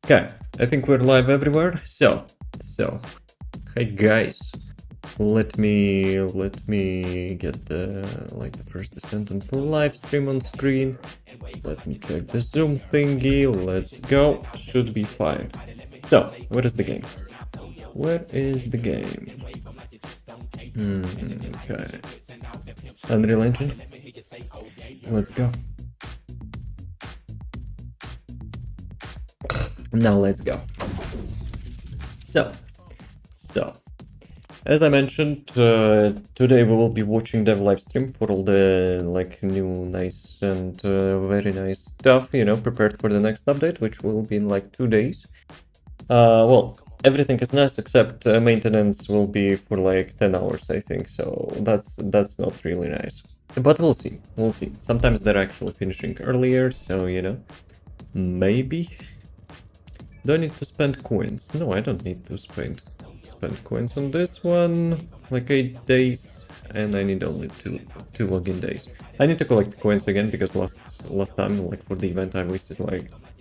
Okay, I think we're live everywhere. So, hey guys, let me get the first Descendant live stream on screen. Let me check the Zoom thingy. Let's go. Should be fine. So, what is the game? Where is the game? Okay. Unreal Engine. Let's go. Now let's go. So, as I mentioned, today we will be watching dev live stream for all the new nice and very nice stuff, prepared for the next update, which will be in 2 days. Well, everything is nice except maintenance will be for 10 hours, I think, so that's not really nice. But we'll see. Sometimes they're actually finishing earlier, so maybe. Do I need to spend coins? No, I don't need to spend coins on this one. 8 days, and I need only two login days. I need to collect coins again because last time, for the event, I wasted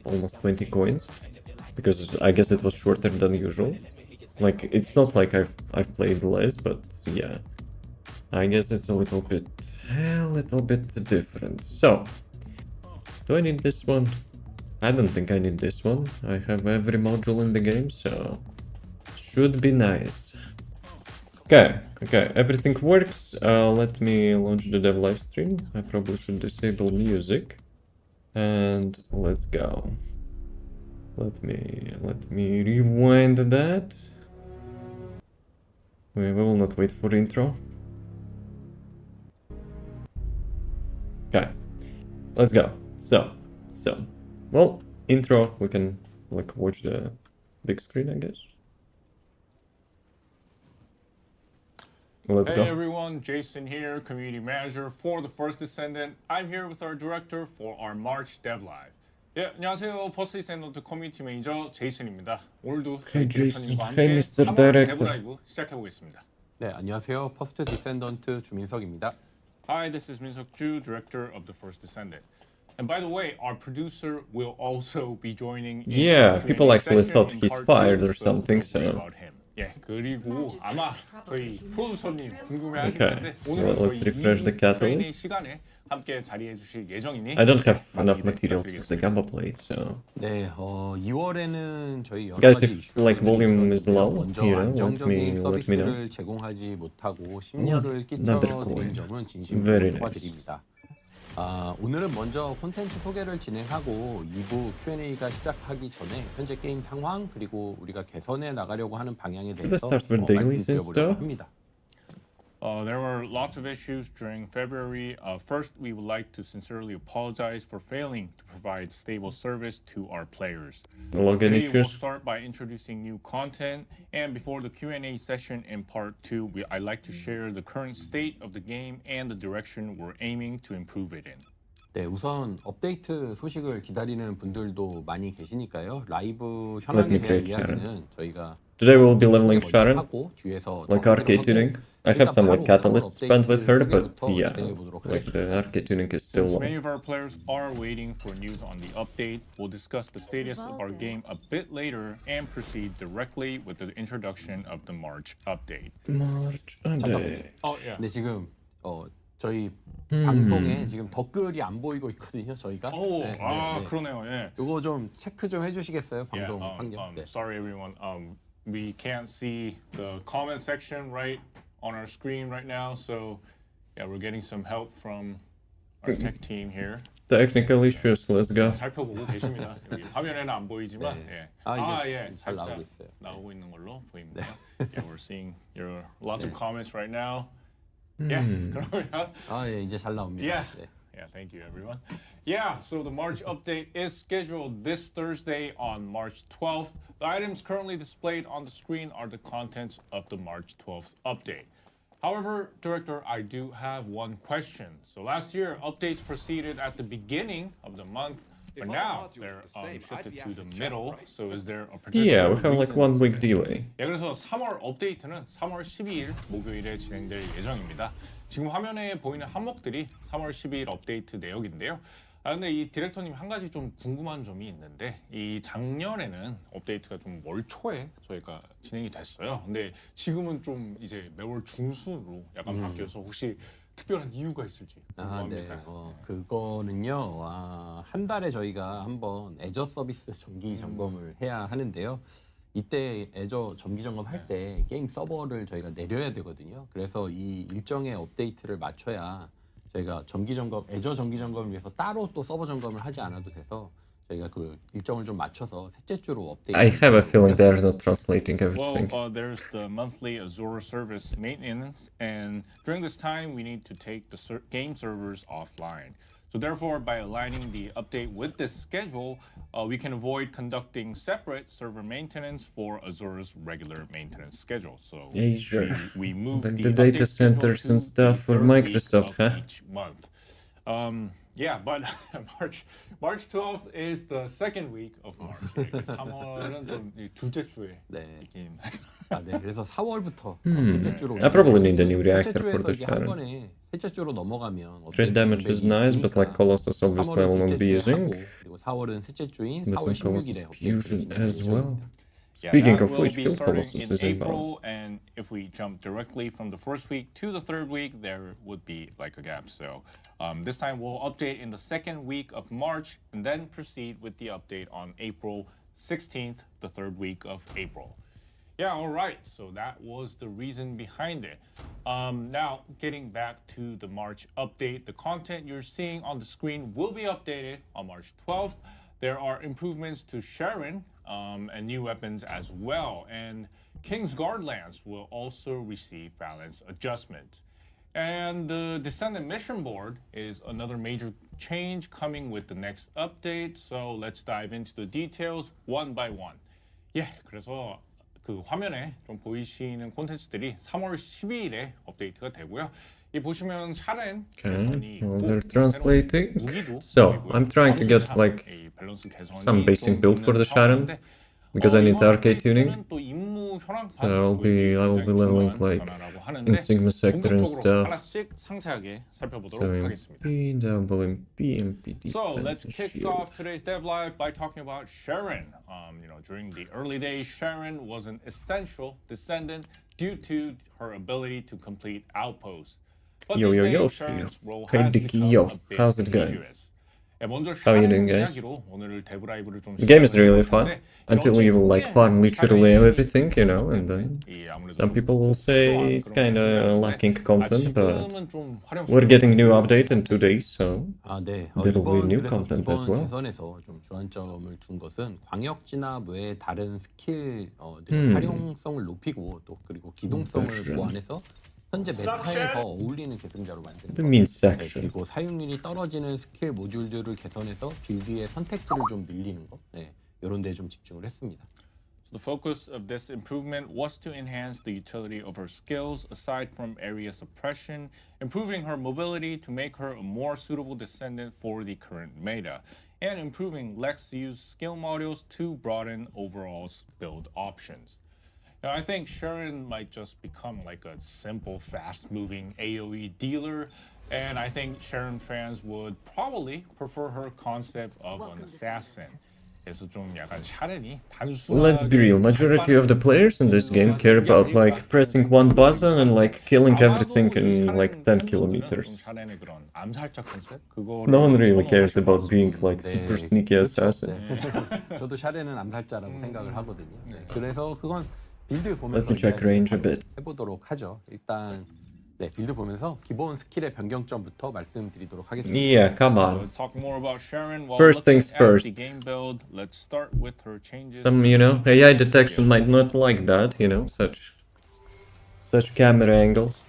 almost 20 coins because I guess it was shorter than usual. It's not like I've played less, but yeah, I guess it's a little bit different. So, do I need this one? I don't think I need this one. I have every module in the game, so should be nice. Okay, everything works. Let me launch the dev live stream. I probably should disable music. And let's go. Let me rewind that. We will not wait for intro. Okay, let's go. So. Well, intro, we can watch the big screen, I guess. Let's hey go. everyone, Jason here, community manager for the first Descendant. I'm here with our director for our March Dev Live. 예, 안녕하세요. 퍼스트 디센던트 커뮤니티 매니저 제이슨입니다. 오늘도 Hey 디렉터님과 Jason, 함께 hey Mr. 3월 Director. 데브 라이브 시작해 보겠습니다. 네, 안녕하세요. 퍼스트 디센던트 주민석입니다. Hi, this is Min-Seok Ju, director of the first Descendant. And by the way, our producer will also be joining. Yeah, people actually thought he's fired or something, so. 예, 그리고 아마 저희 프로듀서님 궁금해하실 텐데 오늘 let's refresh the catalyst. 시간에 함께 자리해 주실 예정이니. I don't have enough materials for the gamma plate, so. 네, 2월에는 저희 여러 Guys, 가지 if volume is low, 먼저 let 안정적인 me know. 서비스를 제공하지 못하고 심려를 끼쳐드린 점은 진심으로 Very nice. 사과드립니다. 오늘은 먼저 콘텐츠 소개를 진행하고 2부 Q&A가 시작하기 전에 현재 게임 상황 그리고 우리가 개선해 나가려고 하는 방향에 대해서 말씀드려보려고 합니다. There were lots of issues during February. First, we would like to sincerely apologize for failing to provide stable service to our players. Today, we'll start by introducing new content, and before the Q&A session in part 2, I'd like to share the current state of the game and the direction we're aiming to improve it in. 네, 우선 업데이트 소식을 기다리는 분들도 많이 계시니까요. 라이브 현황에 대한 이야기는 저희가 Today we'll be leveling Sharon, 뒤에서 arcade tuning. I have some catalysts spent with her, but yeah, the arcade tuning is still Since low. many of our players are waiting for news on the update, we'll discuss the status of our game a bit later and proceed directly with the introduction of the March update. March update. Oh yeah. 네, 지금 저희 방송에 지금 댓글이 안 보이고 있거든요, 저희가. 오, 네, 그러네요. 예. 이거 좀 체크 좀 해주시겠어요, 방송 환경. 네. Sorry everyone. We can't see the comment section right on our screen right now, so yeah, we're getting some help from our tech team here. Technical issues, let's go. 살펴보고 계십니다. 여기 화면에는 안 보이지만 네. 예. 잘 나오고 있어요. 나오고 있는 걸로 보입니다. Yeah, we're seeing your lots of comments right now. Yeah, 그러면 예, 이제 잘 나옵니다. Yeah. 네. Yeah, thank you everyone. Yeah, so the March update is scheduled this Thursday on March 12th. The items currently displayed on the screen are the contents of the March 12th update. However, Director, I do have one question. So last year, updates proceeded at the beginning of the month, but now they're shifted to the middle. So is there a particular Yeah, we have reason? 1 week delay. 예, 그래서 3월 업데이트는 3월 12일 목요일에 진행될 예정입니다. 지금 화면에 보이는 항목들이 3월 12일 업데이트 내역인데요. 근데 이 디렉터님 한 가지 좀 궁금한 점이 있는데 이 작년에는 업데이트가 좀 월 초에 저희가 진행이 됐어요. 근데 지금은 좀 이제 매월 중순으로 약간 바뀌어서 혹시 특별한 이유가 있을지 네. 궁금합니다. 그거는요. 한 달에 저희가 한번 애저 서비스 정기 점검을 해야 하는데요. 이때 애저 정기 점검할 때 게임 서버를 저희가 내려야 되거든요. 그래서 이 일정의 업데이트를 맞춰야 저희가 애저 정기 점검을 위해서 따로 또 서버 점검을 하지 않아도 돼서 저희가 그 일정을 좀 맞춰서 셋째 주로 업데이트. I have a feeling they're not translating everything. Well, there's the monthly Azure service maintenance, and during this time, we need to take the game servers offline. So therefore, by aligning the update with this schedule, we can avoid conducting separate server maintenance for Azure's regular maintenance schedule. So Azure. we move Like the the data update schedule centers to and stuff the for third week Microsoft, of huh? each month. Yeah, but March 12th is the second week of March. 3월은 좀 둘째 주에 네. 느낌. 네. 그래서 4월부터 셋째 주로. I probably need a new reactor 셋째 for 주에서 the 이게 한 Sharon. 번에 셋째 주로 넘어가면 Crit damage is nice, but like Colossus obviously I will not be using. 그리고 4월은 셋째 주인 With 4월 some 16일에 Colossus fusion as well. Yeah, Speaking that of will which, be Field starting Colossus in is inbound. April, and if we jump directly from the first week to the third week, there would be like a gap. So this time we'll update in the second week of March, and then proceed with the update on April 16th, the third week of April. Yeah, all right. So that was the reason behind it. Now, getting back to the March update, the content you're seeing on the screen will be updated on March 12th. There are improvements to Sharon and new weapons as well. And King's Guard lands will also receive balance adjustment. And the Descendant mission board is another major change coming with the next update. So let's dive into the details one by one. 예, 그래서 그 화면에 좀 보이시는 콘텐츠들이 3월 12일에 업데이트가 되고요. 이 보시면 샤렌 개선이 well, 있고 they're translating. 무기도 So, 보이고요. I'm trying to get like 이 밸런스 개선이 some basic 좀 build for 있는 the Sharon 상황인데, because I need the 이번 arcade tuning. 업데이트는 또 임무 현황판 So I will be leveling like in Sigma sector and 본격적으로 stuff. 하나씩 상세하게 살펴보도록 So 하겠습니다. MP, double MP, MP So defense, let's and kick shield. off today's Dev Live by talking about Sharon. During the early days, Sharon was an essential descendant due to her ability to complete outposts. But Yo, these yo, yo, days, Sharon's role Hey, has Dicky, become yo, a bit how's it going? tedious. 먼저 How you doing, 샤렌 guys? 이야기로 오늘 데브 라이브를 좀 The game is 시작을 really 해볼 fun 텐데, until you like 영지 farm 초기에 literally 샤렌이 everything, you know, and then 이 아무래도 some 좀 people will say it's 그런 kind of 말씀을 lacking 하셨는데, content, but 지금은 좀 활용성이 we're getting new update in 2 days, so 네. There'll be new 그래서 content as 이번 well. 개선에서 좀 주안점을 둔 것은 광역 진압 외에 다른 스킬들의 활용성을 높이고 또 그리고 기동성을 보완해서 현재 메타에 더 어울리는 계승자로 만드는 the 것. mean 네, section. 그리고 사용률이 떨어지는 스킬 모듈들을 개선해서 빌드의 선택지를 좀 늘리는 것. 네, 이런 데에 좀 집중을 했습니다. The focus of this improvement was to enhance the utility of her skills aside from area suppression, improving her mobility to make her a more suitable descendant for the current meta, and improving Lex's skill modules to broaden overall build options. Now, I think Sharon might just become like a simple, fast-moving AoE dealer, and I think Sharon fans would probably prefer her concept of an assassin. 그래서 좀 약간 샤렌이 단순하게 Let's be real, majority of the players in this game care about like pressing one button and like killing everything in like 10 kilometers. 샤렌의 그런 암살자 컨셉 그거 No one really cares about being like super sneaky assassin. 저도 샤렌은 암살자라고 생각을 하거든요. 네, 그래서 그건 빌드 보면서 Let me check range a bit. 해보도록 하죠. 일단 네, 빌드 보면서 기본 스킬의 변경점부터 말씀드리도록 하겠습니다. Yeah, come on. Let's talk more about Sharon. While First looking things at first. the game build, let's start with her changes. Some, you know, AI detection might not like that, you know, such camera angles.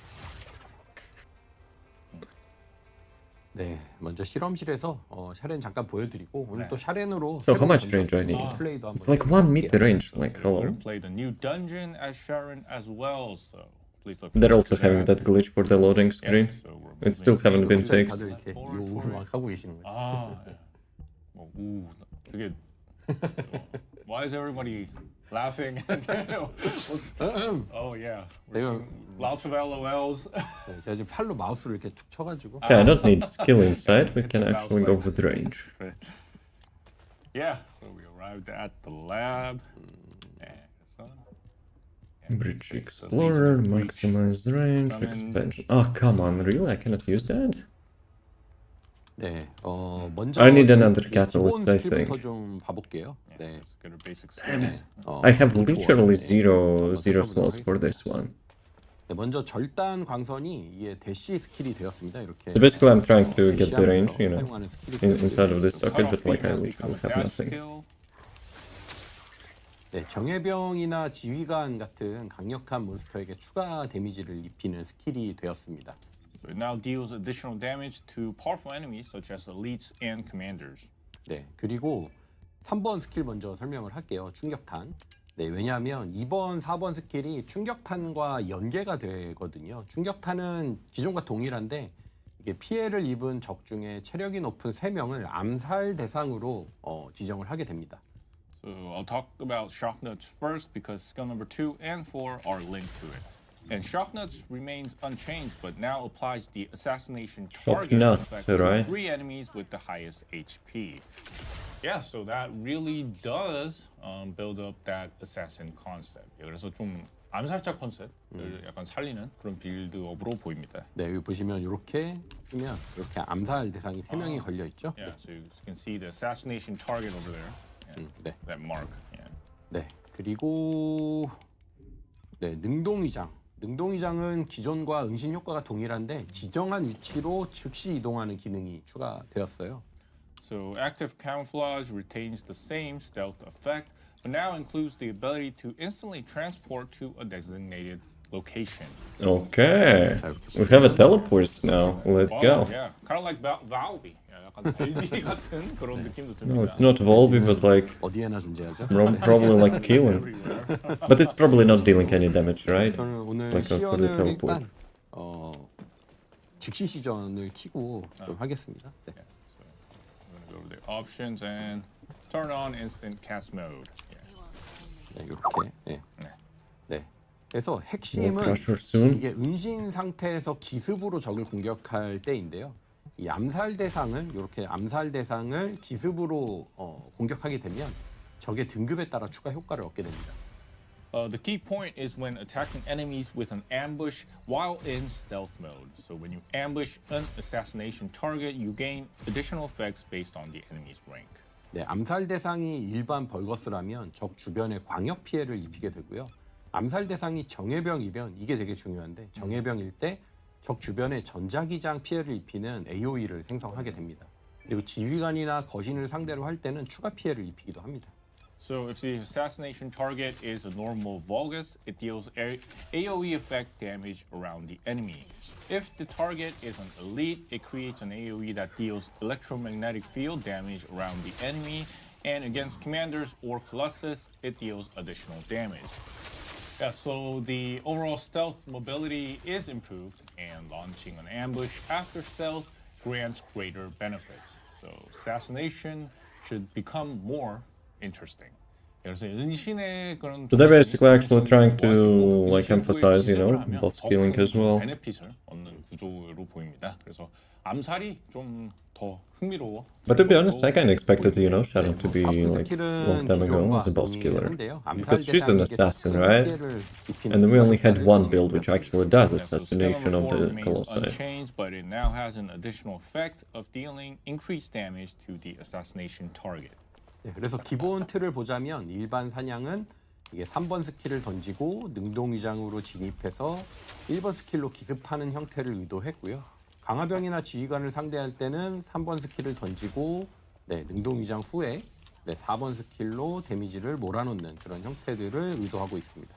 네, 먼저 실험실에서 샤렌 잠깐 보여드리고 오늘 또 샤렌으로 So how 새로운 much range I need? 플레이도 한번 It's like 1 meter range, like We're hello. gonna play the new dungeon as Sharon as well, so please look. They're forward also to having that glitch for the loading screen. So we're It still haven't been fixed. 다들 이렇게 욕을 막 하고 계시는 거죠. 예. 우 되게 Why is everybody laughing? Oh yeah, we're 내가 seeing lots of LOLs. 네, 제가 지금 팔로 마우스를 이렇게 툭 쳐가지고 Okay, I don't need skill inside. We Hit can the actually mouse go button. with range. Right. Yeah, so we arrived at the lab. And so, Bridge it's the Explorer, laser breach. maximize range, Summon. expansion. Oh, come on, really? I cannot use that? 네, 먼저 I need 지금 another 이 catalyst, 기본 I 스킬부터 think. 좀 봐볼게요. 네, Let's get our basic skills. I have 좋아요. literally 네, zero 한번 slots for 살펴보도록 this 하겠습니다. one. 네, 먼저 절단 광선이 이게 대시 스킬이 되었습니다. 이렇게 So basically I'm trying to get the 대시하면서 range, you know, 사용하는 스킬이 inside of this So socket, cutoff but like beam I has become literally a have dash nothing. skill. 네, 정예병이나 지휘관 같은 강력한 몬스터에게 추가 데미지를 입히는 스킬이 되었습니다. So it now deals additional damage to powerful enemies such as elites and commanders. 네, 그리고 3번 스킬 먼저 설명을 할게요. 충격탄. 네, 왜냐하면 2번, 4번 스킬이 충격탄과 연계가 되거든요. 충격탄은 기존과 동일한데 이게 피해를 입은 적 중에 체력이 높은 3명을 암살 대상으로 지정을 하게 됩니다. So I'll talk about shock nuts first because skill number 2 and 4 are linked to it. And shock nuts remains unchanged, but now applies the assassination target nuts, effect to right? 3 enemies with the highest HP. Yeah, so that really does build up that assassin concept. 예, 그래서 좀 암살자 컨셉을 약간 살리는 그런 빌드업으로 보입니다. 네, 여기 보시면 이렇게 쓰면 이렇게 암살 대상이 3명이 걸려 있죠. Yeah, so you can see the assassination target over there. Yeah, 네. that mark. Yeah. 네, 그리고 네, 능동위장. 능동위장은 기존과 은신 효과가 동일한데 지정한 위치로 즉시 이동하는 기능이 추가되었어요. So active camouflage retains the same stealth effect, but now includes the ability to instantly transport to a designated location. Okay, we have a teleport now. Let's go. Yeah, kind of like Valby. Yeah, 약간 벨비 같은 그런 느낌도 듭니다. No, it's not Volby, but like 어디에나 존재하죠. probably like killing. Everywhere. But it's probably not dealing any damage, right? 저는 오늘 Like for the 시연을 teleport. 일단 즉시 시전을 키고 좀 하겠습니다. 네. I'm gonna go to the options and turn on instant cast mode. Yeah. 네, 이렇게. 네. 네. 그래서 We'll 핵심은 crush her soon. 이게 은신 상태에서 기습으로 적을 공격할 때인데요. 이 암살 대상을 이렇게 암살 대상을 기습으로 공격하게 되면 적의 등급에 따라 추가 효과를 얻게 됩니다. The key point is when attacking enemies with an ambush while in stealth mode. So when you ambush an assassination target, you gain additional effects based on the enemy's rank. 네, 암살 대상이 일반 벌거스라면 적 주변에 광역 피해를 입히게 되고요. 암살 대상이 정예병이면 이게 되게 중요한데 정예병일 때 적 주변에 전자기장 피해를 입히는 AOE를 생성하게 됩니다. 그리고 지휘관이나 거신을 상대로 할 때는 추가 피해를 입히기도 합니다. So if the assassination target is a normal Vulgus, it deals AoE effect damage around the enemy. If the target is an elite, it creates an AoE that deals electromagnetic field damage around the enemy, and against commanders or colossus, it deals additional damage. Yeah, so the overall stealth mobility is improved, and launching an ambush after stealth grants greater benefits. So assassination should become more interesting. 그래서 은신의 그런 So they're basically actually trying to like emphasize, you know, boss killing as well. 베네핏을 얻는 구조로 보입니다. 그래서 암살이 좀 더 흥미로워. But to be honest, I kind of expected, you know, Shadow to be 바쁜 like long 스킬은 time ago 기존과 as a boss killer. 동일한데요. 암살 Because she's an 대상에게 assassin, 특수 right? 피해를 입히는 And we only had 효과를 one 지금 build which actually does Yeah, so skill assassination of number 4 the remains Colossi. unchanged, but it now has an additional effect of dealing increased damage to the assassination target. 네, 그래서 기본 틀을 보자면 일반 사냥은 이게 3번 스킬을 던지고 능동위장으로 진입해서 1번 스킬로 기습하는 형태를 의도했고요. 강화병이나 지휘관을 상대할 때는 3번 스킬을 던지고 능동위장 후에 4번 스킬로 데미지를 몰아넣는 그런 형태들을 의도하고 있습니다.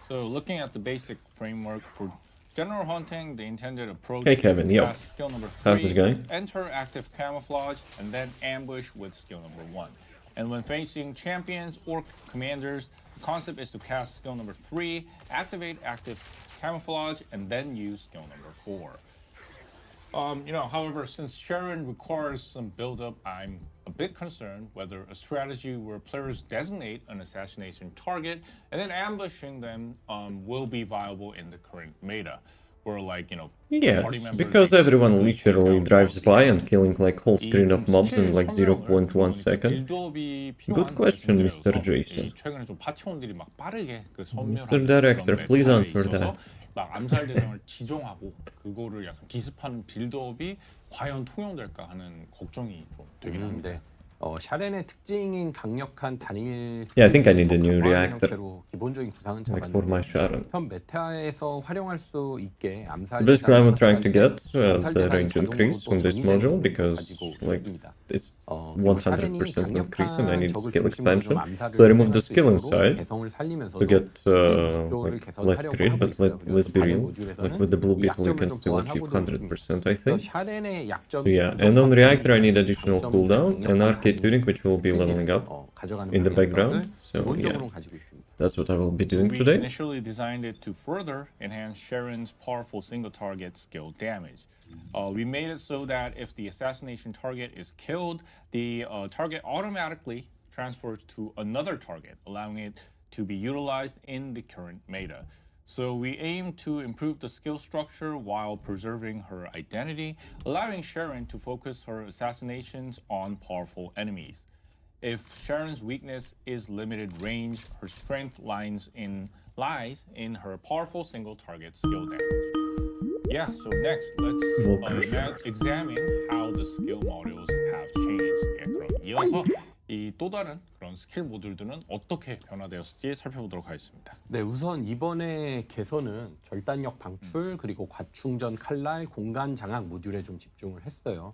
So looking at the basic framework for general hunting, the intended approach Hey, is Kevin, to yo. cast skill number 3, How's it going? enter active camouflage, and then ambush with skill number 1. And when facing champions or commanders, the concept is to cast skill number 3, activate active camouflage, and then use skill number 4. However, since Sharon requires some build-up, I'm a bit concerned whether a strategy where players designate an assassination target and then ambushing them will be viable in the current meta. Where like, party Yes, members because may everyone quickly take literally down drives bounty by and targets. killing like whole screen 이 of mobs in 스킬 like 설명을 0.1 보니까 second. 빌드업이 Good 필요한 question, 말씀드려서 Mr. Jason. 이 최근에 좀 파티원들이 막 빠르게 그 Mr. 선멸하는 Director, 그런 please 메타에 answer 있어서 that. 막 암살 대상을 지정하고 그거를 약간 기습하는 빌드업이 과연 통용될까 하는 걱정이 좀 되긴 합니다. 네. 샤렌의 특징인 강력한 단일 Yeah, I think I need a new reactor. 형태로 기본적인 구상은 Like for my 잡았는데 Sharon. 현 메타에서 활용할 수 있게 암살 Basically, I'm 대상을 trying to get 암살 the 대상이 range 자동으로 increase 또 on this 정의되는 module 기능을 because 가지고 like 있습니다. it's 그리고 샤렌이 100% increase and I 강력한 need 적을 skill 중심으로 좀 expansion. 암살을 So I removed the 수행할 수 skill 있도록 inside 개성을 살리면서도 to get 구조를 like less 개선하려고 grid, 하고 but 있어요. let's be 다른 real. 모듈에서는 Like with the blue 이 beetle, we 약점을 can 좀 still achieve 보완하고도 있습니다. 100%, I 그래서 think. 샤렌의 약점이 So yeah, and on reactor, I need additional 강점을 cooldown and 강력한 arcade tuning, which will be leveling up 가져가는 in the 방향성을 background. So yeah, 기본적으로 가지고 있습니다. that's what I will be So doing we today. initially designed it to further enhance Sharon's powerful single target skill damage. We made it so that if the assassination target is killed, the target automatically transfers to another target, allowing it to be utilized in the current meta. So we aim to improve the skill structure while preserving her identity, allowing Sharon to focus her assassinations on powerful enemies. If Sharon's weakness is limited range, her strength lies in her powerful single target skill damage. Yeah, so next let's examine how the skill modules have changed. 예, 그럼 이어서 이 또 다른 그런 스킬 모듈들은 어떻게 변화되었을지 살펴보도록 하겠습니다. 네, 우선 이번에 개선은 절단력 방출 그리고 과충전 칼날 공간 장악 모듈에 좀 집중을 했어요.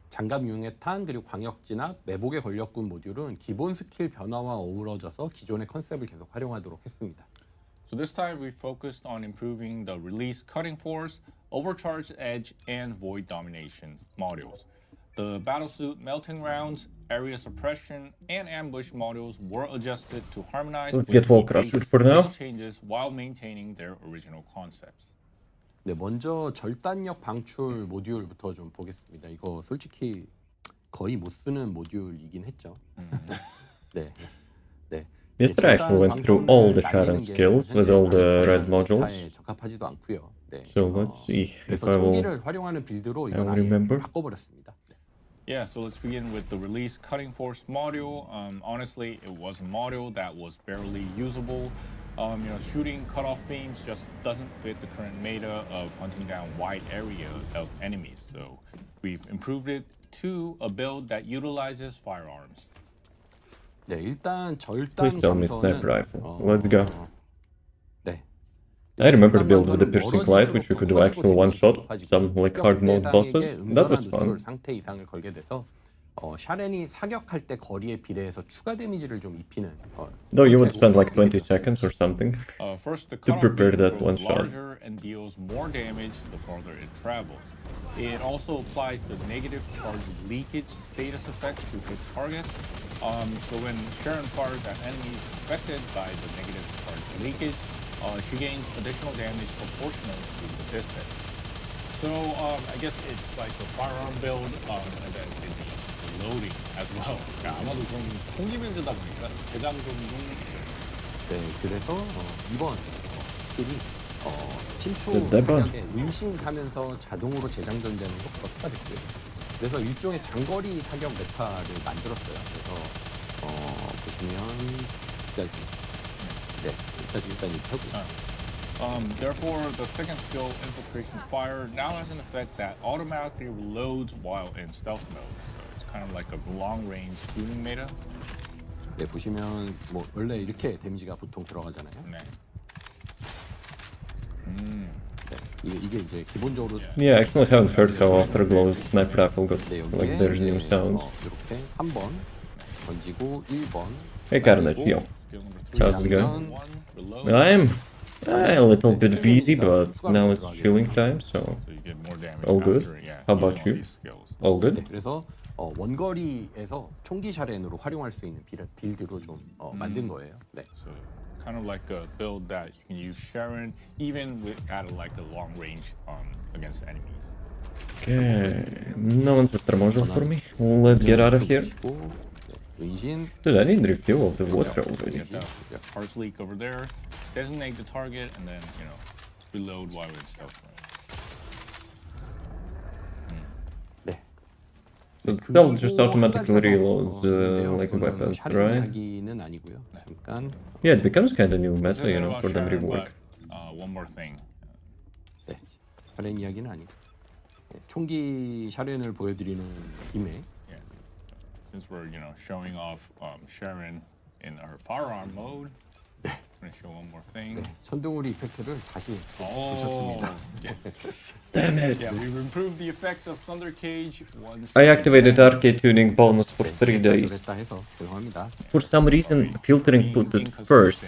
장갑 융해탄 그리고 광역 진압 매복의 권력군 모듈은 기본 스킬 변화와 어우러져서 기존의 컨셉을 계속 활용하도록 했습니다. So this time we focused on improving the release cutting force, overcharged edge, and void domination modules. The battlesuit melting rounds, area suppression, and ambush modules were adjusted to harmonize Let's with get Wall the Crusher base for now. skill changes while maintaining their original concepts. 네, 먼저 절단력 방출 모듈부터 좀 보겠습니다. 이거 솔직히 거의 못 쓰는 모듈이긴 했죠. 네, 네. Yesterday I actually went through all the Sharon skills with all the red modules. 적합하지도 않고요. 네. So let's see if 그래서 I will. 총기를 활용하는 빌드로 I 이건 will 아예 remember. 바꿔버렸습니다. Yeah, so let's begin with the release cutting force module. Honestly, it was a module that was barely usable. Shooting cutoff beams just doesn't fit the current meta of hunting down wide area of enemies. So we've improved it to a build that utilizes firearms. 네, 일단 절단 Please tell me 강선은 sniper rifle. Let's go. 네. I remember the build with the piercing light, which you could do actual one shot, some like hard mode bosses. That was fun. 상태 이상을 걸게 돼서 샤렌이 사격할 때 거리에 비례해서 추가 데미지를 좀 입히는. Though you would spend like 20 seconds or something. First, the To cutoff prepare beam that grows one shot. larger and deals more damage the farther it travels. It also applies the negative charge leakage status effects to hit targets. So when Sharon fires at enemies affected by the negative charge leakage, she gains additional damage proportional to the distance. So I guess it's like a firearm build, and then it needs loading as well. 아마도 그럼 총기 빌드다 보니까 대장전용. 네, 그래서 이번 스킬이 침투 Is it 사격에 은신하면서 자동으로 재장전되는 효과가 추가됐고요. 그래서 일종의 장거리 사격 메타를 만들었어요. 그래서 보시면 일단 이렇게 하고요. Therefore, the second skill, Infiltration Fire, now has an effect that automatically reloads while in stealth mode. So it's kind of like a long-range shooting meta. 네, 보시면 뭐 원래 이렇게 데미지가 보통 들어가잖아요. 네. 네, 이게 이제 기본적으로 Yeah, I actually haven't heard how Afterglow sniper rifle got 네, like 여기에 there's new sounds. 이렇게 3번 던지고 1번. Hey, Carnage, Skill number 3, How's it going? one, reload. I'm a little bit busy, but now it's chilling time, so So you get more damage all good. after, yeah, How about using all you? these skills. All 네, good? 그래서 원거리에서 총기 샤렌으로 활용할 수 있는 빌드로 좀 만든 거예요. 네. So kind of like a build that you can use Sharon even at like a long range against enemies. Okay, no one's extra module for me. Let's get out of here. 붙이고, 네, 은신. Dude, I need refuel of the water already. Get the parts leak over there. Designate the target and then reload while it's stealth. 네. So it still just 그리고 automatically 한 가지가 더 reloads 있는데요. like 이거는 weapons, 샤렌 right? 이야기는 아니고요. 잠깐. Yeah, it becomes kind of new This meta, you isn't know, about for them Sharon, rework. but, one more thing. 네. 샤렌 이야기는 아니고. 네, 총기 샤렌을 보여드리는 김에 Yeah. Since we're showing off Sharon in her firearm mode, I'm gonna show one more thing. 네, 천둥우리 이펙트를 다시 Oh, 붙였습니다. Damn it! yeah, we've improved the effects of Thunder Cage once. I activated arcade tuning bonus for 3 네, days. 그랬다 해서 죄송합니다. For some reason, filtering put it first.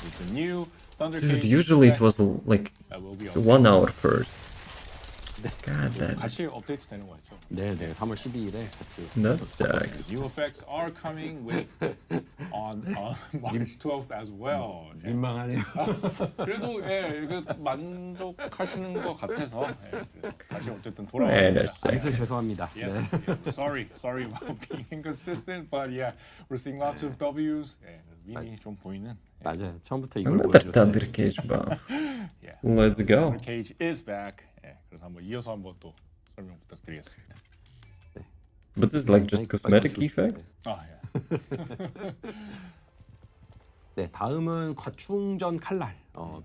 With the new Thunder Dude, Cage usually it was effect, like that will be 1 hour first. God damn. 같이 업데이트 되는 거죠. 네, 네, 3월 12일에 같이. That sucks. New effects are coming with on March 12th as well. 예. 민망하네요. 그래도 이거 만족하시는 것 같아서 다시 어쨌든 Wait a 돌아왔습니다. second. 아무튼 죄송합니다. Yes, 네. yeah. Sorry about being inconsistent, but yeah, we're seeing lots of W's. 윈이 좀 보이는. 맞아요. 처음부터 이걸 Another 보여줬어요. Thunder Cage buff. Yeah. Let's go. Thunder Cage is back. 그래서 한번 이어서 한번 또 설명 부탁드리겠습니다. But this is like just cosmetic effect? 아, 예. 네, 다음은 과충전 칼날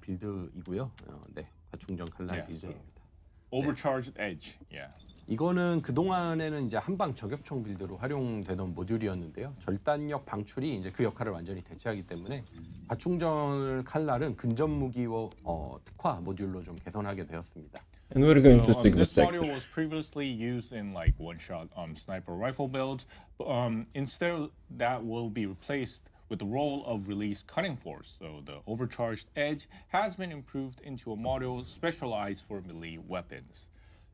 빌드이고요. 네, 과충전 칼날 Yeah, so 빌드입니다. Overcharged Edge. Yeah. 이거는 그 동안에는 이제 한방 저격총 빌드로 활용되던 모듈이었는데요. 절단력 방출이 이제 그 역할을 완전히 대체하기 때문에 과충전 칼날은 근접 무기와 특화 모듈로 좀 개선하게 되었습니다. And we're going to So, Sigma this module sector. was previously used in like one-shot sniper rifle builds. But, instead, that will be replaced with the role of release cutting force. So the overcharged edge has been improved into a module specialized for melee weapons.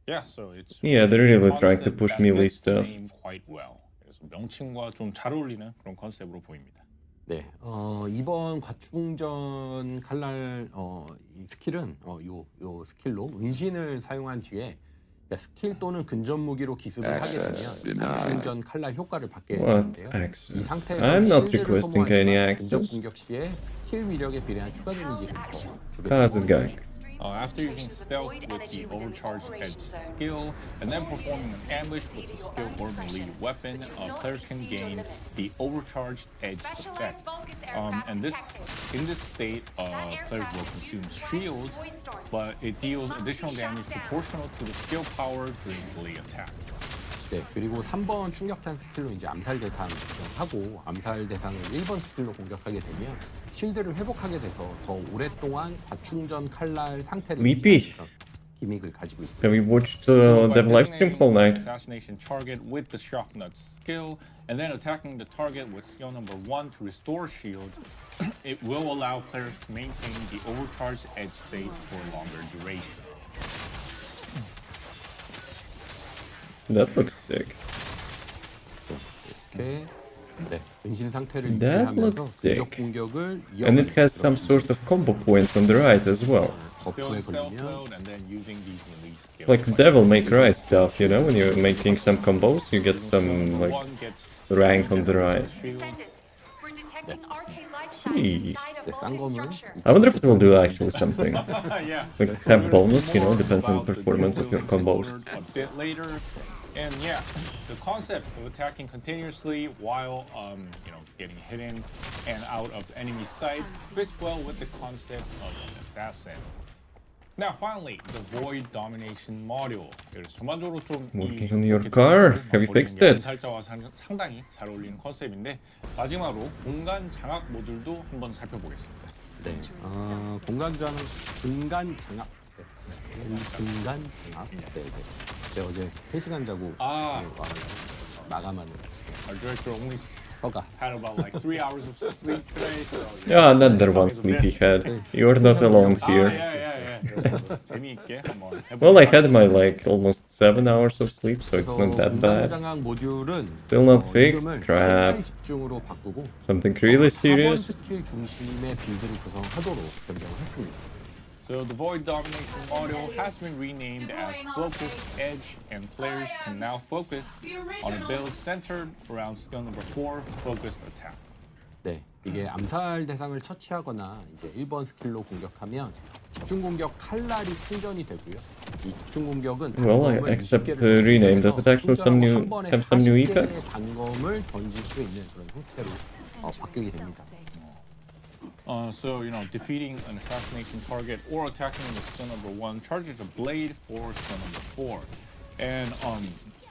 Yeah, so it's Yeah, they're really trying to concept push that melee fits the stuff. name quite well. 그래서 명칭과 좀 잘 어울리는 그런 컨셉으로 보입니다. 네, 이번 과충전 칼날 이 스킬은 요 스킬로 은신을 사용한 뒤에 스킬 또는 근접 무기로 기습을 하게 되면 과충전 칼날 효과를 받게 What 되는데요. 이 access? 상태에서 I'm not 실드를 requesting any 소모하지만 근접 access. 공격 시에 스킬 위력에 비례한 추가 데미지를 How's this guy? After using stealth with the overcharged edge skill, and then performing an ambush with the skill or melee weapon, players can gain the overcharged edge effect. And in this state, players will consume shields, but it deals additional damage proportional to the skill power during melee attacks. 네, 그리고 3번 충격탄 스킬로 이제 암살 대상 하고 암살 대상을 1번 스킬로 공격하게 되면 실드를 회복하게 돼서 더 오랫동안 과충전 칼날 상태를 Sleepy. 유지하는 그런 기믹을 가지고 있습니다. Have you watched So by the live stream designating whole the night? assassination target with the shock nut skill, and then attacking the target with skill number 1 to restore shield, it will allow players to maintain the overcharged edge state for a longer duration. That looks sick. 이렇게 네, 은신 상태를 That 유지하면서 looks sick. 근접 공격을 And it has some sort of combo points on the right as well. Still 버프에 in stealth 걸리면 mode, and then using these release skills. It's like Devil May Cry stuff, you know? When you're making some combos, you get some like One gets rank on the right. We're detecting arcade life Jeez. signs inside 네, of 싼 molten 검을 structure. I wonder if it will do actually something. Yeah. Like We're have gonna bonus, see you know, more depends on the about the performance of your new buildings combos. a bit later. And yeah, the concept of attacking continuously while getting hidden and out of enemy sight fits well with the concept of an assassin. Now finally, the Void Domination module. 그래서 전반적으로 좀 Working on your car. Have you fixed it? 살자와 상당히 잘 어울리는 컨셉인데 마지막으로 공간 장악 모듈도 한번 살펴보겠습니다. 네, 공간 장악, 네, 공간 장악. 네, 네. 제가 어제 3시간 자고 아. 마감하는 Our director only 허가. had about like 3 hours of sleep today, so Yeah, another one sleepyhead. You're not alone here. yeah. 그래서 재미있게 한번 해볼게요. Well, I had my like almost 7 hours of sleep, so it's not that 공간 bad. 장악 모듈은 Still not fixed? 이름을 Crap. 칼날 집중으로 바꾸고 Something really 4번 serious? 스킬 중심의 빌드를 구성하도록 변경을 했습니다. So the Void Domination module has been renamed as Focus Edge, and players can now focus on a build centered around skill number 4, Focused Attack. 네, 이게 암살 대상을 처치하거나 이제 1번 스킬로 공격하면 집중 공격 칼날이 충전이 되고요. 이 집중 공격은 Well, except the rename, does it actually have some new effects? 단검을 던질 수 있는 그런 형태로 바뀌게 됩니다. So, defeating an assassination target or attacking with skill number 1 charges a blade for skill number 4. And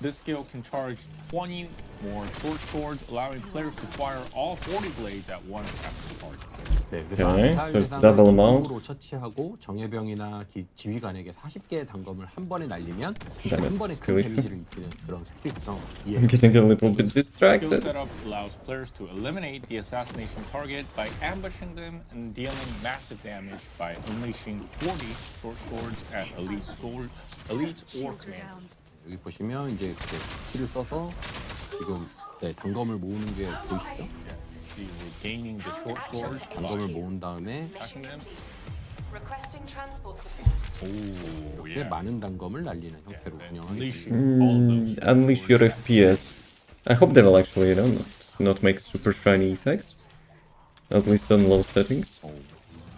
this skill can charge 20 more short swords, allowing players to fire all 40 blades at once after charging. 네, 그래서 Okay, 암살 so it's 대상을 double amount. 기습으로 처치하고 정예병이나 지휘관에게 40개의 단검을 한 번에 날리면 Damn it, 한 번에 큰 escalation. 데미지를 입히는 그런 스킬 I'm 구성이에요. getting a little bit Skill distracted. setup allows players to eliminate the assassination target by ambushing them and dealing massive damage by unleashing 40 short swords at elites or commanders. 여기 보시면 이제 이렇게 스킬을 써서 지금 네, 단검을 모으는 게 보이시죠? Gaining the short swords, 단검을 모은 다음에 attacking them. Requesting transport support. Oh, 이렇게 많은 단검을 날리는 형태로 And 운영하게 unleashing 됩니다. all those short Unleash your swords. FPS. I hope they will actually, not make super shiny effects. At least on low settings.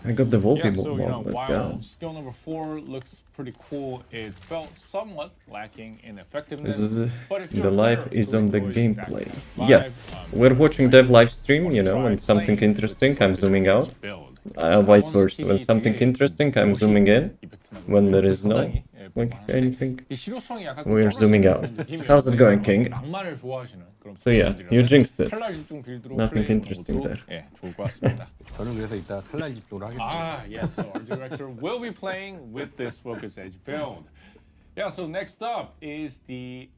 I got the Volpe Yeah, so mod, let's while go. skill number 4 looks pretty cool, it felt somewhat lacking in effectiveness. This is, But if you're the a life player is who on the enjoys gameplay. live, Yes, we're watching dev live stream, or when try something playing interesting, with I'm focus zooming out. build. Vice versa, when something interesting, I'm zooming in. When there is no, like, anything, 이 실효성이 약간 we're zooming out. 느낌이 How's it going, King? 낭만을 좋아하시는 그런 So yeah, 분들이라면 you jinxed it. 칼날 집중 빌드로 Nothing 플레이하는 interesting 것도, there. 예, 좋을 것 같습니다. 저는 그래서 이따 칼날 집중을 하겠습니다. Ah, yes. So our director will be playing with this Focus Edge build. Yeah. So next up is the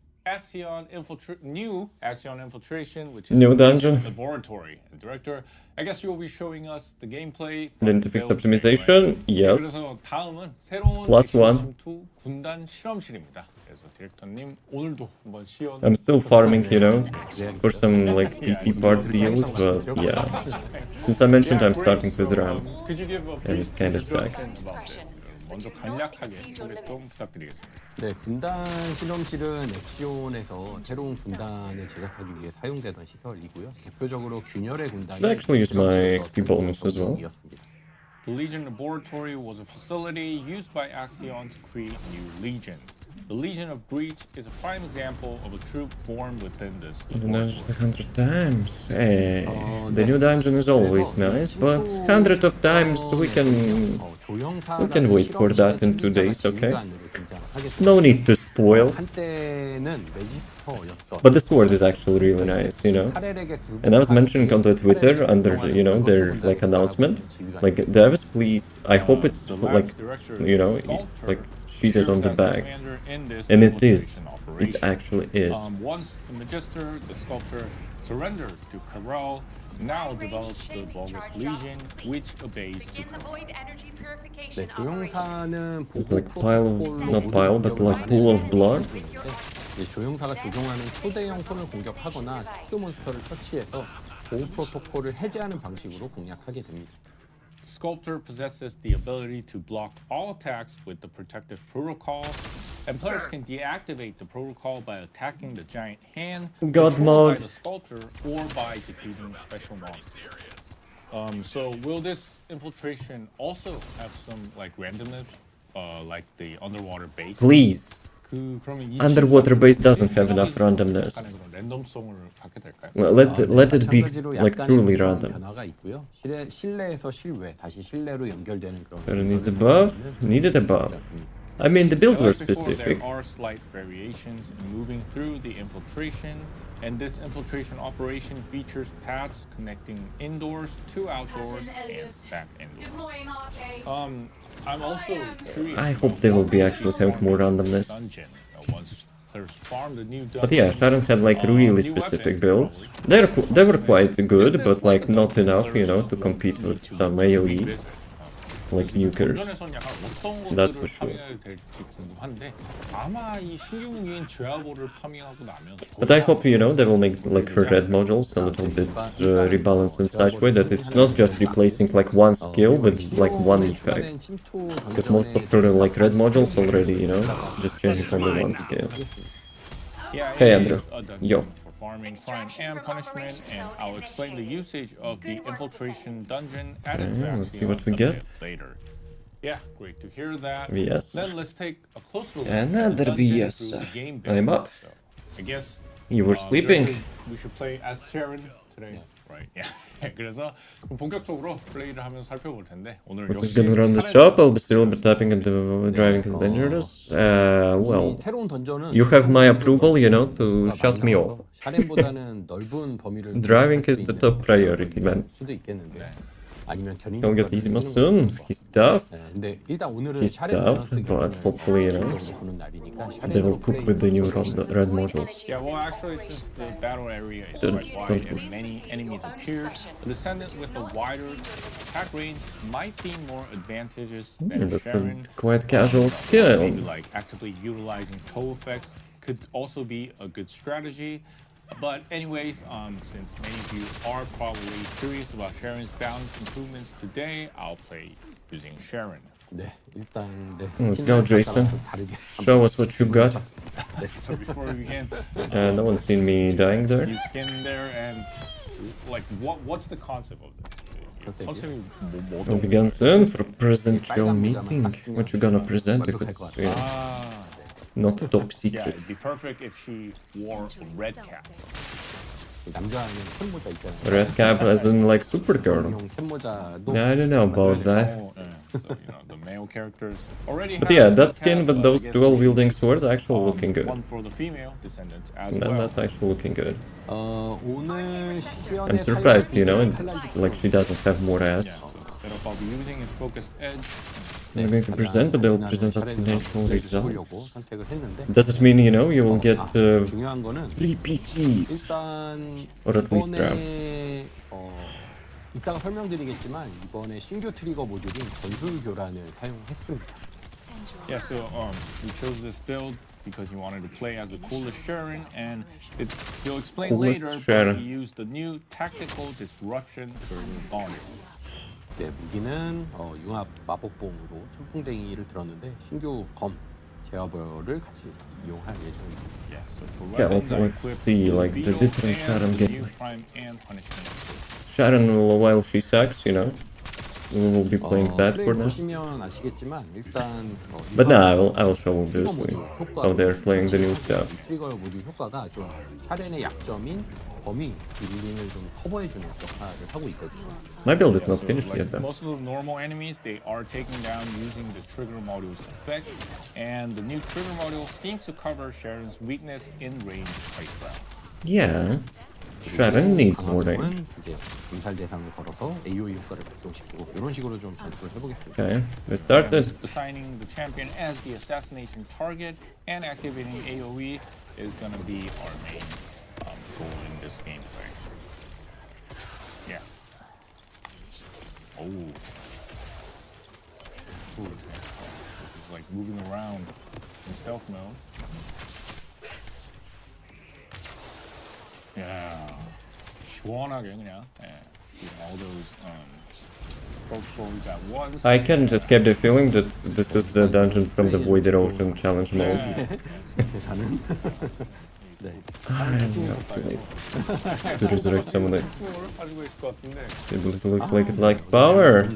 new Axion Infiltration, which is New the dungeon. laboratory. And director, I guess you will be showing us the gameplay. Identify build optimization, yes. 그래서 다음은 새로운 +1. X2 군단 실험실입니다. 그래서 디렉터님 오늘도 한번 시연. I'm still farming, for some like PC part deals, but yeah. Since I mentioned I'm starting with RAM. Could you give a and brief it kinda sucks. introduction about this? 먼저 간략하게 소개 좀 부탁드리겠습니다. 네, 군단 실험실은 엑시온에서 새로운 군단을 제작하기 위해 사용되던 시설이고요. 대표적으로 균열의 군단이 Should I actually use my XP bonus as well? 이었습니다. The Legion Laboratory was a facility used by Axion to create new legions. The Legion of Breach is a prime example of a troop born within this Dungeon laboratory. 100 times. Hey, the new dungeon is always nice, but 100 of times we can wait for that in 2 days, okay? No need to spoil. 한때는 레지스터였던 But the sword is actually really nice, And I was mentioning on the Twitter under, their like announcement, like devs, please. I hope it's like, like cheated on the bag, and it is. It actually is. Once the Magister, the sculptor, surrendered to Carell, now develops the Bogus Legion, which obeys to Begin the void energy 네, purification operation. 조종사는 It's 보고 like pile of, not pile, but like pool of blood. 네, 조종사가 조종하는 초대형 손을 공격하거나 특수 몬스터를 처치해서 보호 프로토콜을 해제하는 방식으로 공략하게 됩니다. Sculptor possesses the ability to block all attacks with the protective protocol, and players can deactivate the protocol by attacking the giant hand, God controlled mode. by the sculptor, or by defeating special monsters. So will this infiltration also have some like randomness, like the underwater base? Please. 그러면 이 Underwater base doesn't have enough randomness. 약간의 그런 랜덤성을 갖게 될까요? Well, let it be 마찬가지로 like 약간의 truly 구성 random. 변화가 있고요. 실내에서 실외, 다시 실내로 연결되는 그런. But it needs a buff. Needed a buff. I mean, the builds were As before, specific. there are slight variations in moving through the infiltration, and this infiltration operation features paths connecting indoors to outdoors and back indoors. I'm also curious. I hope they will be actually having more randomness. Dungeon. Once players farm the new dungeon, But yeah, Sharon had like really specific builds. They were quite good, but like not enough, to compete with some AoE. like nukers. 본전에선 약간 어떤 That's 것들을 for sure. 파밍해야 될지 궁금한데 아마 이 신규 무기인 죄아보를 파밍하고 나면 But I hope, you know, they will make like her red modules a little bit rebalanced in such way that it's not just replacing like one skill with like one effect. Because most of her like red modules already, you know, just changing only one skill. Yeah, Hey, it Andrew. is a dungeon Yo. for farming, crime, and punishment, and I'll explain the usage of the infiltration dungeon added to Okay, let's see Axiom what we a get. bit later. Yeah, great to hear that. VS. Then let's take a closer look Another at the dungeon VS. through the game I'm build. up. So, I guess You were sleeping. we should play as Sharon today, right? Yeah. 그래서 좀 본격적으로 플레이를 하면서 살펴볼 텐데 오늘 What is 역시 gonna run the 샤렌 shop? I'll be still be tapping into driving is dangerous. Well, 새로운 던전은 you have my approval, you know, to shut me off. 샤렌보다는 넓은 범위를 Driving is the top priority, man. 수도 있겠는데 아니면 견인 Don't get easy soon. He's tough. 근데 일단 오늘은 He's 샤렌 tough, 밸런스 but hopefully, you know, 보는 날이니까 they will cook with the new red modules. Yeah, well, actually, since the battle area is Don't- quite wide don't and many enemies appear, the Descendant with a wider attack range might be more advantageous than That's a Sharon. quite casual skill. Maybe like actively utilizing toe effects could also be a good strategy. But anyways, since many of you are probably curious about Sharon's balance improvements today, I'll play using Sharon. 네 일단 네 Let's go, Jason. Show us what you got. So before we begin, No one's seen me dying there. you skin there and like what's the concept of this? 컨셉이 뭐 We'll begin soon for present your meeting. What you gonna present if it's not top Yeah, secret? it'd be perfect if she wore a red cap. 남자는 캔모자 있잖아요. Red cap as in like Supergirl. 형 캔모자도 I don't know about that. Oh, yeah. So you know the male characters already. But have yeah, red that skin cap, with but those I guess dual we should, wielding swords are actually looking good. One for the female descendants as And well. that's actually looking good. 오늘 시연의 I'm surprised, you know, 칼날이 like she doesn't have more ass. Yeah, so the setup I'll be using is focused edge. They're going to present, but they'll present us potential results. 선택을 했는데 Does it mean, you know, you will get 중요한 거는 3 PCs? 일단 Or at least 이번에 이따가 설명드리겠지만 이번에 신규 트리거 모듈인 전술 교란을 사용했습니다. Yeah, so we chose this build because you wanted to play as the coolest Sharon, and you'll explain Coolest later. Sharon. But we used the new tactical disruption volume. 네, 무기는 융합 마법봉으로 천풍댕이를 들었는데 신규 검 제어벌을 같이 이용할 예정입니다. Yeah, so for Yeah, weapons, I let's equipped see, the like, the beetle different and Sharon the new gameplay. crime and punishment skills. Sharon, while she sucks, you know, we will be playing that 플레이 for now. 보시면 아시겠지만 일단 But now I will show obviously how they're playing the new stuff. 트리거 모듈 효과가 좀 샤렌의 약점인 범위 딜링을 좀 커버해주는 역할을 하고 있거든요. My build is not So, finished like yet though. most of the normal enemies, they are taken down using the trigger module's effect, and the new trigger module seems to cover Sharon's weakness in range fight round. Yeah, Sharon needs more range. 강화동은 이제 암살 대상을 걸어서 AOE 효과를 발동시키고 이런 식으로 좀 전투를 해보겠습니다. Okay, we started. Assigning the champion as the assassination target and activating AoE is going to be our main goal in this gameplay. Yeah. Oh. Ooh. It's like moving around in stealth mode. Yeah. 시원하게 그냥. Yeah. All those folk souls at once. I can't escape the feeling that this is the dungeon from the Voided Ocean challenge mode. Yeah. 계산은 네. To resurrect someone that 가지고 있을 것 같은데. it looks like it likes power.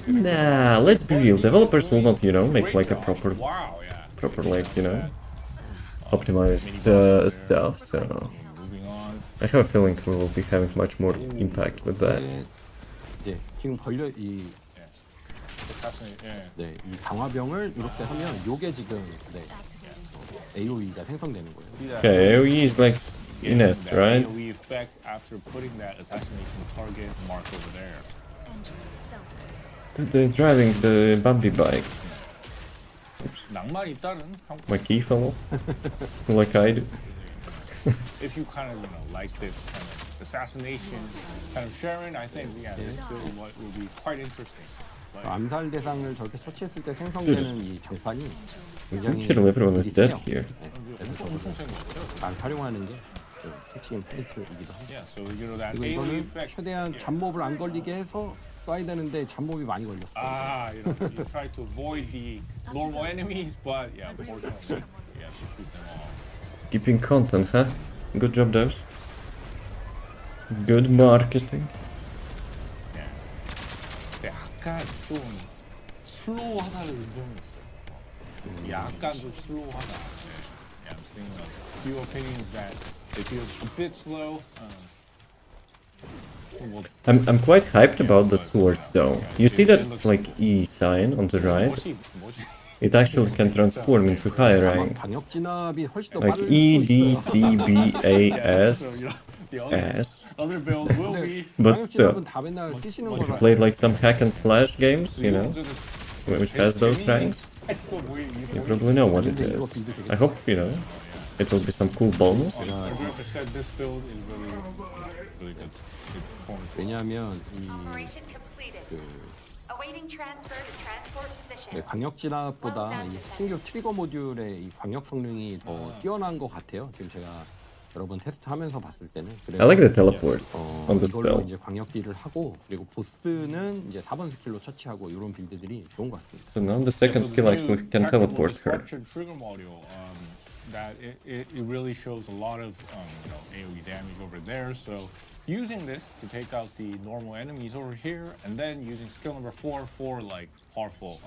Nah, let's be real. Developers will not, you know, make like a proper, Wow, yeah. like, you know, optimized stuff. So Moving on. I have a feeling we will be having much more impact with that. 이제 지금 걸려 Assassinate, yeah. 네, 이 강화병을 이렇게 하면 요게 지금 AOE가 생성되는 거예요. See that? Okay, AoE is like Ines, That right? AoE effect after putting that assassination target mark over there. They're driving the bumpy bike. 낭만이 있다는 형. My key fell off. Like I do. If you kind of like this kind of assassination kind of Sharon, I think this build will be quite interesting. 암살 대상을 저렇게 처치했을 때 생성되는 이 장판이 굉장히 Should everyone is 딜이 dead 세요. here. 네, 그래서 저거를 잘 활용하는 게 택시 임플리트이기도 하고. Yeah, so you know that 그리고 AoE 이거는 effect. 최대한 잡몹을 안 걸리게 해서 쏴야 되는데 잡몹이 많이 걸렸어. You know, you try to avoid the normal enemies, but yeah, unfortunately, you have to shoot them all. Skipping content, huh? Good job, devs. Good marketing. Yeah. 근데 약간 좀 슬로우하다를 인정했어요. 약간 좀 슬로우하다. Yeah, I'm seeing a few opinions that they feel a bit slow. Well, I'm quite hyped about the swords though. You see that like E sign on the right? 뭐지? It actually can transform into higher 아마 rank. 광역 진압이 훨씬 더 Like 빠를 E, 수도 D, 있어요. C, B, A, So, S, you know, the other, S. other build will be. But 광역 still, 진압은 다 맨날 쓰시는 If if you 거라. played like some hack and slash games, you know, which has those ranks, you probably know what it is. I hope, you know, it will be some cool bonus. Whoever said this build is really good. Good performance. 왜냐하면 이 Operation completed. Awaiting transfer to transport position. 광역 진압보다 이 신규 트리거 모듈의 이 광역 성능이 더 뛰어난 것 같아요. 지금 제가 여러 번 테스트하면서 봤을 때는. I like the teleport on the 이걸로 stealth. 이제 광역 딜을 하고 그리고 보스는 이제 4번 스킬로 처치하고 이런 빌드들이 좋은 것 같습니다. So now the second skill actually can teleport her. Trigger module, that it really shows a lot of you know, AoE damage over there. So using this to take out the normal enemies over here, and then using skill number 4 for like powerful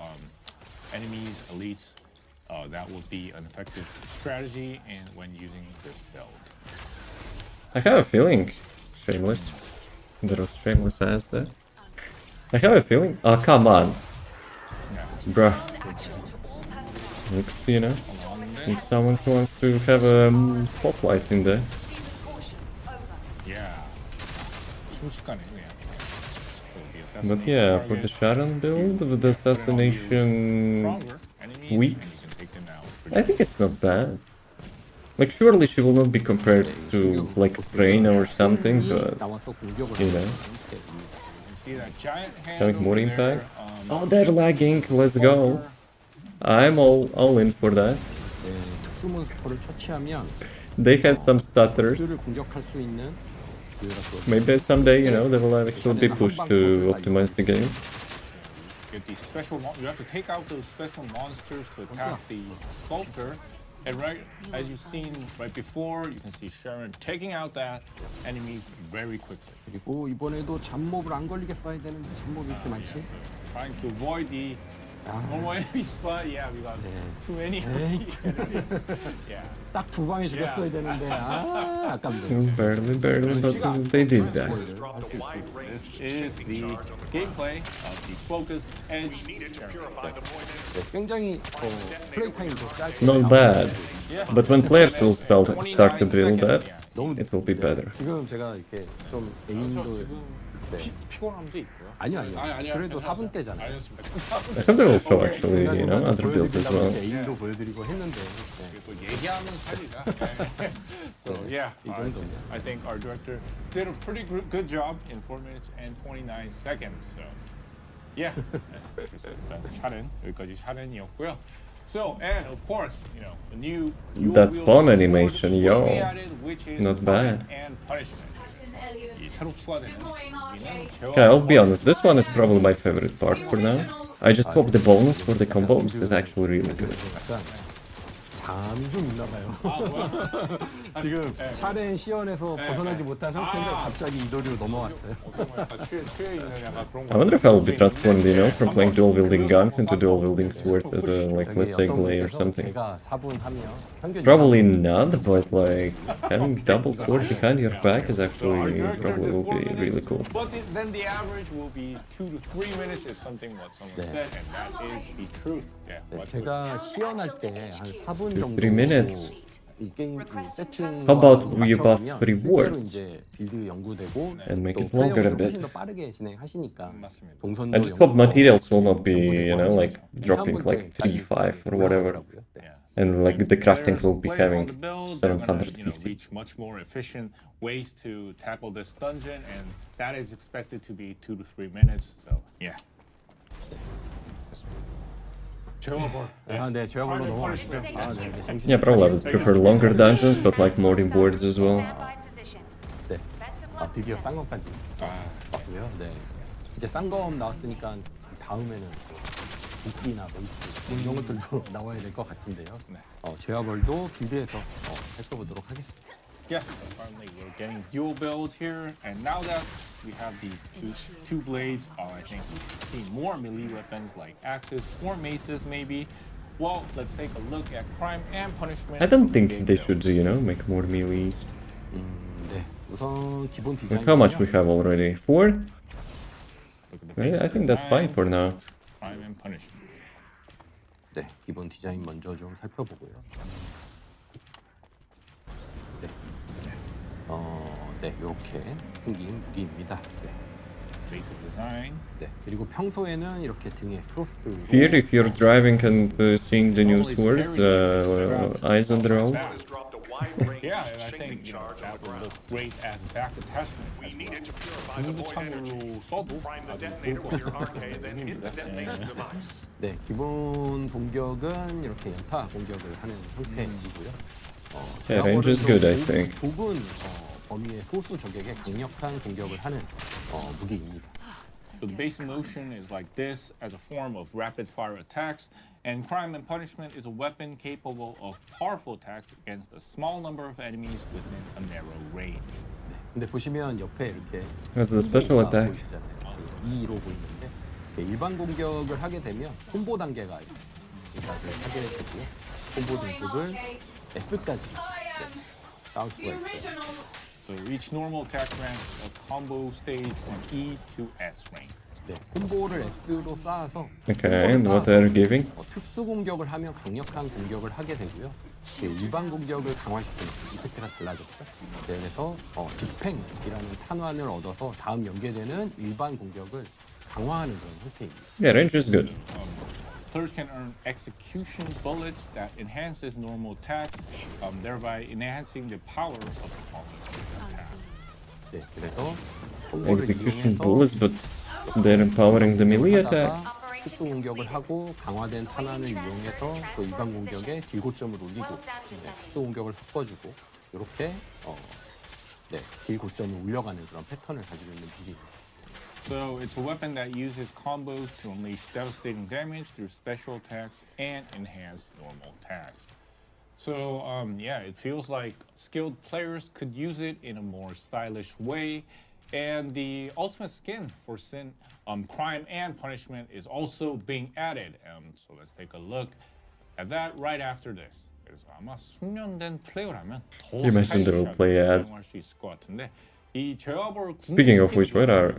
enemies, elites, that would be an effective strategy and when using this build. I have a feeling, shameless. There was shameless ass there. I have a feeling. Oh, come on. Bruh. Action to all personnel. Looks, you know, if someone wants to have a spotlight in there. Caution. Over. Yeah. 순식간에 그냥. So the But yeah, for the Sharon build with the assassination stronger enemies, weeks, you can take them out I pretty think it's not bad. Like, surely she will not be compared to, like, Reina or something, but, 나와서 공격을 you know. 하는 You see that giant hand Having more over there, impact. Oh, they're lagging, let's go. I'm all in for that. 특수 몬스터를 처치하면 They had some stutters. 보스를 공격할 수 있는 기회가 주어집니다. Maybe someday, you know, they will actually be pushed to optimize the game. get these special. You have to take out those special monsters to attack the sculptor. And right as you've seen right before, you can see Sharon taking out that enemy very quickly. 그리고 이번에도 잡몹을 안 걸리게 쏴야 되는데 잡몹이 이렇게 많지? Trying to avoid the normal enemies, but yeah, we got too many enemies. Yeah. 딱 두 방에 죽였어야 되는데 아깝네. Barely, but they did that. This is the gameplay of the focus edge. 네, 굉장히 플레이 타임도 짧고 Not bad. But when players will start to build that, it will be better. 지금 제가 이렇게 좀 에임도 네. 피곤함도 있고요. 아니요. 그래도 4분 때잖아요. 알겠습니다. I hope they will show actually, you know, other builds as well. 에임도 보여드리고 했는데 또 얘기하면 살리자. So yeah, 이 정도면. I think our director did a pretty good job in 4 minutes and 29 seconds. So yeah, 그래서 일단 샤렌 여기까지 샤렌이었고요. So and of course, you know, the new That spawn dual-wield animation, sword yo. will be added, which is Not Torment bad. and punishment. 이 새로 추가되는 Okay, I'll be honest, this one is probably my favorite part for now. I just hope the bonus for the combos is actually really good. 약간 잠이 좀 있나 봐요. 지금 샤렌 시연에서 벗어나지 못한 상태인데 갑자기 이도리로 넘어왔어요. 취해 있는 약간 그런 거. I wonder if I will be transformed, you know, from playing dual-wielding guns into dual-wielding swords as a, like, let's say, Glay or something. 제가 4분 하면 평균 Probably not, but, like, having double sword behind your back is actually, probably will be really cool. But then the average will be 2 to 3 minutes is something what someone said, and that is the truth. Yeah. what- 제가 시연할 때 한 4분 정도 3 minutes. 이 게임 이 세팅 How about we buff rewards 이제 빌드 연구되고 and make 또 it longer a 플레이어를 bit? 훨씬 더 빠르게 진행하시니까 맞습니다. 동선도 I just hope 연구되고 materials will not be, you know, like, 2, dropping 3분 like 때까지 3, 5 or whatever. 올라가더라고요. 네. Yeah. And, like, the crafting Players will be play on having the build, they're gonna, you know, 750. reach much more efficient ways to tackle this dungeon, and that is expected to be 2 to 3 minutes. So yeah. 제어벌. 네, 제어볼로 넘어가시죠. 네, 정신. Yeah, probably I would prefer longer dungeons, but like more rewards as well. Standby position. 네. Best of luck. 드디어 쌍검까지 왔고요. 네. 이제 쌍검 나왔으니까 다음에는 도끼나 몬스터 뭐 이런 것들도 나와야 될 것 같은데요. 네. 제어볼도 빌드에서 살펴보도록 하겠습니다. Yes, finally we're getting dual builds here, and now that we have these two blades, I think we can see more melee weapons like axes or maces maybe. Well, let's take a look at crime and punishment. I don't game think they build. should, you know, make more melees. 네. 우선 기본 디자인. Look how much we have already. 4? Look at the basic I think that's fine design, for now. Crime and punishment. 네, 기본 디자인 먼저 좀 살펴보고요. 네. 네, 이렇게 생긴 무기입니다. 네. Basic design. 네. 그리고 평소에는 이렇게 등에 크로스. Fear if you're driving and seeing the new swords, eyes on the roll. Yeah, and I think that would look great as back attachment as well. 무기창으로 써도 아주 좋을 것 같은 느낌입니다. 네, 기본 공격은 이렇게 연타 공격을 하는 형태이고요. Yeah, range is good, I think. 좁은 범위의 소수 적에게 강력한 공격을 하는 무기입니다. So the base motion is like this as a form of rapid fire attacks, and crime and punishment is a weapon capable of powerful attacks against a small number of enemies within a narrow range. 근데 보시면 옆에 이렇게 That's the special 콤보가 attack. 보이시잖아요. 2로 보이는데 이렇게 일반 공격을 하게 되면 콤보 단계가 하게 되고요. 콤보 등급을 S까지 쌓을 수가 있어요. So each normal attack ranks a combo stage from E to S rank. 네, 콤보를 S로 쌓아서 Okay, and what they're giving? 특수 공격을 하면 강력한 공격을 하게 되고요. 일반 공격을 강화시키는 이펙트가 달라졌죠. 네, 그래서 집행이라는 탄환을 얻어서 다음 연계되는 일반 공격을 강화하는 그런 형태입니다. Yeah, range is good. Players can earn execution bullets that enhances normal attacks, thereby enhancing the power of the attack. 네, 그래서 콤보를 Execution 이용해서 bullets, but they're empowering the melee attack. 하다가 특수 공격을 하고 강화된 탄환을 이용해서 또 일반 공격에 딜고점을 올리고 특수 공격을 섞어주고 이렇게 딜 고점을 올려가는 그런 패턴을 가지고 있는 무기입니다. So it's a weapon that uses combos to unleash devastating damage through special attacks and enhance normal attacks. So yeah, it feels like skilled players could use it in a more stylish way. And the ultimate skin for Sin, Crime and Punishment is also being added. So let's take a look at that right after this. 그래서 아마 숙련된 플레이어라면 더 You mentioned the roleplay ads. 사용할 수 있을 것 같은데 이 제어볼 Speaking of which, what are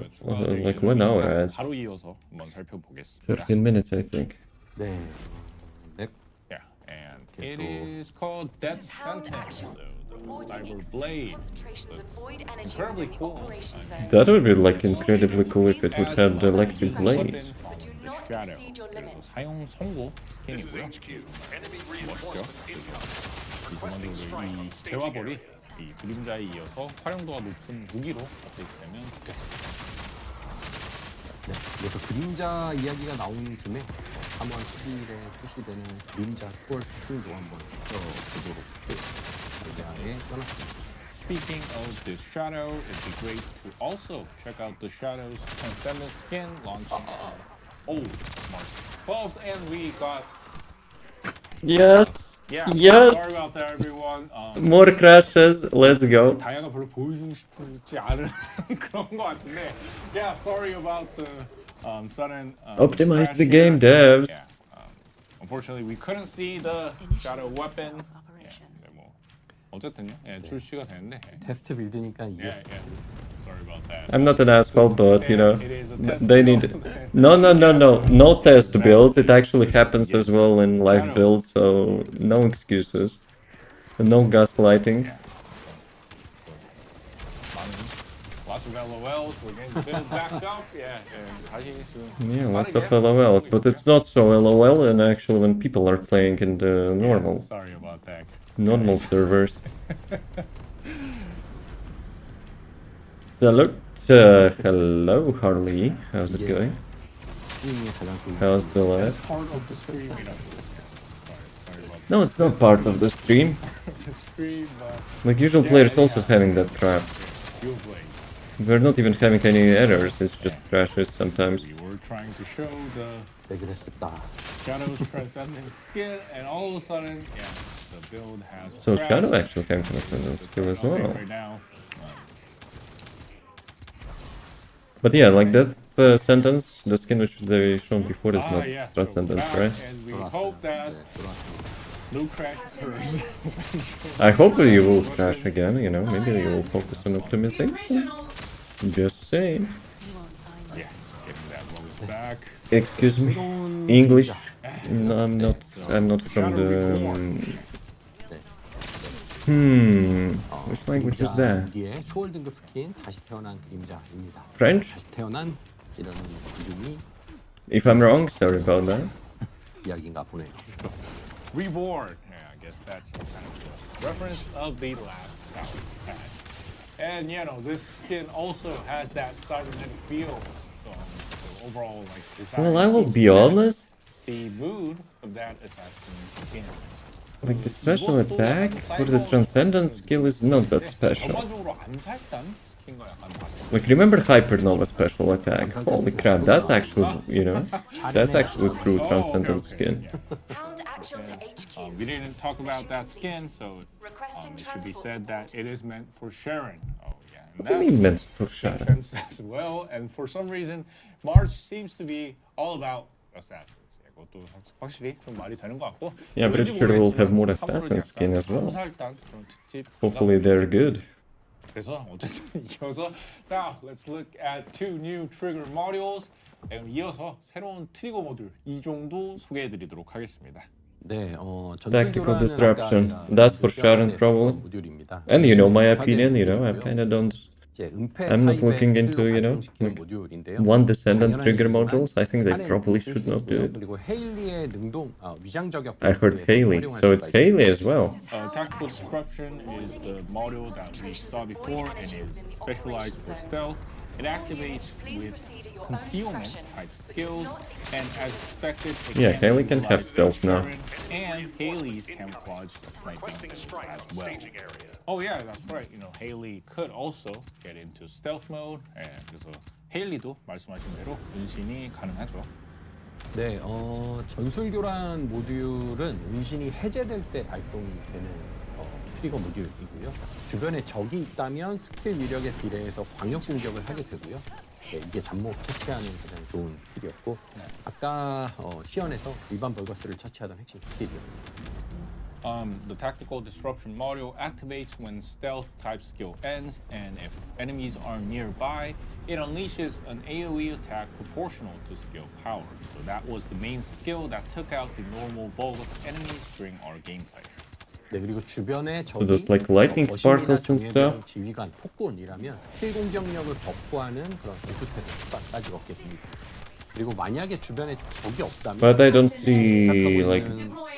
like 1 hour ads? 바로 이어서 한번 살펴보겠습니다. 13 minutes, I think. 네. Yeah, and it is called Descendant. So those cyber blades. Incredibly cool. That would be like incredibly cool if it would have the electric blades. Shadow. 그래서 사용 선고 스킨이고요. 멋있죠? 이 제와벌이 이 그림자에 이어서 활용도가 높은 무기로 업데이트되면 좋겠습니다. 네, 그래서 그림자 이야기가 나오는 김에 3월 10일에 출시되는 그림자 추월 스킨도 한번 써보도록 아예 써놨습니다. Speaking of this shadow, it'd be great to also check out the Shadow's Descendant skin launching March 12th, and we got Yes! yeah. Yes! Sorry about that, everyone. More crashes, let's go. 다이아가 별로 보여주고 싶지 않은 그런 것 같은데. Yeah, sorry about the sudden. Optimize crash the here. game, devs. Yeah. Unfortunately, we couldn't see the shadow weapon. Yeah, 네, 뭐 어쨌든요. 예, 출시가 되는데. 테스트 빌드니까 이게 Yeah, yeah. Sorry about that. I'm not an asshole, but you know, It is a test they build. need. No test builds. It actually happens as well in live builds, so no excuses. No gaslighting. Lots of LOLs. We're getting built back up. Yeah, and 다시 좀 Yeah, lots of LOLs, but it's not so LOL, and actually when people are playing in the normal Sorry about that. normal servers. Salute. Hello, Harley. How's it going? 스트리밍에 가장 좋은 How's the That's live? part of the stream, you know. Sorry about No, it's not part of the stream. the stream, but Like usual yeah, players also anyhow. having that crap. You'll play. We're not even having any errors, it's just crashes sometimes. We were trying to show the 네, 그랬었다. Shadow's Transcendent skin, and all of a sudden, yeah, the build has So crashed. Shadow actually having Transcendent skill as well. Right now. But yeah, like that sentence, the skin which they shown before is not Yeah, so Transcendence, back, right? and we 돌아왔어요. hope that 네, 돌아왔습니다. no crash occurs. I hope you will crash again, you know, maybe you will focus on optimization. Just saying. Yeah, getting that bonus back. Excuse me. 새로운 English? 기자. No, I'm not from the... Which language is that? 무기의 초월 등급 스킨 다시 태어난 그림자입니다. French? 다시 태어난 이라는 이름이 If I'm wrong, sorry about that. 이야기인가 보네요. Reborn. Yeah, I guess that's some kind of reference of the last patch. And you know, this skin also has that cybernetic feel. So overall, like design. Well, I will seems be to match honest. The mood of that assassin skin. Like the special attack for the Transcendent skill is not that special. 전반적으로 안 살단 스킨과 약간 다르죠. Like remember Hypernova special attack? Holy crap, that's actually, you know, that's actually true Transcendent skin. Hound actual to HQ. We didn't talk about that skin, so Requesting it should be transport said that it is meant for Sharon. Oh yeah, and What do you mean meant for makes Shadow? sense as well. And for some reason, March seems to be all about assassins. 예, 그것도 확실히 좀 말이 되는 것 같고. Yeah, but it sure will have more assassin skin as well. 살단 그런 특집. Hopefully they're good. 그래서 어쨌든 이어서 now let's look at two new trigger modules. 이어서 새로운 트리거 모듈 2종도 소개해드리도록 하겠습니다. 네, Tactical 전술교란은 disruption. 아까 That's for 제가 Sharon, 했던 probably. 모듈입니다. And you know my 열심히 opinion, you know, I 하게 kinda don't... 이제 은폐 I'm not 타입의 looking into, 스킬로 you know, 발동시키는 like 모듈인데요. one Descendant 당연한 trigger 일이지만 modules. I think they 안에 probably 있을 should 수 not do 있고요. it. 그리고 헤일리의 능동 위장 저격 I heard Haley, so it's Haley as well. Tactical disruption is the module that we saw before and is specialized for stealth. It activates with concealment type skills, and as expected, it Yeah, can Haley can have utilize stealth now. Sharon and Haley's camouflage sniping as well. Oh yeah, that's right. You know, Haley could also get into stealth mode, and 그래서 Haley도 말씀하신 대로 은신이 가능하죠. 네, 전술교란 모듈은 은신이 해제될 때 발동이 되는 트리거 모듈이고요. 주변에 적이 있다면 스킬 위력에 비례해서 광역 공격을 하게 되고요. 네, 이게 잠복 처치하는 가장 좋은 스킬이었고 아까 시연에서 일반 벌거스를 처치하던 핵심 스킬이었습니다. The tactical disruption module activates when stealth type skill ends, and if enemies are nearby, it unleashes an AoE attack proportional to skill power. So that was the main skill that took out the normal Volgus enemies during our gameplay. 네, 그리고 주변에 적이 there's like lightning sparkles and stuff? 지휘관, 폭군이라면 스킬 공격력을 버프하는 그런 전투태도 까지 얻게 됩니다. 그리고 만약에 주변에 적이 없다면 But I don't see like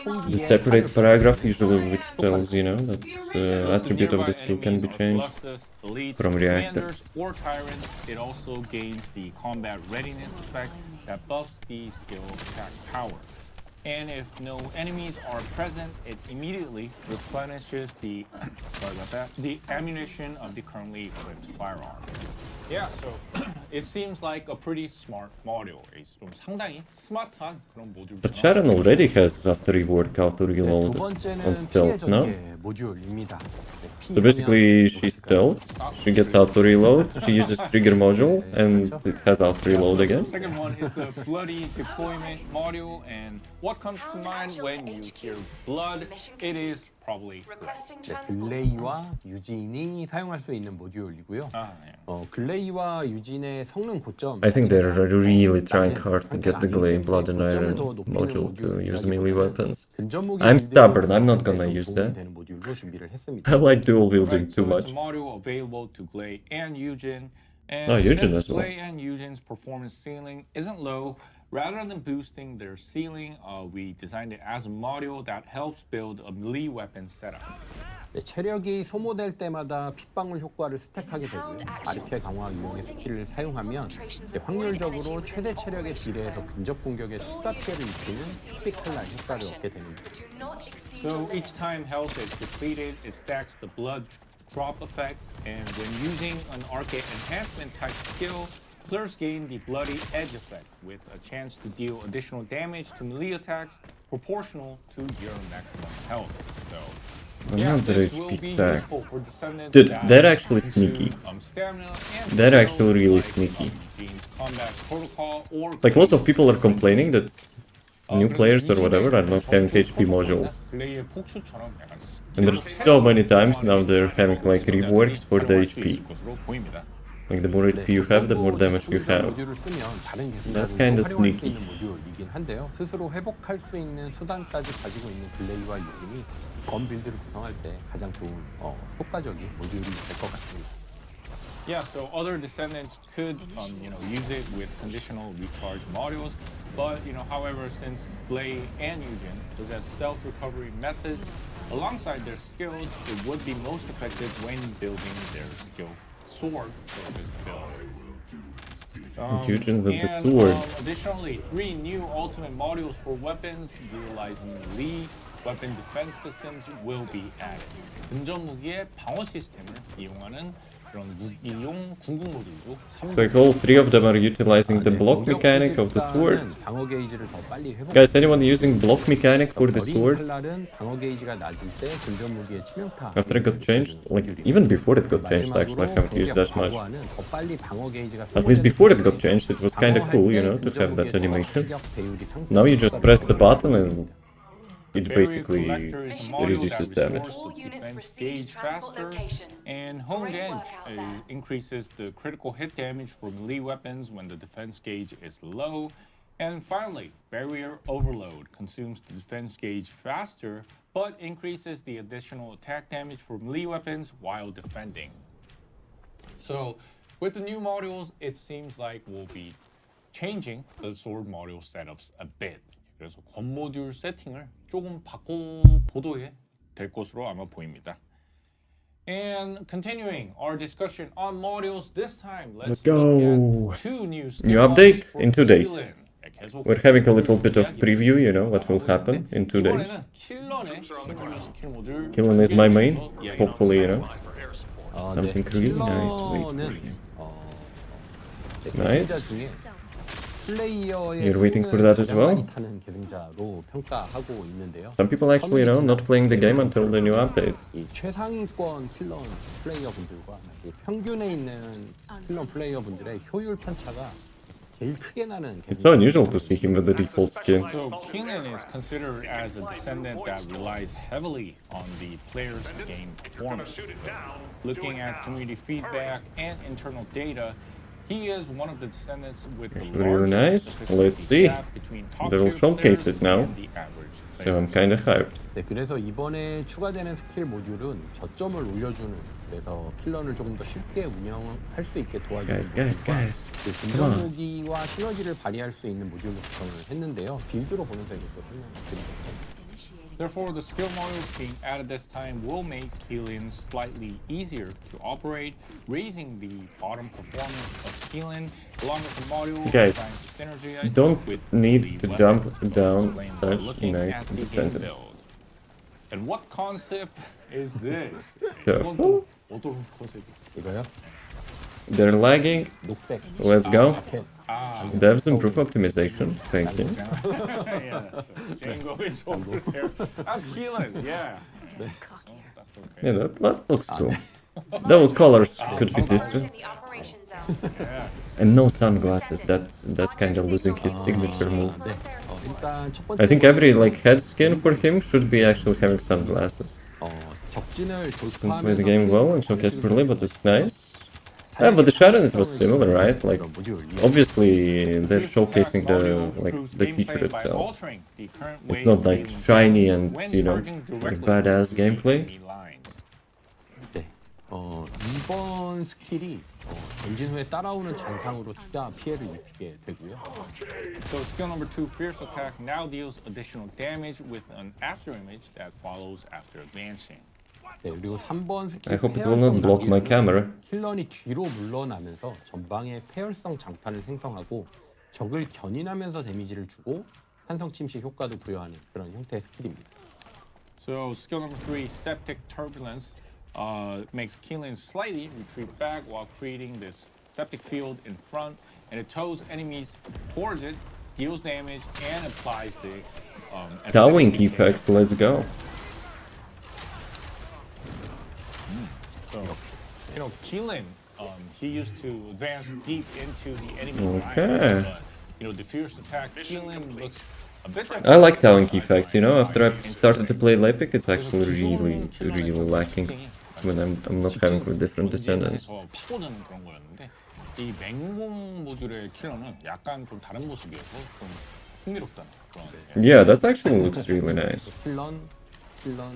총기의 the separate 탄을 paragraph usually which tells, you know, that the attribute of the skill can be changed from reactor. Commanders or tyrants. It also gains the combat readiness effect that buffs the skill attack power. And if no enemies are present, it immediately replenishes the the ammunition of the currently equipped firearm. Yeah, so it seems like a pretty smart module. It's 좀 상당히 스마트한 그런 모듈. But Sharon already has after rework auto 두 reload 번째는 on 피해 stealth, no? 전개 모듈입니다. 네, So basically she stealth, she gets auto reload, she uses trigger module, and it has auto reload The again. second one is the bloody deployment module, and what comes to mind when you hear blood, it is probably blood. Requesting 네, transport. 글레이와 유진이 사용할 수 있는 모듈이고요. 아, 예. 글레이와 유진의 성능 고점. I think they're really trying hard to get the Glay Blood and Iron module to use melee weapons. I'm stubborn, I'm not gonna use that. 모듈로 준비를 I 했습니다. like dual wielding Right, too so it's much. a module available to Glay and Eugen. And Oh, Eugen since as well. Glay and Eugen's performance ceiling isn't low, Rather than boosting their ceiling, we designed it as a module that helps build a melee weapon setup. 네, 체력이 소모될 때마다 핏방울 효과를 스택하게 되고요. 마르케 강화 유형의 스킬을 사용하면 확률적으로 최대 체력에 비례해서 근접 공격에 추가 피해를 입히는 크리칼날 효과를 얻게 됩니다. So each time health is depleted, it stacks the blood drop effect, and when using an arcade enhancement type skill, players gain the bloody edge effect with a chance to deal additional damage to melee attacks proportional to your maximum health. So Another this will HP be stack. useful for Descendants Dude, that they're actually consume, sneaky. Stamina and They're skills actually really like, sneaky. Gene's combat protocol or Like lots of people are complaining that new players or whatever are not having HP modules. 플레이의 폭주처럼 약간 And there's so many times now they're having like reworks for the HP. 것으로 보입니다. Like the more HP you have, the more damage you have. 모듈을 쓰면 다른 That's 기술자들도 kinda 활용할 수 sneaky. 있는 모듈이긴 한데요. 스스로 회복할 수 있는 수단까지 가지고 있는 블레이와 유림이 건 빌드를 구성할 때 가장 좋은 효과적인 모듈이 될 것 같습니다. Yeah, so other Descendants could, use it with conditional recharge modules, but however, since Blade and Eugen possess self-recovery methods alongside their skills, it would be most effective when building their skill sword for this build. Eugen with the And, sword. additionally, 3 new ultimate modules for weapons utilizing melee weapon defense systems will be added. 근접 무기의 방어 시스템을 이용하는 그런 무기용 궁극 모듈도 Like all three of them are utilizing the block mechanic of the sword. 방어 게이지를 더 빨리 회복. Guys, anyone using block mechanic for the sword? 칼날은 방어 게이지가 낮을 때 근접 무기의 치명타. After it got changed? Like even before it got changed actually, I haven't used that much. 더 빨리 방어 게이지가 At least before it got changed, it was kinda cool, to have that animation. Now you just press the button and it basically Collector is a module reduces that damage. restores All the units defense proceed to gauge transport faster, location. and Honed Great Edge work out there. increases the critical hit damage for melee weapons when the defense gauge is low. And finally, Barrier Overload consumes the defense gauge faster, but increases the additional attack damage for melee weapons while defending. So, with the new modules, it seems like we'll be changing the sword module setups a bit. 그래서 권 모듈 세팅을 조금 바꿔보도 될 것으로 아마 보입니다. And continuing our discussion on modules, this time Let's look go. at 2 new New update modules for in 2 days. Keelan. 계속 We're having a little bit of preview, what will happen in 2 days. 이번에는 킬런의 신규 스킬 모듈 Killen is my main. 이야기를 Hopefully, 아, something really nice, please. Nice. 플레이어의 You're waiting for that as well? 많이 타는 계승자로 평가하고 있는데요. Some people actually, not playing the game until the new update. 이 최상위권 킬런 플레이어분들과 이 평균에 있는 킬런 플레이어분들의 효율 편차가 제일 크게 나는 It's so unusual to see him with the default skin. So Keelan is considered as a descendant that relies heavily on the player's game performance. Looking at community feedback and internal data, he is one of the descendants with the Actually really nice. largest Let's efficiency see. gap between top They will tier showcase players it now. and the average So I'm player. kinda hyped. 네, 그래서 이번에 추가되는 스킬 모듈은 저점을 올려주는 그래서 킬런을 조금 더 쉽게 운영할 수 있게 도와주는 Guys. 근접 무기와 시너지를 발휘할 수 있는 모듈로 구성을 했는데요. 빌드로 보면서 이것도 설명드리겠습니다. Therefore, the skill modules being added this time will make Keelan slightly easier to operate, raising the bottom performance of Keelan, along with the module Guys, designed to synergize don't with need the to weapon. dump down Explain such looking nice at the game Descendant. build. And what concept is this? Careful. 어떤 컨셉이? 이거요? They're lagging. 녹색. Let's go. 자켓. Devs improve optimization. Thank you. Yeah, so Django is over there. That's Keelan, yeah. Yeah, that looks cool. Though colors could be In different. the operation zone. Yeah. And no sunglasses. That's kind of losing his signature move. 네. 일단 첫 번째 I think every head skin for him should be actually having sunglasses. 적진을 Can play the game well and showcase poorly, but it's nice. Yeah, but the Sharon it was similar, right? Like obviously they're showcasing the feature itself. It's not like shiny and like badass gameplay. 네. 이번 스킬이 엔진 후에 따라오는 잔상으로 투자 피해를 입게 되고요. So skill number 2, Fierce Attack, now deals additional damage with an after image that follows after advancing. 네, 그리고 3번 스킬 I hope it will not block my camera. 킬런이 뒤로 물러나면서 전방에 폐혈성 장판을 생성하고 적을 견인하면서 데미지를 주고 산성 침식 효과도 부여하는 그런 형태의 스킬입니다. So skill number 3, Septic Turbulence, makes Keelan slightly retreat back while creating this septic field in front, and it tows enemies towards it, deals damage, and applies the Towing effect, let's go. So, you know, Keelan, he used to advance deep into the enemy Okay. lines, but, you know, the Fierce Attack, Keelan looks a bit different. I like towing effects, you know, after I started to play Lepic, it's actually really lacking when I'm not having with different descendants. 파고드는 그런 거였는데 이 맹공 모듈의 킬러는 약간 좀 다른 모습이어서 좀 흥미롭다는 그런. Yeah, that actually looks really nice. 킬런,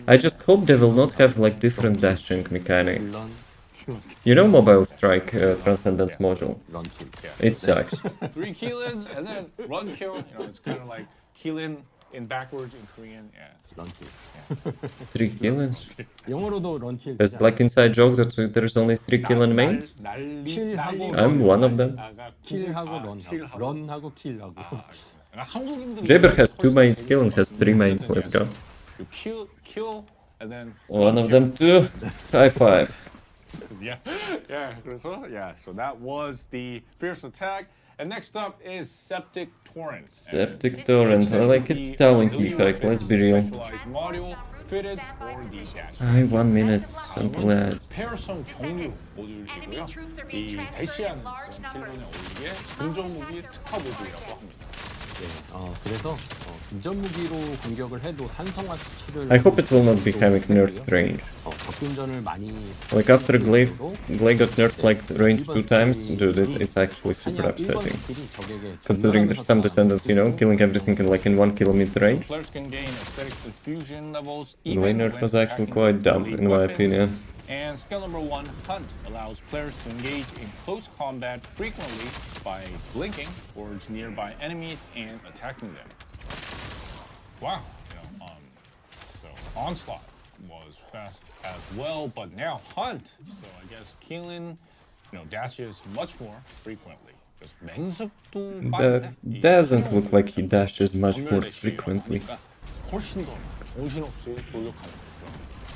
I just hope they will not have like different dashing mechanic. 킬런, You know Mobile Strike Transcendence module? 런킬. It sucks. 3 Keelans and then run kill. You know, it's kind of like Keelan in backwards in Korean. Yeah. 런킬. 3 killings? 영어로도 런킬. There's like inside joke that there's only 3 killing mains? 킬하고 I'm one of them. 킬하고 런하고 킬하고. 한국인들 Jaber has 2 main skill and has 3 mains, let's go. You kill and then One of them too. High five. Yeah, 그래서 so that was the Fierce Attack, and next up is Septic Torrent. Septic Torrent, I like its towing effect, let's be real. Specialized module fitted for the dash. 1 minute until that. 폐혈성 경류 모듈이고요. 이 대시하는 그런 킬러에 어울리게 금전 무기 특화 모듈이라고 합니다. 네, 그래서 근접 무기로 공격을 해도 산성화 수치를. I hope it will not be having nerfed range. 적군전을 많이. Like after Glaive got nerfed like range 2 times, dude, it's actually super upsetting. Considering there's some descendants, you know, killing everything in like in 1 kilometer range. Players can gain aesthetic diffusion levels The even way nerf when was actually attacking quite dumb, elite in my weapons. opinion. And skill number 1, Hunt, allows players to engage in close combat frequently by blinking towards nearby enemies and attacking them. Wow, so Onslaught was fast as well, but now Hunt. So I guess Keelan, dashes much more frequently. Just 맹습도 That doesn't look like he dashes much more frequently. 훨씬 더 정신없이 돌격하는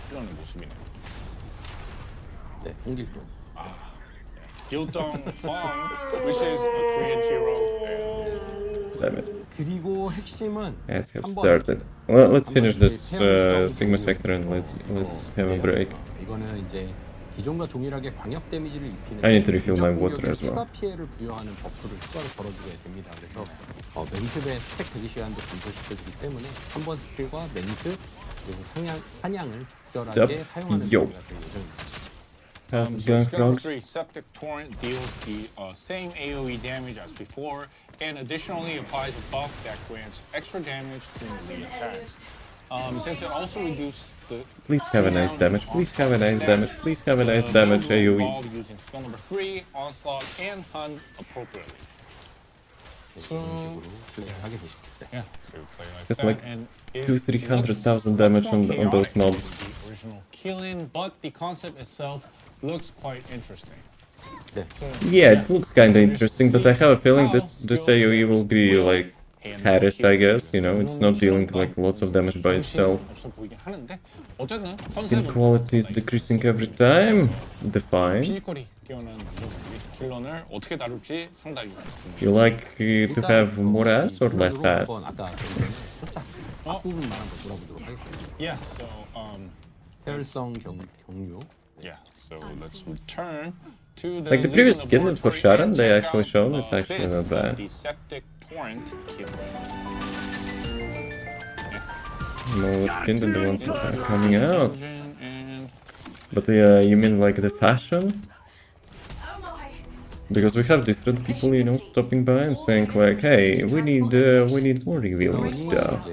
그런 모습이네요. 네, 홍길동. Giltong Hwang, which is a Korean hero. Damn it. 그리고 핵심은 Let's have started. Well, let's finish this Sigma sector and let's have a break. 이거는 이제 기존과 동일하게 광역 데미지를 입히는. I need to refill my water as well. 추가 피해를 부여하는 버프를 추가로 걸어주게 됩니다. 그래서 맹습의 스택 대기 시간도 감소시켜주기 때문에 3번 스킬과 맹습 그리고 사냥을 적절하게 사용하는 Yo. 데가 될 예정입니다. How's it So going, skill number frogs? 3, Septic Torrent deals the same AoE damage as before, and additionally applies a buff that grants extra damage to melee attacks. Since it also reduces the Please have a nice damage, please have a nice damage, please have a nice damage, AoE. involved using skill number 3, Onslaught, and Hunt appropriately. So, 이런 식으로 플레이를 하게 되십니다. yeah, so play like It's that. like And it 200,000-300,000 looks damage much on more those chaotic mobs. than the original Keelan, but the concept itself looks quite interesting. 네. So, Yeah, it looks kinda interesting, but I have a feeling this AoE will be like Harris, I guess, you know, it's not dealing like lots of damage by itself. 없어 보이긴 하는데 어쨌든 Skin 컨셉은 quality is decreasing every time. Define. 피지컬이 뛰어난 남자분들이 킬런을 어떻게 다룰지 상당히 You like to have more ass or less ass? 아까 살짝 앞부분만 한번 돌아보도록 하겠습니다. Yeah, so 폐혈성 경류. yeah, so let's return to the Like the previous Legion skin of for Laboratory Sharon, and they check actually out shown a it's actually bit not of bad. the Septic Torrent killer. More skin than the ones that are coming out. And But you mean like the fashion? Because we have different people, you know, stopping by and saying like, hey, we need more revealing stuff.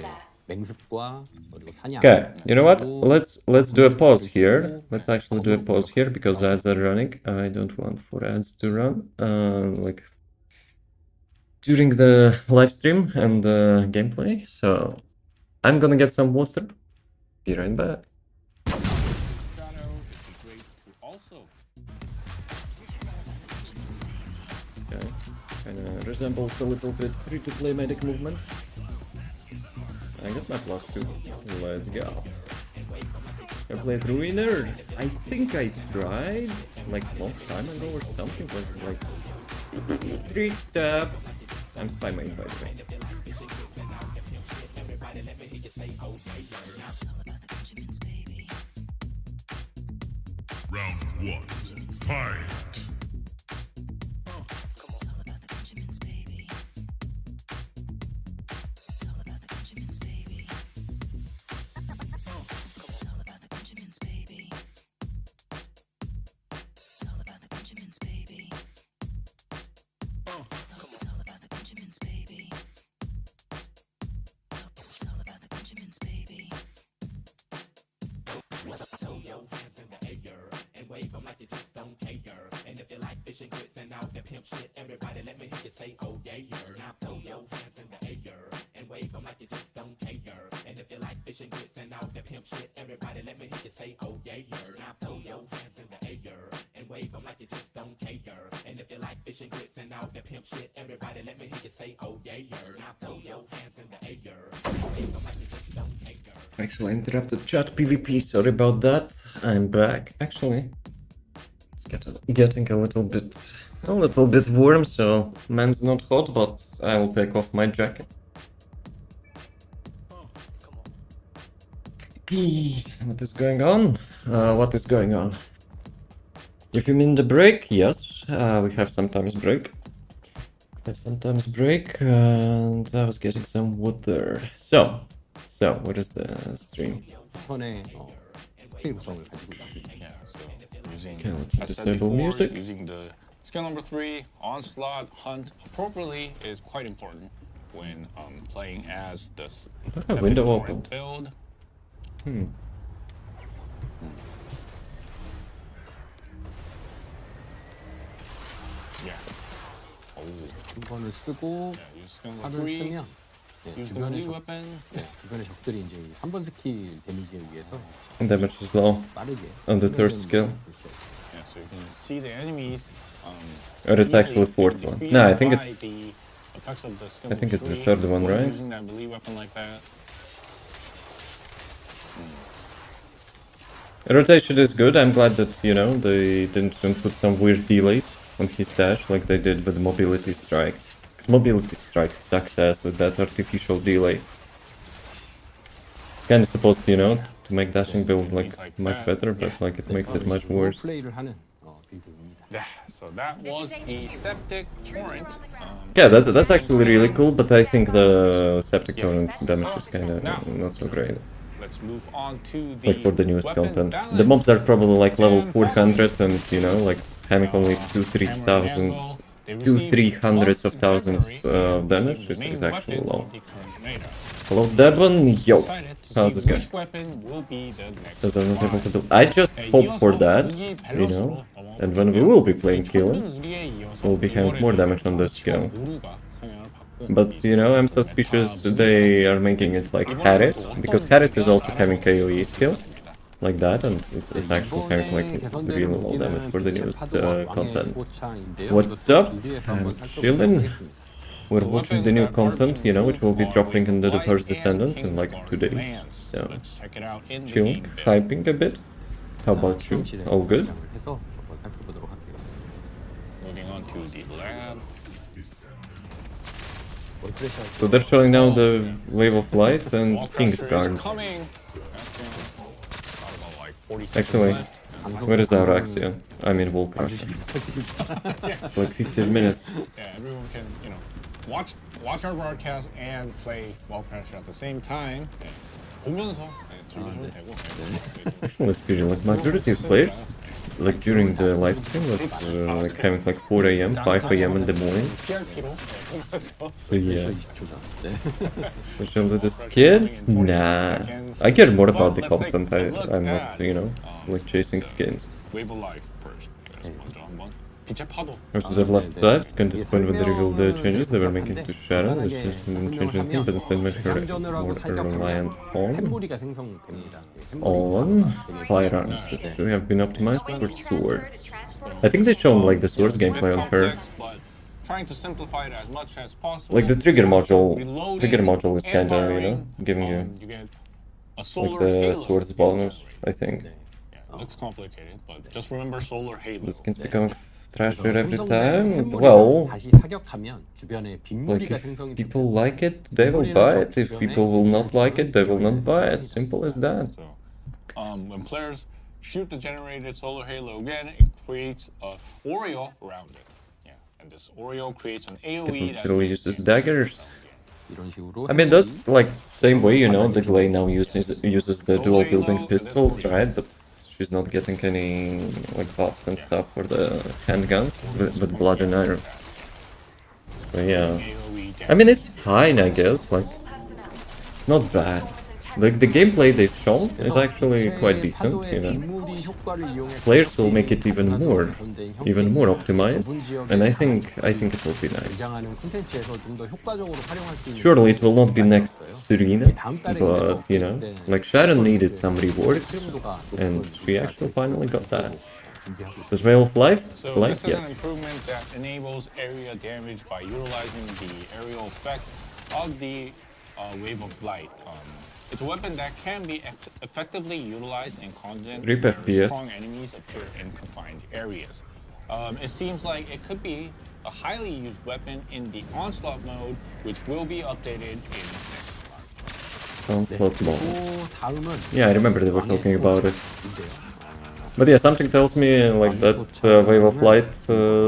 이제 맹습과 그리고 사냥. Okay, you know what? 그리고 Let's do a pause here. 그리고 Let's actually do a 검은 pause here because 어, ads are running. I don't want for ads to run. Like during the live stream and the gameplay. So I'm gonna get some water. Be right back. Shadow, it'd be great to also. Okay, kinda resembles a little bit free-to-play medic movement. I got my +2. Let's go. I played Ruiner. I think I tried like a long time ago or something. Was like 3-step. I'm spy main by the way. Round 1. Fight! Actually, I interrupted chat PvP. Sorry about that. I'm back. Actually, it's getting a little bit warm, so man's not hot, but I'll take off my jacket. What is going on? What is going on? If you mean the break, yes, we have sometimes break. And I was getting some water. So what is the stream? 선의 스킬 구성을 가지고 있습니다. Yeah, so using, Okay, let's as said disable before, music. using the skill number 3, onslaught, hunt appropriately is quite important when playing as the a window Septic opened. build. Yeah. Oh, 한 번을 쓰고 yeah, use skill number 칼을 3. 쓰면 Use the 주변의 melee weapon. 주변의 적들이 이제 3번 스킬 데미지에 의해서 Damage is low. 빠르게 On the third 플레이하는 skill. 모습을 볼 수 있어요. Yeah, so you can see the enemies. Or it's actually fourth one. No, I think it's the effects of the skill I think it's the three, third one, or right? Using that melee weapon like that. rotation is good. I'm glad that they didn't put some weird delays on his dash like they did with mobility strike. Because mobility strike sucks ass with that artificial delay. Kind of supposed to make dashing build like much better, but like it makes it much worse. 플레이를 하는 빌드입니다. Yeah, so that was the septic torrent. Yeah, that's actually really cool, but I think the septic torrent damage is kind of not so great. Let's move on to the Like for the newest weapon content. balance. The mobs are probably like level And 400 and like having only hammer and anvil, they 200s of receive thousands buff damage the main is actually weapon low. of the current meta. Hello Devon, yo! Decided to How's see it going? which weapon will be the next Because I'm not able to one. do. I just 네, hope for 이어서 that, 무기 밸런스로 넘어가 and when we 볼게요. will be playing 이 killer, 촌은 우리에 이어서 we'll be having more damage on this skill. 모루가 상향을 받고 But I'm suspicious they are making it like Harris, because Harris is also having KOE skill like that, and it's actually having like really low damage for the newest content. What's up? I'm chillin'. We're watching the new content, which will be dropping into the first Descendant in like 2 days. So, chilling, hyping a bit. How about you? All good? 해서 한번 살펴보도록 할게요. Moving on to the lab. So they're showing now the Wave of Light and King's Guard. Coming. About like 40 seconds Actually, left. where is our Axion? I mean Volcrush. It's like 15 minutes. Yeah, everyone can, watch our broadcast and play Wildcrash at the same time. 보면서 즐기셔도 되고. Actually, speaking like majority of players like during the live stream was like having like 4 a.m., 5 a.m. in the morning. TRP로. So yeah. 20초 전. 네. Which of the skins? Nah. I care more about the content. I'm not, you know, like chasing skins. Wave of Life first. 먼저 한번 빛의 파도. Versus the left side, can disappoint when they reveal the changes they were making to Sharon, which didn't change anything, but instead made her more reliant on 햄버리가 생성됩니다. firearms, which have been optimized for swords. I think they shown like the swords gameplay on her. Trying to simplify it as much as possible. Like the trigger module Reloading is kind of, you know, and giving you you get a like solar the halo swords skill bonus, generation. I think. Yeah, it looks complicated, but just remember solar halo. The skins become trashier every 생성된 time. 햄버리가 Well, 다시 사격하면 주변에 like 빗무리가 if 생성이 people like it, they will buy it. If people will not like it, they will not buy it. Simple as that. So, when players shoot the generated solar halo again, it creates a Oreo around it. Yeah, and this Oreo creates an AOE People that literally uses daggers. 이런 식으로 I mean, that's like same way, you know, the Glay now uses the dual wielding pistols, right? But she's not getting any like buffs and stuff for the handguns with blood and iron. So yeah, AOE I mean it's fine, I guess. Like it's not bad. Like the gameplay they've shown is actually quite decent, you know. 빗무리 효과를 이용해 Players will make it even more optimized, and I think it will be nice. 등장하는 콘텐츠에서 좀 더 효과적으로 활용할 수 있는 Surely it will not be next Serena, but you know, like Sharon needed some rewards, and she actually finally got that. Does Veil of Life? So Like, this is yes. an improvement that enables area damage by utilizing the aerial effect of the Wave of Light. It's a weapon that can be effectively utilized in content Rip where FPS. strong enemies appear in confined areas. It seems like it could be a highly used weapon in the Onslaught mode, which will be updated in next month. Onslaught mode. 또 다음은 Yeah, I remember they were talking about it. But yeah, something tells me like that Wave of Light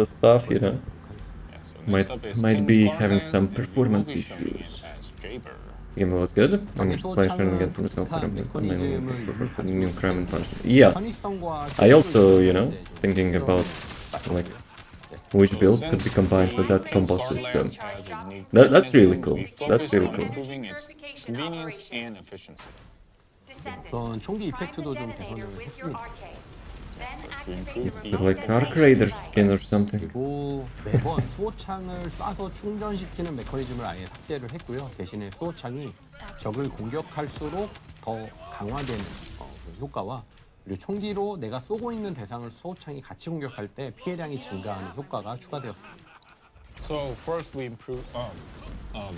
stuff, you know, Yeah, so next up is might be King's having Gardens, some and we will performance be showing it issues. as Jaber. Game was good. I'm just playing Sharon again for myself, but I'm mainly looking forward to the new Crime and Punch. Yes, I also, you know, thinking about like which builds could be combined with that combo system. That's really cool. That's really cool. Improving its convenience and efficiency. 우선 총기 이펙트도 좀 개선을 했습니다. Is it like Arc Raider skin or something? 그리고 매번 수호창을 쏴서 충전시키는 메커니즘을 아예 삭제를 했고요. 대신에 수호창이 적을 공격할수록 더 강화되는 그 효과와 그리고 총기로 내가 쏘고 있는 대상을 수호창이 같이 공격할 때 피해량이 증가하는 효과가 추가되었습니다. So first we improve.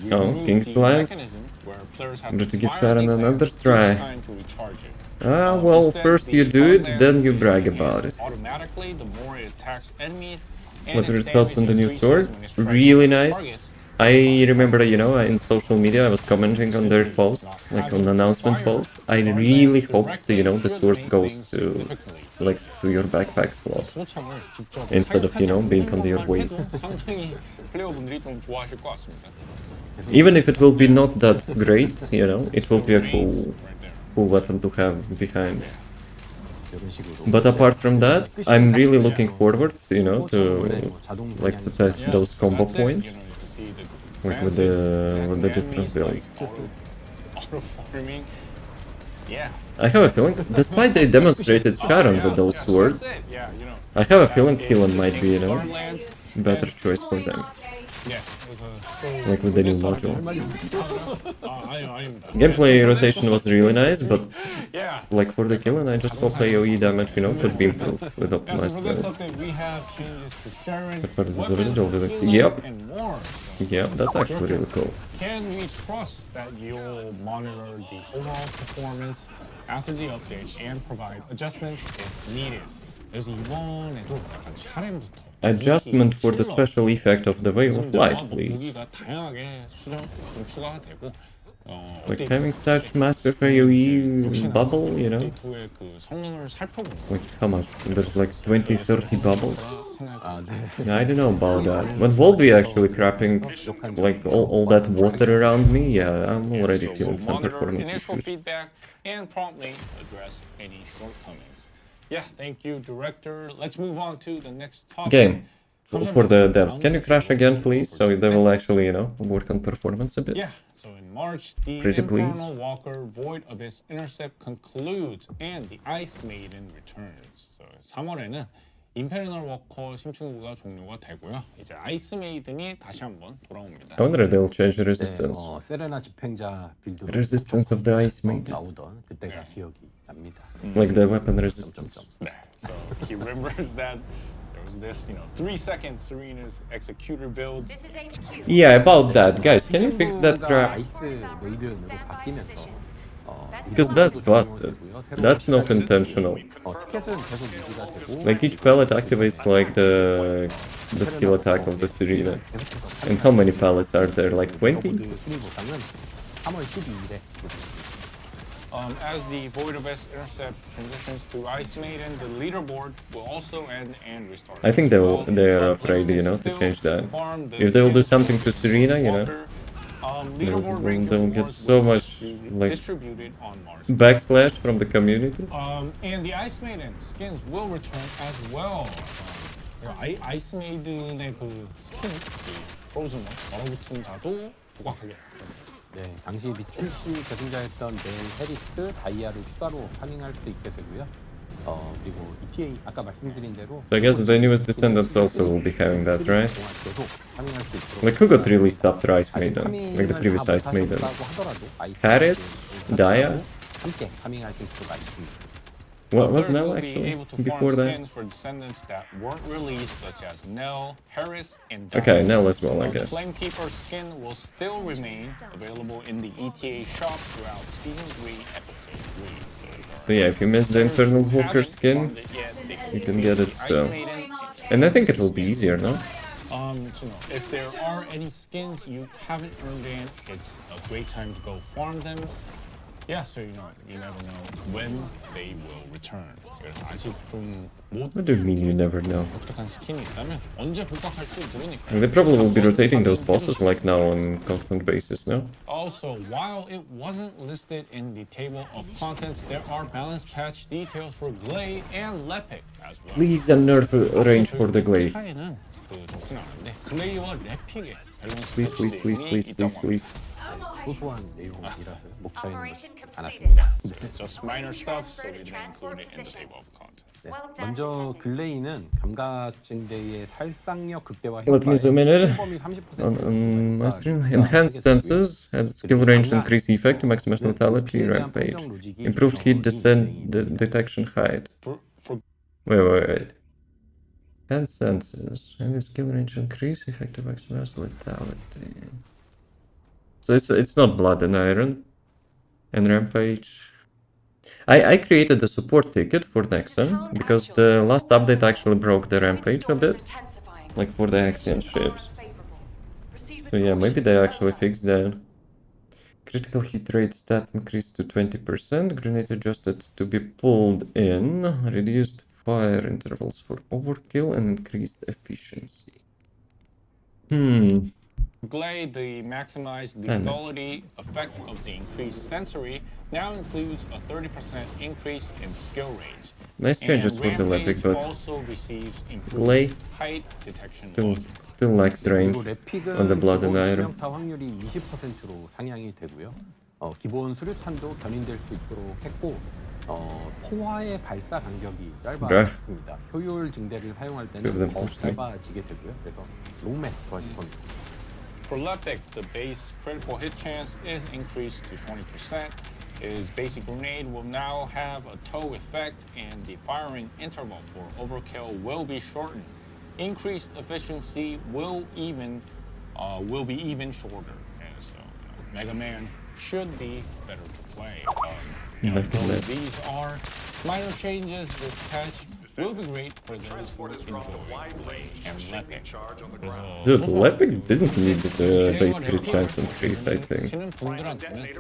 We Oh, removed King's the Lance? mechanism where players have Better to to give fire Sharon the another effect try. each time to recharge it. Ah, well, Instead, first the you do it, Sun then Lance you is brag enhanced about it. automatically the more it attacks enemies. And What are your its thoughts on the damage new increases sword? when it strikes Really nice. targets. I remember, you know, in social media I was commenting on their post, like on the announcement post. I really hoped, you know, the sword goes to like to your backpack slot 수호창을 직접 instead of, you know, being on your waist. 상당히 플레이어분들이 좀 좋아하실 것 같습니다. Even if it will be not that great, you know, it will be a cool weapon to have behind. 이런 식으로. But apart from that, I'm really looking forward, you know, to like to test those combo points, like with the different builds. Auto-farming. Yeah. I have a feeling, despite they demonstrated Sharon with those swords, Yeah, you know. I have a feeling Killen might be, you know, Borderlands. better choice for them, Yeah. It was like with the new module. 아닙니다. Gameplay rotation was really nice, but Yeah. like for the Killen, I just hope AoE damage, you know, could be improved with Yeah, so optimized for this build. update, we have changes to Sharon, But this is weapons, original buildings. healing, Yep. and more. So Yeah, that's actually really cool. can we trust that you'll monitor the overall performance after the update and provide adjustments if needed? 그래서 이번에도 약간 샤렌부터 Adjustment for the special effect of the Wave of Light, please. 무기가 다양하게 수정 좀 추가가 되고 Like having such massive AoE bubble, you know? 업데이트의 그 성능을 살펴보는 Like how much? There's like 20, 30 bubbles? 생각이 아, 네. Yeah, I don't know about that. When Volby actually crapping like all that water around me, yeah, I'm already So feeling we'll some monitor performance initial issues. feedback and promptly address any shortcomings. Yeah, thank you, director. Let's move on to the next topic. Game. For the devs, can you crash again, please? So they will actually, you know, work on performance a bit. Yeah, so in March, the Pretty please. Infernal Walker Void Abyss Intercept concludes and the Ice Maiden returns. So 3월에는 인페르널 워커 심층구가 종료가 되고요. 이제 아이스 메이든이 다시 한번 돌아옵니다. I wonder if they'll change the resistance. 세레나 집행자 빌드로 Resistance of the Ice Maiden. 나오던 그때가 기억이 납니다. Like the weapon resistance. 네, so he remembers that there was this, 3-second Serena's Executor build. This is HQ. Yeah, about that. Guys, can you fix that crap? 아이스 메이든으로 바뀌면서 Because that's busted. That's not intentional. 티켓은 계속 유지가 되고 Like each pellet activates like the skill attack of the Serena. And how many pellets are there? Like 20? 모드 순위 보상은 3월 12일에 As the Void Abyss Intercept transitions to Ice Maiden, the leaderboard will also end and restart. I think they are afraid, to change that. If they will do something to Serena, they'll get so much like distributed on Mars. backslash from the community. And the Ice Maiden skins will return as well. 아이스 메이든의 그 스킨, 프로즈먼, 얼어붙은 자도 부각하게. 네, 당시 미출시 계승자였던 넬 해리스 다이아를 추가로 파밍할 수 있게 되고요. 그리고 ETA 아까 말씀드린 대로 So I guess the newest Descendants also will be having that, right? 계속 파밍할 수 있도록 Like who got released after Ice Maiden? Like the previous Ice Maiden? Paris? Daya? 함께 파밍하실 수가 있습니다. What was Players Nell will be actually? able to Before farm that? skins for Descendants that weren't released, such as Nell, Harris, and Okay, Daya. Nell as well, I The guess. Flamekeeper skin will still remain available in the ETA shop throughout Season 3, Episode 3. So yeah, if you missed the Infernal Walker skin, you can get it still. And I think it will be easier, no? If there are any skins you haven't earned in, it's a great time to go farm them. Yeah, so you never know when they will return. 그래서 아직 좀못 What do you mean you never know? 독특한 스킨이 있다면 언제 복각할지 모르니까. They probably will be rotating those bosses like now on constant basis, no? Also, while it wasn't listed in the table of contents, there are balance patch details for Glade and Lepic as well. Please nerf range for the Glade. 차이는 적진 않은데 글레이와 레픽의 밸런스 Please, please, please, please, please, please. 소소한 내용이라서 목 차이는 Operation completed. 않았습니다. Just minor stuff, so we didn't include it in the table of contents. 네, Well done, 먼저 Descendants. 글레이는 감각 증대의 살상력 극대화 Let me zoom in it. 범위 30% On my screen, enhanced senses, add skill range increase effect to maximize lethality, rampage. Improved heat detection height. For Wait. Enhanced senses, and skill range increase effect to maximize lethality. So it's not blood and iron. And rampage. I created a support ticket for Nexon because the last update actually broke the rampage a bit, like for the Axion ships. So yeah, maybe they actually fixed that. Critical hit rate stat increased to 20%, grenade adjusted to be pulled in, reduced fire intervals for overkill and increased efficiency. Glade, the maximized Damn it. lethality effect of the increased sensory now includes a 30% increase in skill range. Nice changes And for the Rampage Lepic, but also receives improved Glade height detection. still lacks range 그리고 래픽은 on the blood and 기본 iron. 치명타 확률이 20%로 상향이 되고요. 기본 수류탄도 견인될 수 있도록 했고 포화의 발사 간격이 짧아졌습니다. 효율 증대를 사용할 때는 더 짧아지게 되고요. 그래서 롱맨 좋아하실 겁니다. For Lepic, the base critical hit chance is increased to 20%. His basic grenade will now have a tow effect, and the firing interval for overkill will be shortened. Increased efficiency will be even shorter. And so, Mega Man should be better to play. Though these are minor changes, this patch will be great for those who enjoy Glade and Lepic. Dude, Lepic didn't need the base crit chance increase, I think. 치는 분들한테는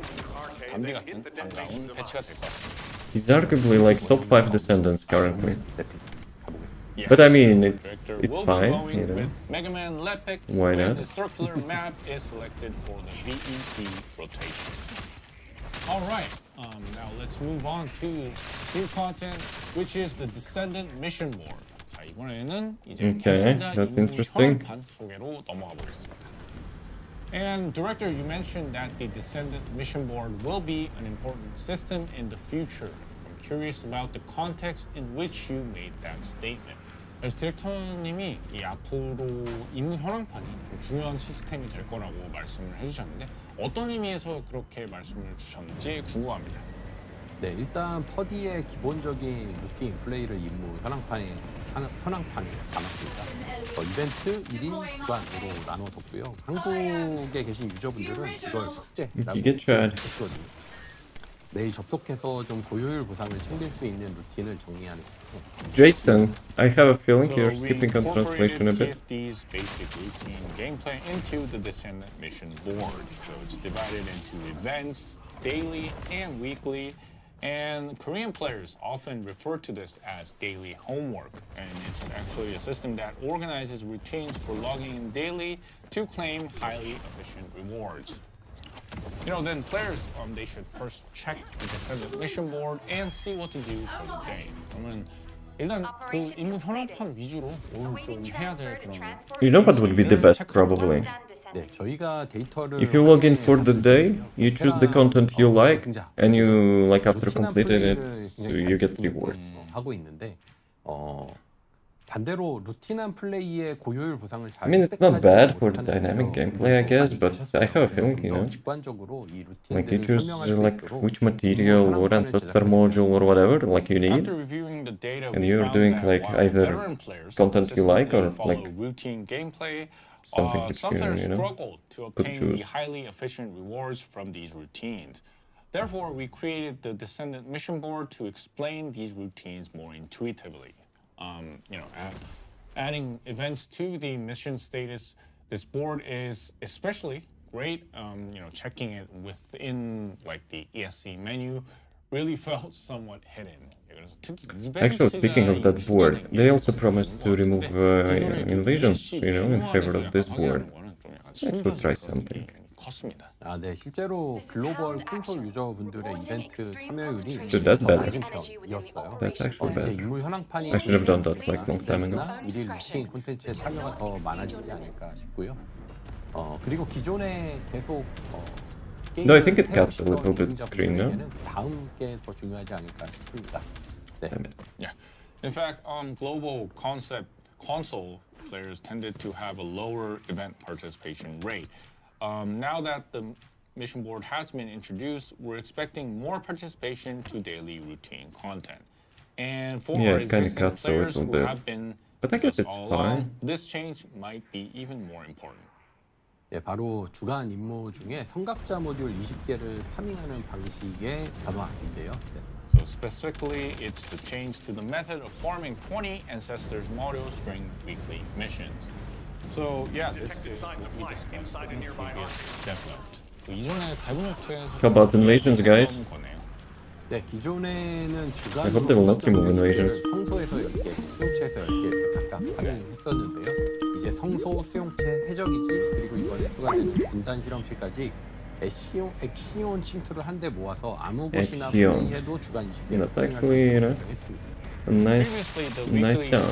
담비 같은 반가운 패치가 될 것 같습니다. He's arguably like top 5 Descendants currently. 래픽 가보겠습니다. Yeah. But I mean, it's We'll be fine, going you know. with Mega Man Lepic Why when not? the circular map is selected for the VEP rotation. All right, now let's move on to new content, which is the Descendant mission board. 자, 이번에는 이제 Okay, 계승자 that's 임무 interesting. 현황판 소개로 넘어가 보겠습니다. And director, you mentioned that the Descendant mission board will be an important system in the future. I'm curious about the context in which you made that statement. 그래서 디렉터님이 이 앞으로 임무 현황판이 좀 중요한 시스템이 될 거라고 말씀을 해주셨는데 어떤 의미에서 그렇게 말씀을 주셨는지 궁금합니다. 네, 일단 퍼디의 기본적인 루틴 플레이를 임무 현황판에 담았습니다. 이벤트 1인 주간으로 나눠뒀고요. 한국에 계신 유저분들은 이걸 숙제라고 이게 잘. 했거든요. 매일 접속해서 좀 고효율 보상을 챙길 수 있는 루틴을 정리하는 시스템. Jason, I have a feeling you're we skipping on translation a bit. TFT's basic routine gameplay into the Descendant mission board. So it's divided into events, daily and weekly. And Korean players often refer to this as daily homework. And it's actually a system that organizes routines for logging in daily to claim highly efficient rewards. You know, then players, they should first check the Descendant mission board and see what to do for the day. 그러면 일단 그 임무 현황판 위주로 오늘 좀 해야 될 그런 You know what would be the best, probably? 네, 저희가 데이터를 If you log in for the day, you choose the content you like, and you, like, after completing it, you get rewards. 하고 있는데 반대로 루틴한 플레이의 고효율 보상을 잘 I mean, it's not bad for the dynamic gameplay, I guess, but I have a feeling, you know, 직관적으로 이 like you 루틴들을 choose 설명할 수 like 있도록 which material or ancestor module or whatever like you need, After reviewing the data, and we you're found doing that like while either veteran players content you like or consistently like follow routine gameplay, something which some players you know struggle to could obtain the choose. highly efficient rewards from these routines. Therefore, we created the Descendant mission board to explain these routines more intuitively. You know, adding events to the mission status, this board is especially great. You know, checking it within like the ESC menu really felt somewhat hidden. Actually, speaking of that board, they also promised to remove invasions, you know, in favor of this board. Let's try something. 아, 네, 실제로 글로벌 콘솔 유저분들의 이벤트 참여율이 Dude, that's bad. 낮은 편이었어요. That's actually 이제 bad. 임무 현황판이 I should have done that like long time ago. 일일 루틴 콘텐츠의 참여가 더 많아지지 않을까 싶고요. 그리고 기존에 계속 No, I think it cuts a little bit screen, no? 다음 게 더 중요하지 않을까 싶습니다. 네. Yeah. In fact, global console players tended to have a lower event participation rate. Now that the mission board has been introduced, we're expecting more participation to daily routine content. And for Yeah, our it kinda existing cuts a players little who bit. have been But I guess with us it's all fine. along, this change might be even more important. 예, 바로 주간 임무 중에 성각자 모듈 20개를 파밍하는 방식의 변화인데요. 네. So specifically, it's the change to the method of farming 20 ancestors modules during weekly missions. So yeah, this is what we discussed in the previous devload. 이전에 다이브노트에서 How about invasions, guys? 네, 기존에는 주간 I hope they will not remove invasions. 성소에서 10개, 수용체에서 10개 이렇게 각각 파밍했었는데요. 이제 성소, 수용체, 해적이지 그리고 이번에 추가되는 분단 실험실까지 엑시온 침투를 한데 모아서 아무 곳이나 엑시온. 플레이해도 주간 20개 That's actually, you know, a nice sound.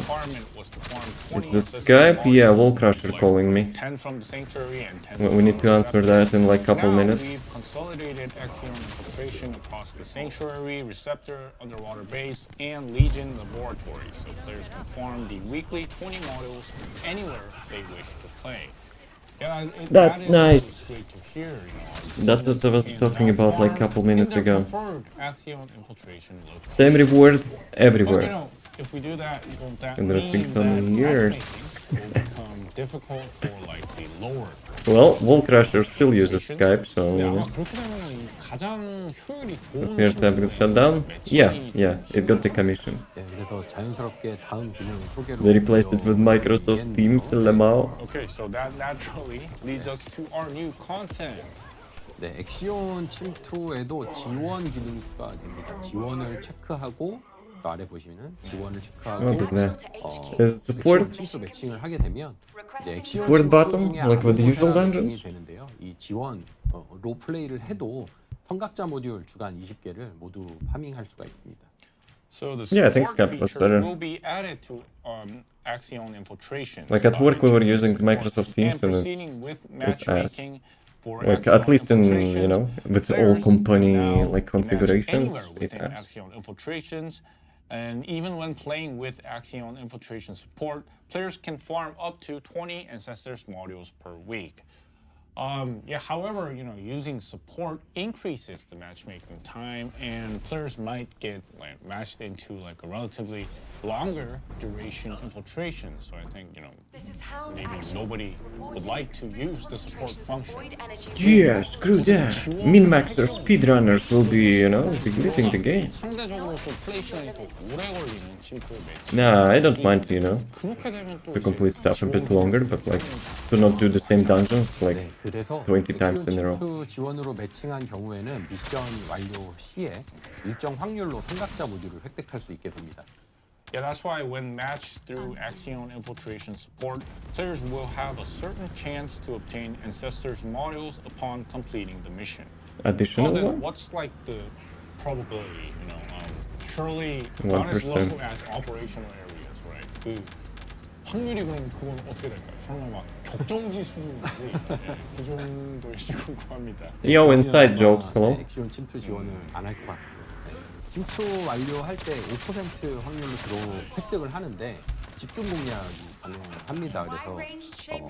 Is that Skype? Yeah, Wall Crusher calling me. 10 from the sanctuary and 10 We need to answer that in like couple Now minutes. we've consolidated Axion infiltration across the Sanctuary, Receptor, Underwater Base, and Legion Laboratory, so players can farm the weekly 20 modules anywhere they wish to play. Yeah, That's that is nice. great to hear, you know. That's what I was talking about like couple minutes in their ago. preferred Axion infiltration location. Same reward But, you everywhere. know, if we do that, won't that In the mean next that years. matchmaking will become difficult for like the lower? Well, Wall Crusher still uses Skype, so 네, you 아마 know. 그렇게 되면 가장 효율이 좋은 Here's having shut down. Yeah, it got decommissioned. 네, 그래서 자연스럽게 다음 기능 소개로 They replaced it with Microsoft Teams, Lemao. Okay, so that naturally leads us to our new content. 네, 엑시온 침투에도 지원 기능이 추가됩니다. 지원을 체크하고 또 아래 보시면은 지원을 체크하고 What is that? 엑시온 Is it support? 침투 매칭을 하게 되면 네, 엑시온 Support 침투 button? 중에 Like with the 아무 usual 곳이나 dungeons? 매칭이 되는데요. 이 지원 로 플레이를 해도 선각자 모듈 주간 20개를 모두 파밍할 수가 있습니다. So the Yeah, I think support Skype was feature better. will be added to Axion Infiltration. Like at work we were using support Microsoft Teams and and proceeding with it's ass. matchmaking for Like at Axion least in, Infiltrations, you know, with all players company now like can match configurations, anywhere it's within ass. Axion Infiltrations. And even when playing with Axion Infiltration support, players can farm up to 20 Ancestors modules per week. Yeah, however, you know, using support increases the matchmaking time, and players might get like matched into like a relatively longer duration infiltration. So I think, you know, This is Hound maybe Action. nobody would like to use the support Concentrations of function. void energy. Yeah, screw that. Min-maxers, speedrunners will be, you know, be leading the game. 상대적으로 또 플레이 시간이 더 오래 걸리는 실크의 매치. Nah, I don't mind, you know, 그렇게 되면 또 to 이제 complete stuff a bit 지원도 longer, but like to not do the same dungeons like 네, 그래서 20 times in a row. 엑시온 지원으로 매칭한 경우에는 미션 완료 시에 일정 확률로 선각자 모듈을 획득할 수 있게 됩니다. Yeah, that's why when matched through Axion Infiltration support, players will have a certain chance to obtain Ancestors modules upon completing the mission. Additional Well, then, one? what's like the probability? You know, surely not as 1%. low as operational areas, right? 그 확률이 그럼 그건 어떻게 될까요? 설마 막 격정지 수준인지 그 정도일지 궁금합니다. Yo, inside jokes, hello? 엑시온 침투 지원을 안 할 것 같고요. 네. 침투 완료할 때 5% 확률로 획득을 하는데 집중 공략이 가능합니다. 그래서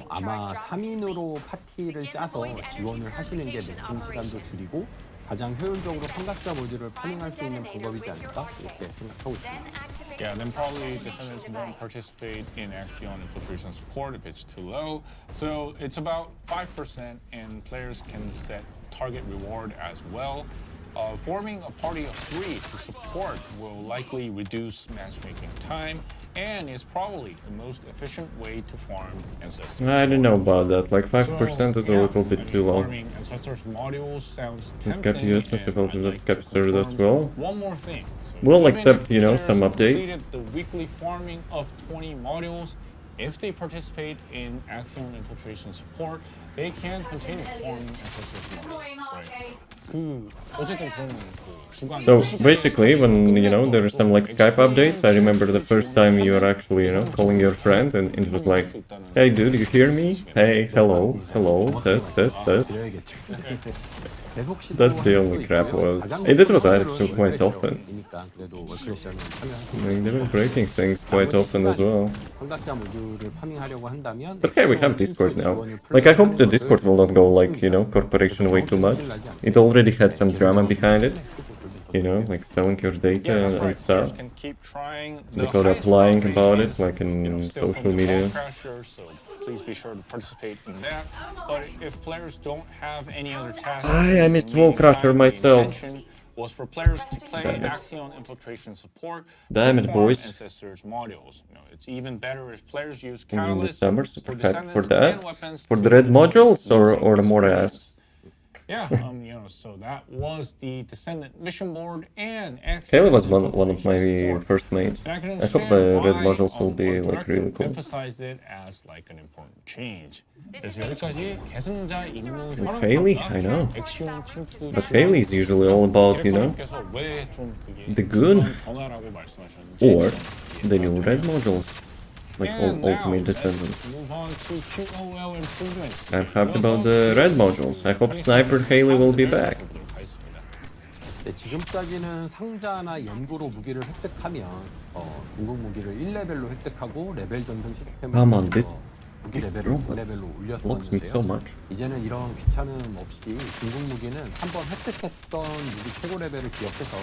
아마 3인으로 파티를 짜서 지원을 하시는 게 매칭 시간도 줄이고 가장 효율적으로 선각자 모듈을 파밍할 수 있는 방법이지 않을까 이렇게 생각하고 있습니다. Yeah, then probably Descendants won't participate in Axion Infiltration support if it's too low. So it's about 5%, and players can set target reward as well. Forming a party of 3 to support will likely reduce matchmaking time and is probably the most efficient way to farm Ancestors. I don't know about that, like 5% is a little bit too low. Farming Ancestors modules sounds Let's tempting. get to use and specific I'd like to Skype server as confirm well. One more thing. So We'll even accept, if you know, players some updates. completed the weekly farming of 20 modules, if they participate in Axion Infiltration support, they can continue farming Ancestors modules. Right? 그 어쨌든 그러면 그 주간 So basically, when you know there are some like Skype updates, I remember the first time you were actually, you know, calling your friend, and it was like, "Hey, dude, you hear me? Hey, hello, hello, test, test, test." 드려야겠죠. 계속 That's the only crap was. And it was actually quite often. 그러니까 그래도 월클래시는 Like, they were breaking things quite often as well. 선각자 모듈을 파밍하려고 한다면 But hey, we have Discord now. Like, I hope the Discord will not go like, you know, corporation way too much. It already had some drama behind it, you know, like selling your data Yeah, and stuff. Can keep trying. They The got highest applying rate about it, is, like in you know, still social from the media. Crasher, so please be sure to participate in that. But if players don't have any other tasks, I missed maybe Wall Crusher the myself. intention was for players to play Damn it. Axion Infiltration support. Damn to it, farm boys. Ancestors modules. You know, it's even better if players use In the Catalyst summer, super hyped for Descendants that. and weapons For to the red modules or using the more experience. ass? Yeah, you know, so that was the Descendant mission board and Axion Haley was one of Infiltration my support. first mates. And I can I hope understand the red why, modules will be our like director really cool. emphasized it as like an important change. 그래서 여기까지 계승자 임무 With Haley, I know. 액션 침투 But Haley's usually all about, you know, 디렉터님께서 왜 좀 그게 the good 변화라고 말씀하셨는지 or the new red modules, like all And now, Ultimate let's Descendants. move on to QOL improvements. I'm hyped about the red modules. I hope Sniper Haley will be back. 네, 지금까지는 상자나 연구로 무기를 획득하면 중국 무기를 1레벨로 획득하고 레벨 전등 시스템을 Come on, 통해서 무기 this 레벨을 robot 2레벨로 blocks me so 올렸었는데요. much. 이제는 이런 귀찮음 없이 중국 무기는 한번 획득했던 무기 최고 레벨을 기억해서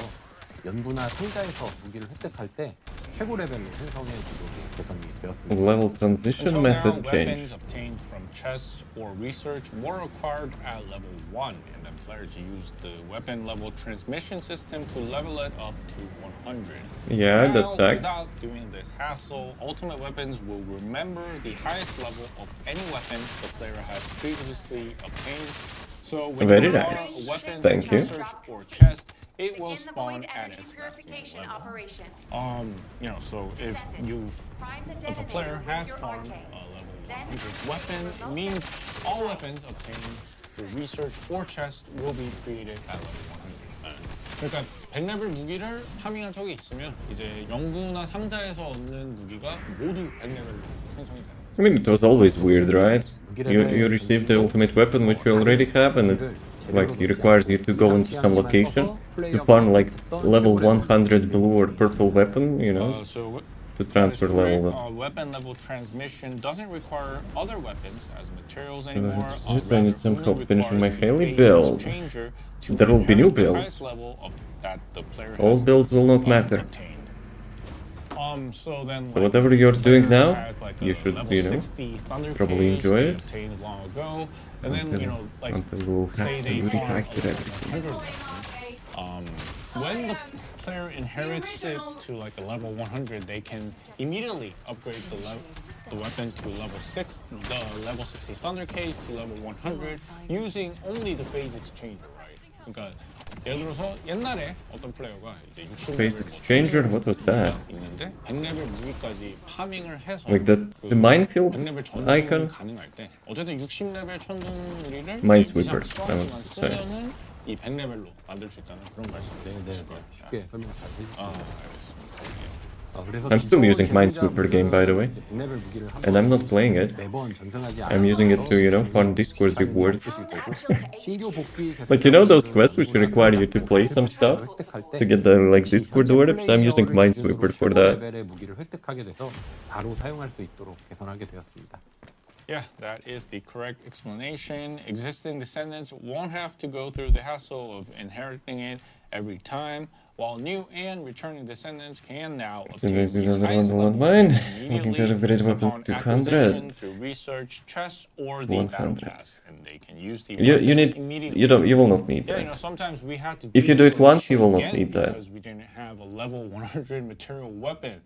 연구나 상자에서 무기를 획득할 때 최고 레벨로 생성해주도록 개선이 되었습니다. Level transition Until method now, change. weapons obtained from chests or research were acquired at level 1, and then players used the weapon level transmission system to level it up to 100. Yeah, Now, that's sacked. without doing this hassle, Ultimate Weapons will remember the highest level of any weapon the player has previously obtained. So when Very you acquire nice. a weapon Thank you. research or chest, it will Begin the spawn void at energy its maximum purification level. operation. You know, so if you've Prime the if a detonator player with has your farmed arcade. a level Then 100 weapon, it means all weapons obtained through research or chest will be created at level 100. 그러니까 100레벨 무기를 파밍한 적이 있으면 이제 연구나 상자에서 얻는 무기가 모두 100레벨로 생성이 되는 거예요. I mean, it was always weird, right? You receive the ultimate weapon which you already have, and it's like it requires you to go into some location to farm like level 100 blue or purple weapon, you know, to transfer level. Weapon level transmission doesn't require other weapons as materials anymore. I need some help finishing my Haley build. There will be new builds. Old builds will not matter. So whatever you're doing now, you should, you know, probably enjoy it until we'll have to refactor everything. When the player inherits it to like a level 100, they can immediately upgrade the weapon to level 6, the level 60 Thunder Cage to level 100 using only the phase exchanger, right? 그러니까 예를 들어서 옛날에 어떤 플레이어가 이제 60레벨 Phase exchanger? What was that? 있는데 100레벨 무기까지 파밍을 해서 Like that's the minefield 100레벨 전송이 icon? 가능할 때 어쨌든 60레벨 천둥무리를 Minesweeper, 이상 I want 시간만 to say. 쓰면은 이 100레벨로 만들 수 있다는 그런 말씀이실 거예요. 쉽게 설명 잘 해주시네요. 알겠습니다. I'm still using Minesweeper game, by the way, and I'm not playing it. I'm using it to, you know, farm Discord rewards. Like, you know those quests which require you to play some stuff to get the, like, Discord rewards? I'm using Minesweeper for that. Yeah, that is the correct explanation. Existing descendants won't have to go through the hassle of inheriting it every time, while new and returning descendants can now obtain the highest level immediately upon acquisition through research, chests, or the battle 100. pass, and they can use the You need, immediately. you will not need Yeah, that. sometimes we had to If you do it the once, you will mission not again need that. because we didn't have a level 100 material weapon.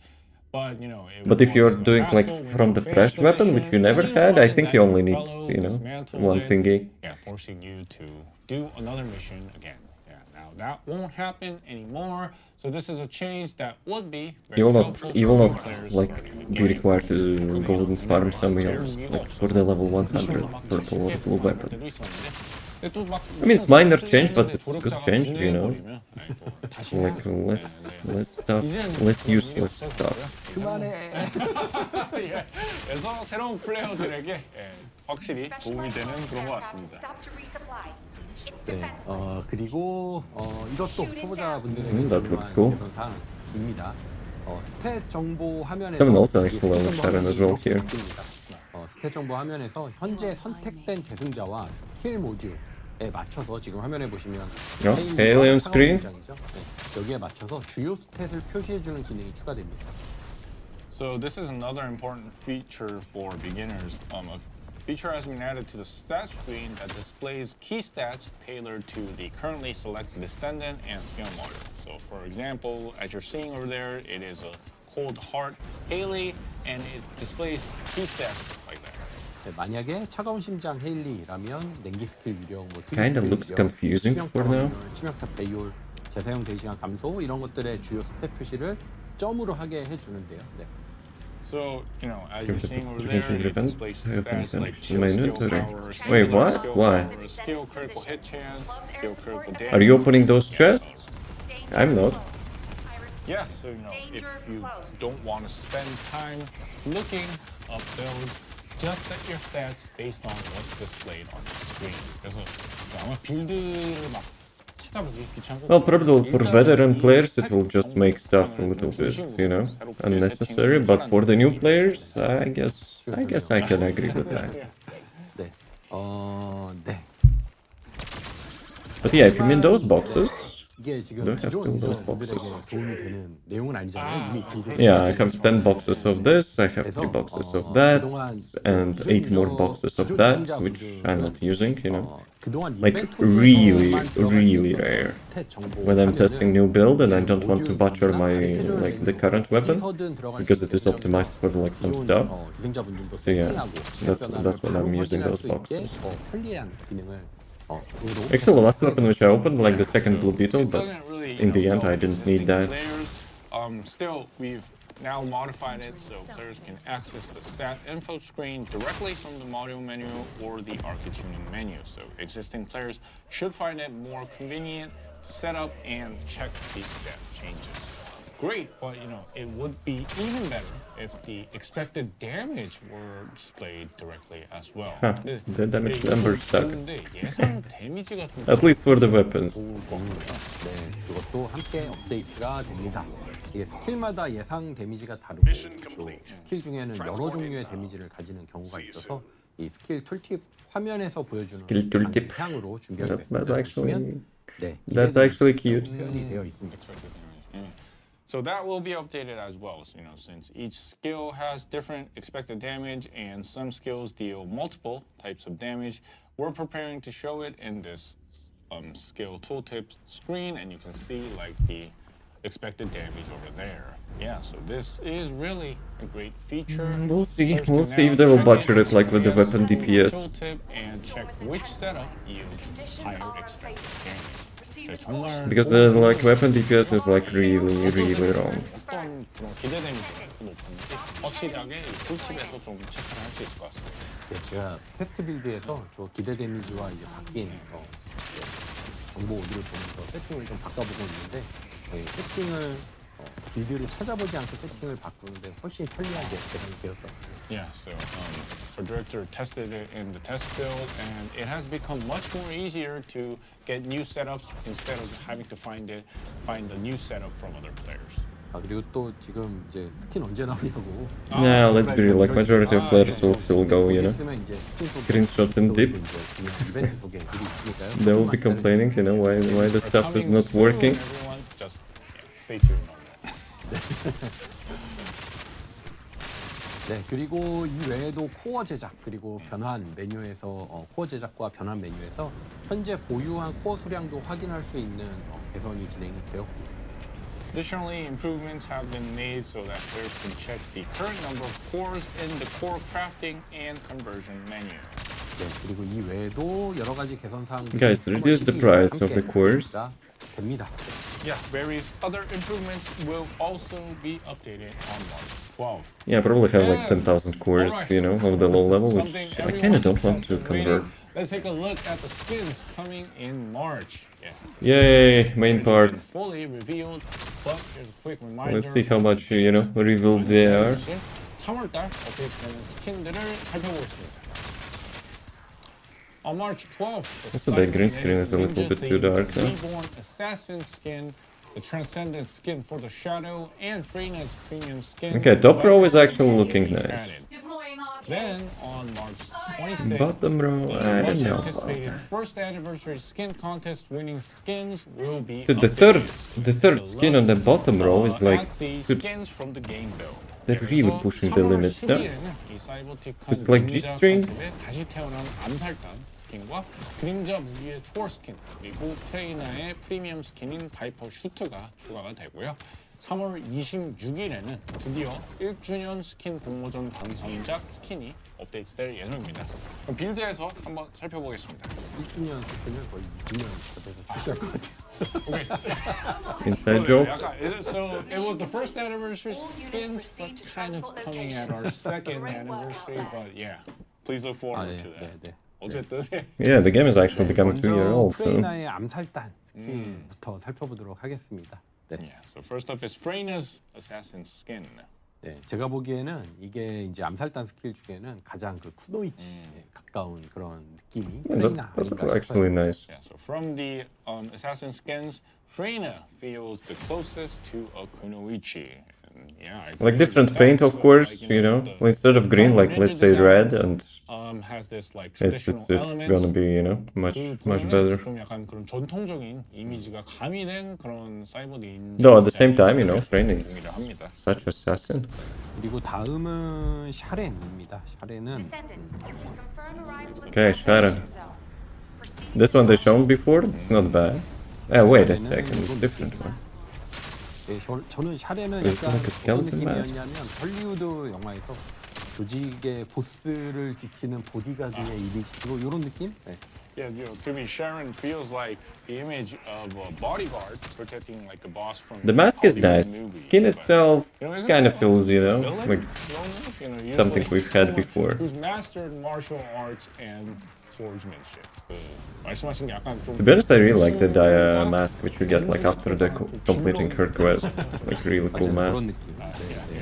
But you know, But if you're was a doing like hassle from when the you fresh finish the weapon, which you mission, never and had, I find think that you only need, fellow you know, dismantled one it, thingy. Yeah, forcing you to do another mission again. Yeah, now that won't happen anymore. So this is a change that would be very helpful You will for not players like starting be required to go and farm somewhere else, like for the level 100 purple or blue weapon. I mean, it's minor change, but it's a good change, you know. Like less stuff, less useless stuff. 예, 그래서 새로운 플레이어들에게 예, 확실히 도움이 되는 그런 것 같습니다. Stop to resupply. It's 네, defensive. 그리고 이것도 초보자분들에게 That looks 중요한 cool. 개선사항입니다. 스탯 정보 화면에서 Someone else actually 스탯 looks 정보 Sharon as 화면이 well 이렇게 here. 바뀝니다. 스탯 정보 화면에서 현재 선택된 계승자와 스킬 모듈에 맞춰서 지금 화면에 보시면 Haley on screen. 여기에 맞춰서 주요 스탯을 표시해주는 기능이 추가됩니다. So this is another important feature for beginners. A feature has been added to the stat screen that displays key stats tailored to the currently selected descendant and skill model. So for example, as you're seeing over there, it is a cold heart Haley, and it displays key stats like that. 만약에 차가운 심장 헤일리라면 냉기 스킬 유령, Kinda looks confusing for now. 치명타 배율, 재사용 대시간 감소 이런 것들의 주요 스탯 표시를 점으로 하게 해주는데요. 네. So, you know, as you're Give the seeing over there, prevention it event, displays have stats them like in shield my skill inventory. power, Wait, singular what? skill Why? power, skill critical hit chance, skill critical damage. Are you opening those chests? I'm not. Yeah, so you know, if you don't want to spend time looking up those, just set your stats based on what's displayed on the screen. 그래서 아마 빌드를 막 찾아보기 귀찮고. Well, probably for veteran players it will just make stuff a little bit, you know, unnecessary. But for the new players, I guess I can agree with that. 네. 네. But yeah, if you mean those boxes, 이게 지금 Do I have 기존 still those boxes? 유저분들에게 도움이 되는 내용은 아니잖아요. 이미 빌드 yeah, I have 10 boxes of this, I have 3 boxes of that, and 8 more boxes of that, which I'm not using, you know. 그동안 Like really rare. When I'm testing new build and I don't want to butcher my like the current weapon because it is optimized for like some stuff. So yeah, that's when I'm using those boxes. Actually, the last weapon which I opened, like the second blue beetle, but in the end I didn't need that. Still, we've now modified it so players can access the stat info screen directly from the module menu or the arcade tuning menu. So existing players should find it more convenient to set up and check these stat changes. Great, but it would be even better if the expected damage were displayed directly as well. The damage numbers suck. 근데 예상 데미지가 좀 At least for the weapons. 좋을 것 같고요. 네, 그것도 함께 업데이트가 됩니다. 이게 스킬마다 예상 데미지가 다르고 또 스킬 중에는 여러 종류의 데미지를 가지는 경우가 있어서 이 스킬 툴팁 화면에서 보여주는 스킬 툴팁. 방향으로 준비가 That's 됐습니다. actually 네, that's actually cute. 표현이 되어 있습니다. So that will be updated as well, since each skill has different expected damage and some skills deal multiple types of damage. We're preparing to show it in this skill tooltip screen, and you can see like the expected damage over there. Yeah, so this is really a great feature. We'll see. Players We'll can see now if they will check butcher it like with the FPS weapon from the DPS. tooltip and check which setup yields higher expected damage. 네, 정말 Because the like weapon DPS is like really wrong. 어떤 그런 기대 데미지가 높은지 확실하게 툴팁에서 좀 체크를 할 수 있을 것 같습니다. 네, 제가 테스트 빌드에서 저 기대 데미지와 이제 바뀐 정보 오디를 보면서 세팅을 좀 바꿔보고 있는데 세팅을 빌드를 찾아보지 않고 세팅을 바꾸는데 훨씬 편리하게 제공이 되었다. Yeah, so our director tested it in the test build, and it has become much more easier to get new setups instead of having to find the new setup from other players. 아 그리고 또 지금 이제 스킨 언제 나오냐고. Yeah, let's be real. Like majority of players will still go, 있으면 이제 screenshots and dip. 이벤트 소개 글이 있으니까요. They will be complaining, why the stuff is not working. Everyone, just stay tuned on that. 네, 그리고 이 외에도 코어 제작 그리고 변환 메뉴에서 코어 제작과 변환 메뉴에서 현재 보유한 코어 수량도 확인할 수 있는 개선이 진행이 되었고. Additionally, improvements have been made so that players can check the current number of cores in the core crafting and conversion menu. 네, 그리고 이 외에도 여러 가지 개선 사항들이 Guys, reduce the price of the cores. 됩니다. Yeah, various other improvements will also be updated on March 12th. Yeah, probably have like 10,000 cores, of the low level, which I kinda don't want to convert. Let's take a look at the skins coming in March. Yeah. Yay, main part. Fully revealed, but here's a quick reminder. Let's see how much, revealed they are. 3월달 업데이트되는 스킨들을 살펴보겠습니다. On March 12th, Also, the green screen is a little bit too dark now. Reborn Assassin skin, the Transcendant skin for the Shadow, and Frena's premium skin. Okay, top row is actually looking nice. Added. Then on March 26th, Bottom row, I much don't know. anticipated first anniversary skin contest winning skins will be Dude, updated. the third skin on the bottom row is like, at the dude, skins from the game build. they're really 그래서 pushing the 3월 limits now. 12일에는 이 사이버틱한 It's like 그림자 G-string. 컨셉의 다시 태어난 암살단 스킨과 그림자 무기의 초월 스킨 그리고 트레이너의 프리미엄 스킨인 바이퍼 슈트가 추가가 되고요. 3월 26일에는 드디어 1주년 스킨 공모전 당선작 스킨이 업데이트될 예정입니다. 그럼 빌드에서 한번 살펴보겠습니다. 1주년 스킨을 거의 2주년 돼서 출시할 것 같아요. Inside joke. So it was the first anniversary skins, but kind of coming at our second anniversary. But yeah, please look forward to that. 네. 어쨌든 Yeah, the game is actually becoming 2 years 먼저 old, so. 프레이나의 암살단 스킨부터 살펴보도록 하겠습니다. 네. yeah. So first up is Frena's Assassin skin. 네, 제가 보기에는 이게 이제 암살단 스킬 중에는 가장 그 쿠노이치에 가까운 그런 느낌이 프레이나 That's 아닌가 actually 싶어요. nice. Yeah. So from the Assassin skins, Frena feels the closest to a kunoichi. And yeah, I Like agree different with paint, that. of So, course, the instead of green, like let's say red, and has this like it's traditional gonna elements. be, much 보면은 better. 좀 약간 그런 전통적인 이미지가 가미된 그런 사이버 닌자. Though at the same time, Frame is 공유를 합니다. such assassin. 그리고 다음은 샤렌입니다. 샤렌은 Descendant. Confirm arrival of Okay, the Sharon. zone. Proceed This one they shown before, it's not bad. Wait a second, it's different one. 네, 저는 샤렌은 It's 약간 like a 어떤 skeleton mask. 느낌이었냐면 헐리우드 영화에서 조직의 보스를 지키는 보디가드의 이미지 그리고 이런 느낌? 네. Yeah, to me, Sharon feels like the image of a bodyguard protecting like a boss from The mask is Hollywood nice. movies, Skin but, itself isn't kind of that feels, you know, villain? like Villainous? something Usually we've had someone before. Who's mastered martial arts and swordsmanship. 말씀하신 게 약간 좀 To be honest, I really like the mask which you get like after the completing her quest. Like really cool 맞아요. mask. 그런 느낌. 네,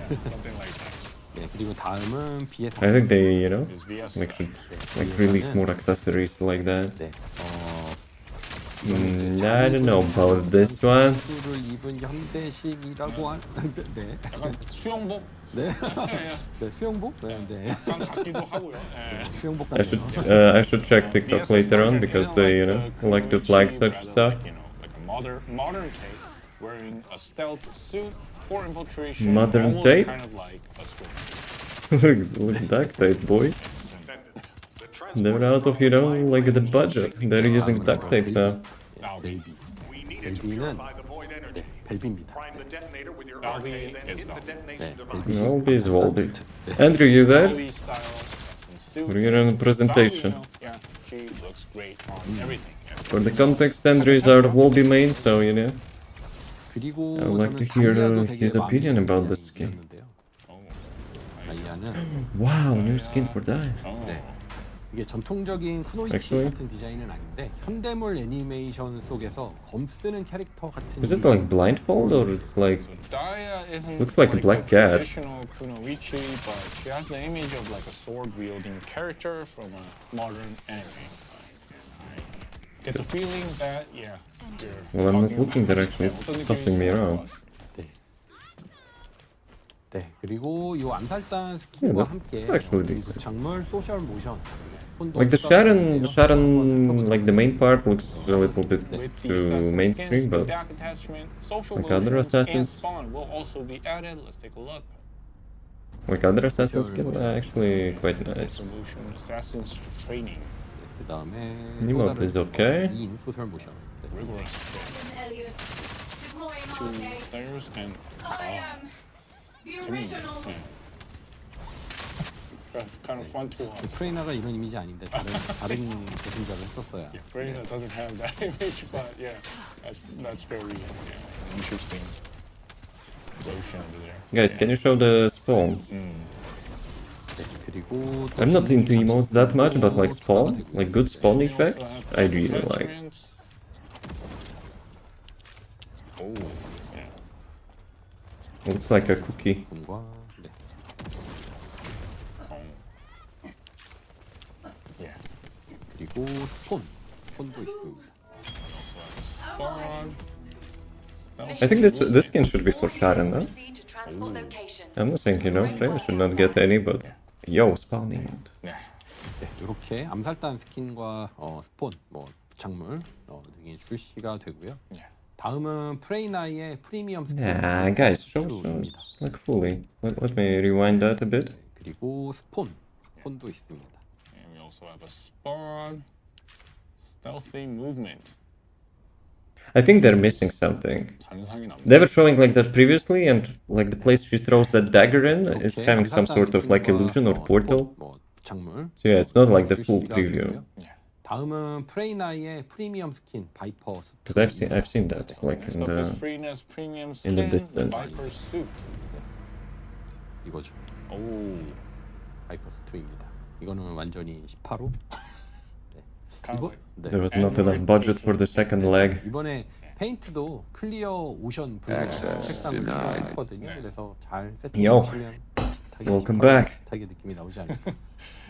네. something like that. 네, 그리고 다음은 BS. I think they, you know, Is VS like should like release more accessories like that. 네. I don't know about this one. 를 입은 현대식이라고 한. 네. 약간 수영복? 네. 네, 수영복? 네, 네. 약간 같기도 하고요. 예. 수영복 I 같네요. should check TikTok later on because they, you know, like to flag such stuff. Like a modern take, wearing a stealth suit for infiltration. Modern almost tape? kind of like a sword. Look, duct tape, boy. Descendant. The transport They're out of, you know, like the budget. They're using duct tape now. Now, 벨비. We needed to 벨비는 purify the void energy. 벨비입니다. Prime the detonator with your Valve arcade, then is hit the Valve. detonation 네, device. 벨비. Volby is Volby. Andrew, you there? Bowie style assassin suit. We're getting a presentation. Yeah, she looks great on everything. Yeah. For the context, Andrew is our Volby main, so, you know. 그리고 I would like to 저는 hear 다이아도 되게 his opinion 마음에 about 드는 the skin. 디자인이었는데요. Oh, 다이아는 Wow, new skin for that. oh. 네. 이게 전통적인 쿠노이치 Actually? 같은 디자인은 아닌데 현대물 애니메이션 속에서 검 쓰는 캐릭터 같은 Is it like blindfold or it's like Daya isn't Looks like a black the cat. traditional kunoichi, but she has the image of like a sword-wielding character from a modern anime. I get the feeling that you're Well, I'm not talking looking, they're about- actually 네, 어떤 tossing me 느낌인지 around. 알것 같아요. 네, 그리고 이 암살단 Yeah, 스킨과 that's 함께 actually 그리고 decent. 작물 소셜 모션 그리고 Like the Sharon, like the main part looks a little bit With the too assassin mainstream, skins, the but back attachment, social like other motions, and assassins. spawn will also be added. Let's take a look. like other Assassin's skin are actually quite nice. Solution Assassin's Training. 그 다음에 Emote is okay. 2인 소셜 모션 네. Rigorous. Elias. Deploying Two arcade. players and I am the original. kind of fun to watch. 프레이나가 이런 이미지 아닌데 다른 대신작을 썼어요. Freyna doesn't have that image, but yeah, that's very interesting. Lotion over there. Guys, can you show the spawn? 네, 그리고 또 I'm not into emotes that much, but like 추가가 spawn, 되고요. like good spawn We also effects, have I really like. attachments. Oh, yeah. Looks like a cookie. 과 네. Yeah. 그리고 스폰도 있습니다. Spawn. I think this skin should be for Sharon, no? Proceed to transport location. I'm not saying, you know, Freya should not get any, but yo, spawn emote. Yeah. 네, 이렇게 암살단 스킨과 스폰, 뭐 부착물 등이 출시가 되고요. Yeah. 다음은 프레이나의 프리미엄 스킨 Nah, guys, show us like fully. Let me rewind that a bit. 그리고 스폰도 있습니다. And we also have a spawn. Stealthy movement. I think they're missing something. 잔상이 남네. They were showing like that previously, and like the place she throws that dagger in is 이렇게 having some 암살단 sort of like 스킨과, illusion or 스폰, portal. 뭐 부착물. So yeah, it's not like the full 출시가 preview. 되고요. 다음은 프레이나의 프리미엄 스킨 바이퍼 수트. Because I've seen that like Next in up is the Freena's premium in the skin, Descendant. Viper suit. 이거죠. Oh, 바이퍼 수트입니다. 이거는 완전히 18호. 네. kind of 이거 like 네. there was not enough budget for the second leg. 이번에 페인트도 클리어 오션 블루 색상을 했거든요. 그래서 잘 Yo, 세팅하시면 welcome back. 비슷하게 느낌이 나오지 않을까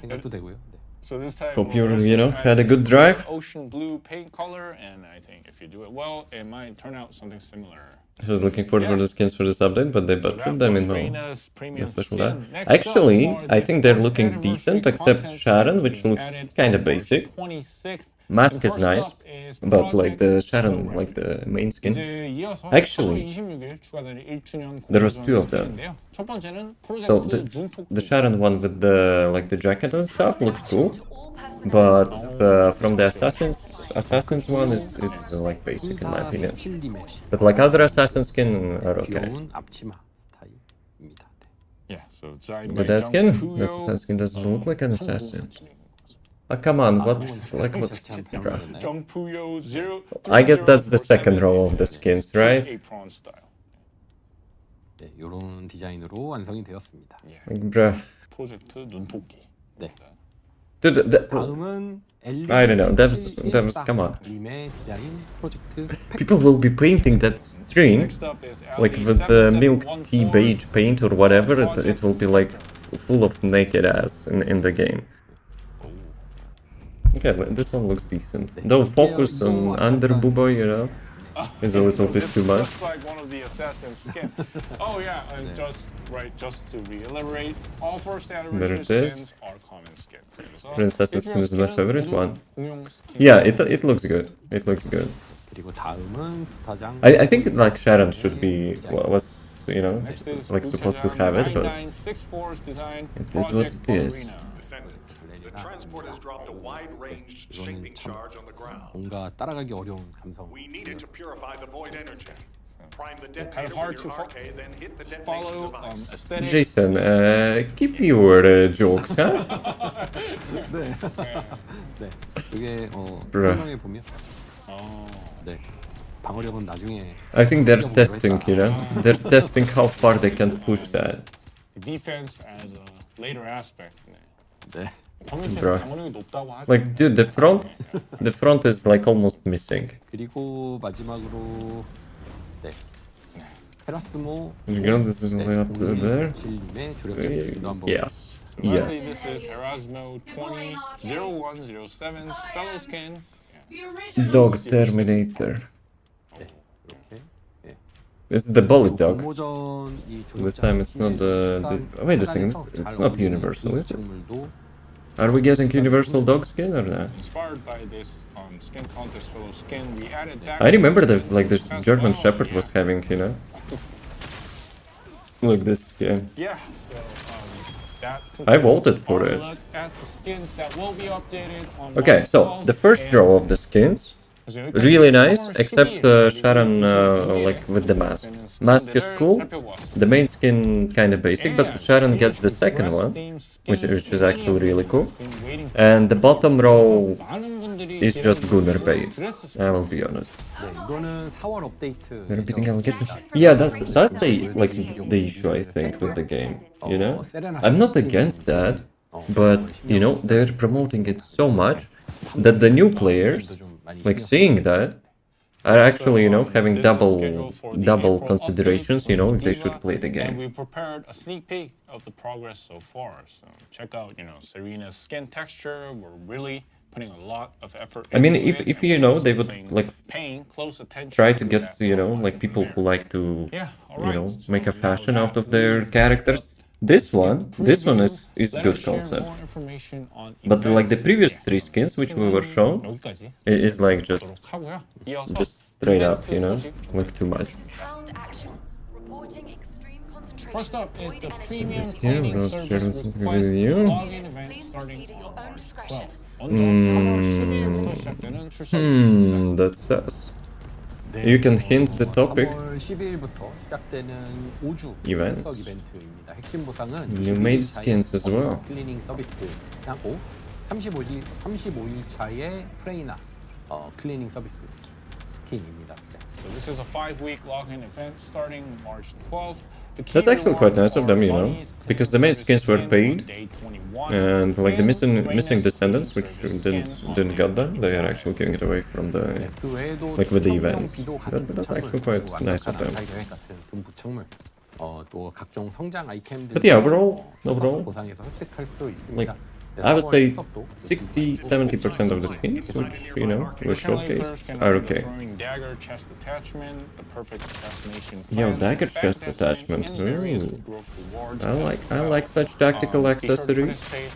생각도 되고요. 네. So this time Hope we'll you, also you know, add had a good drive. ocean blue paint color, and I think if you do it well, it might turn out something similar. I was looking forward for the skins for this update, but they So butchered that them was in no Freena's premium special skin. that. Next up Actually, are I the think they're first looking anniversary decent, except contents Sharon, that's which being looks added kind on of March basic. 26th. Mask And is first nice, up is but like the Project Sharon, Snowrain. like the main skin. 이제 이어서 Actually, 26일 추가되는 1주년 there was two of them. 스킨인데요. 첫 번째는 So 프로젝트 눈폭. the Sharon one with the like the jacket and stuff looks cool, To all personnel. but from the Assassin's one is like basic in my opinion. 17님의 But like other Assassin skin are okay. 귀여운 앞치마 스타일입니다. 네. Yeah, so Zai But that skin, this Assassin skin doesn't look like an assassin. Oh, come on, 아, what's like what's 잘못 됐나요? 정푸요 0. I guess that's the second row of the skins, right? Apron style. 네, 이런 디자인으로 완성이 되었습니다. Like, bruh. 프로젝트 눈토끼. 네. Dude, 다음은 I don't know, that was come on. 님의 디자인 프로젝트 People will be painting that string Next up is like with the milk tea beige paint or whatever. It will be like full of naked ass in the game. Okay, this one looks decent. Though focus on under boobo, you know, is a little bit too much. Looks like one of the assassin's skin. Oh yeah, and just to reiterate, all first anniversary this. skins are common skins. Princess skin is my favorite one. Yeah, it looks good. It looks good. 그리고 다음은 부타장 I think like Sharon should be was you know Next is like supposed to have it, but 9964's design it is what Project it is. Ballerina. Descendant. The transport has dropped a wide-range shaping charge on the ground. 뭔가 따라가기 어려운 감성. We need it to purify the void energy. Prime the Kind detonator of hard with to your RK, then hit the detonation follow device. aesthetic. Jason, keep your jokes, huh? 네, 이게 Bruh. 설명해 보면 네, 방어력은 나중에 I think they're testing, you know, they're testing how far they can push that. Defense as a later aspect. 네, Bruh. 방어력이 높다고 하죠. Like, dude, the front is like almost missing. 그리고 마지막으로 네, 테라스모 You know, this is only up to there. 질님의 조력자 스킬도 한번 Yes, Lastly, yes. this is Erasmo 200107's fellow skin. Dog Terminator. 네, 이렇게 예. This is the bullet dog. 공모전 이 This 조력자 time it's not wait a second, it's not universal, is it? Are we getting universal dog skin or not? Inspired by this skin contest fellow skin, we added that. I remember that like the German Shepherd was having, you know, look this skin. Yeah. So that. I voted for concludes it. our look at the skins that will be updated on Okay, March so 12th, the first and- row of the skins, really nice, except Sharon like with the mask. Mask is cool. The main skin kind of basic, but Sharon gets the second one, which is actually really cool. And the bottom row is just Gunnar bait. I will be honest. 네, 이거는 4월 업데이트. They're beating allegations. Yeah, that's the like the issue I think with the game. You know, I'm not against that, but you know they're promoting it so much that the new players, like seeing that, are actually you know having double considerations. You know if they should play the And game. we prepared a sneak peek of the progress so far. So check out, Serena's skin texture. We're really putting a lot of effort. I mean, into if it, if and you know we're they would paying- like paying close attention try to to get that you know progress like people there. who like to Yeah, you know alright. make a So fashion now out of that their we've characters. This one is Let good us share concept. more information on But like the events. previous 예, three skins which we were shown 여기까지 is like just 하도록 하고요. 이어서 straight up, 이벤트 you know, 소식 like too much. This is Hound Action, reporting extreme concentration First up of is void the energy. premium Yeah, cleaning let's service share this request with you. login event Please starting proceed at your on own March discretion. 12th. 먼저 3월 12일부터 시작되는 출석입니다. That's sus. 네, You can hint the topic. 3월 10일부터 시작되는 5주 Events. 출석 이벤트입니다. 핵심 보상은 You made skins as well. 클리닝 서비스 하고 35일 차에 프레이나 클리닝 서비스 스킨입니다. 네. So this is a 5-week login event starting March 12th. The key That's actually quite rewards nice of them, are you know, monies, because the main customer skins were skin paid, on day 21, and like the missing Reina's descendants which cleaning service skin on didn't day get them, they are actually giving it away from the 네, 그 외에도 like with the 추천용 events. 비도 가슴 That's 부착물, actually quite 그리고 nice of 완벽한 them. 안타이 계획 같은 등 부착물 또 각종 성장 아이템들 But yeah, overall, 보상에서 획득할 수 있습니다. like, 네, I would 4월 say 추석도 60-70% of the skins which you know were showcased are okay. Dagger chest attachment, the perfect assassination Yo, plan, dagger back chest attachment, attachment, and various ooh. growth rewards I as like well. such tactical Be sure to accessories. participate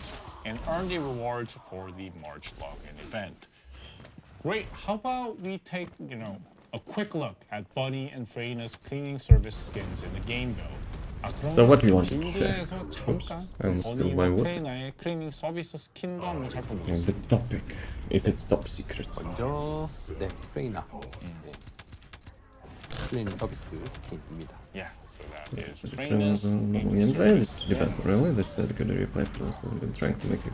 and earn the rewards for the March login event. Great. How about we take, a quick look at Bunny and Freya's cleaning service skins in the game though. So what do you want to share? 빌드에서 Oops, 잠깐 I almost spilled my 버니와 water. 프레이나의 클리닝 서비스 스킨도 한번 The 살펴보겠습니다. topic, if it's top secret. 먼저 네, 프레이나 네. 클리닝 서비스 스킨입니다. Yeah. So that is Because Freya's gameplay, this depends really. This is a good replay for us. I've been trying to make it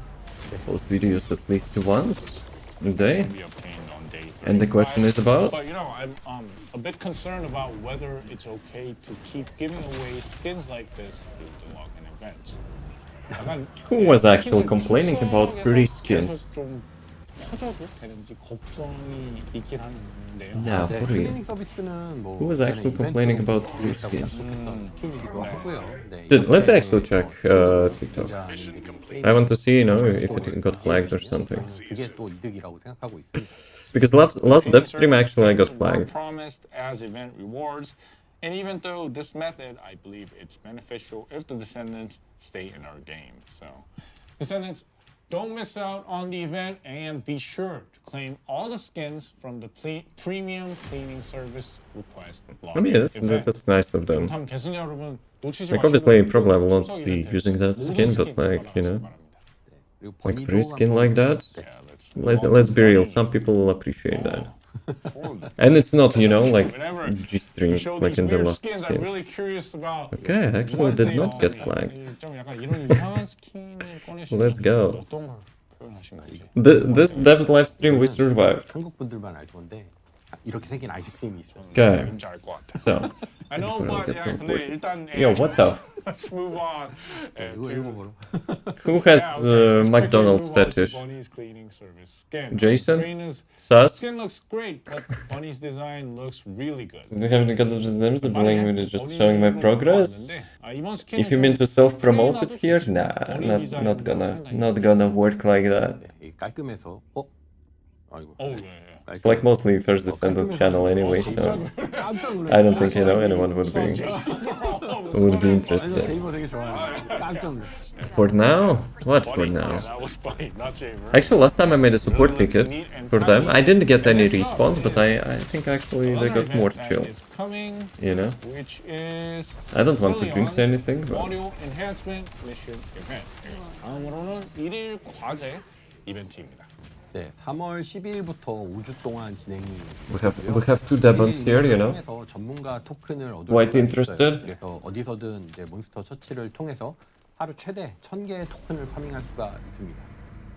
post videos at least once a day. Can be obtained on day 35. And the question is about? But you know, I'm a bit concerned about whether it's okay to keep giving away skins like this through the login events. Who was actually complaining about free skins? 좀 퍼져도 되는지 걱정이 있긴 한데요. Nah, 네, for real. 클리닝 서비스는 뭐 Who was actually complaining about free skins? 팀이기도 하고요. 네, Dude, let me 이번에 actually check 뭐 TikTok. 굉장히 I want to see, you know, if it got flagged or something. 그게 또 이득이라고 생각하고 있습니다. Because last dev stream actually I got flagged. Promised as event rewards, and even though this method, I believe it's beneficial if the Descendants stay in our game. So, Descendants, don't miss out on the event and be sure to claim all the skins from the premium cleaning service request. I mean, that's nice of them. 다음 계승자 여러분 놓치지 Like, obviously, 마시고 probably I will 추석 not be 이벤트 using that 모든 skin, but 스킨 like, you know, 받아가시기 바랍니다. like free skin like that. Yeah, Let's be real, some people will appreciate that. And it's not, you know, like G-string, show like these in the weird last skins, I'm skins. really curious about Okay, I actually what did they not are. get flagged. 좀 약간 이런 이상한 스킨을 꺼내시면 Let's go. 어떤 걸 표현하신 건지. This dev live stream we survived. 한국 분들만 알 건데 이렇게 생긴 아이스크림이 있어요. Okay, 뭔지 알 것 같아. so I know, before I but get yeah, to the 근데 point. 일단 Yo, what the? Let's move on. 이거 읽어보러. Who has Yeah, okay, let's quickly McDonald's move on to fetish? Bunny's cleaning service skin. Jason? Trina's Sus? skin looks great, but Bunny's design looks really good. Just showing my progress. If you mean to self-promote it here, nah, not gonna work like that. 네, 깔끔해서 아이고. 예. It's like mostly first Descendant channel anyway, so 깜짝 놀랐어요. I don't think, you know, anyone would be 아니, interested. 제이버 되게 좋아해요. 깜짝 놀랐어요. For now? What for now? That was funny, not Javer. Actually, last time I made a support ticket for them, I didn't get any response, but I think actually they got more chill, you know? Which is I don't want to jinx anything, but audio enhancement mission event. 다음으로는 1일 과제 이벤트입니다. 네, 3월 12일부터 5주 동안 진행이 we have two demons here, you know? 통해서 전문가 토큰을 얻을 Quite 수가 interested? 있어요. 그래서 어디서든 이제 몬스터 처치를 통해서 하루 최대 1000개의 토큰을 파밍할 수가 있습니다.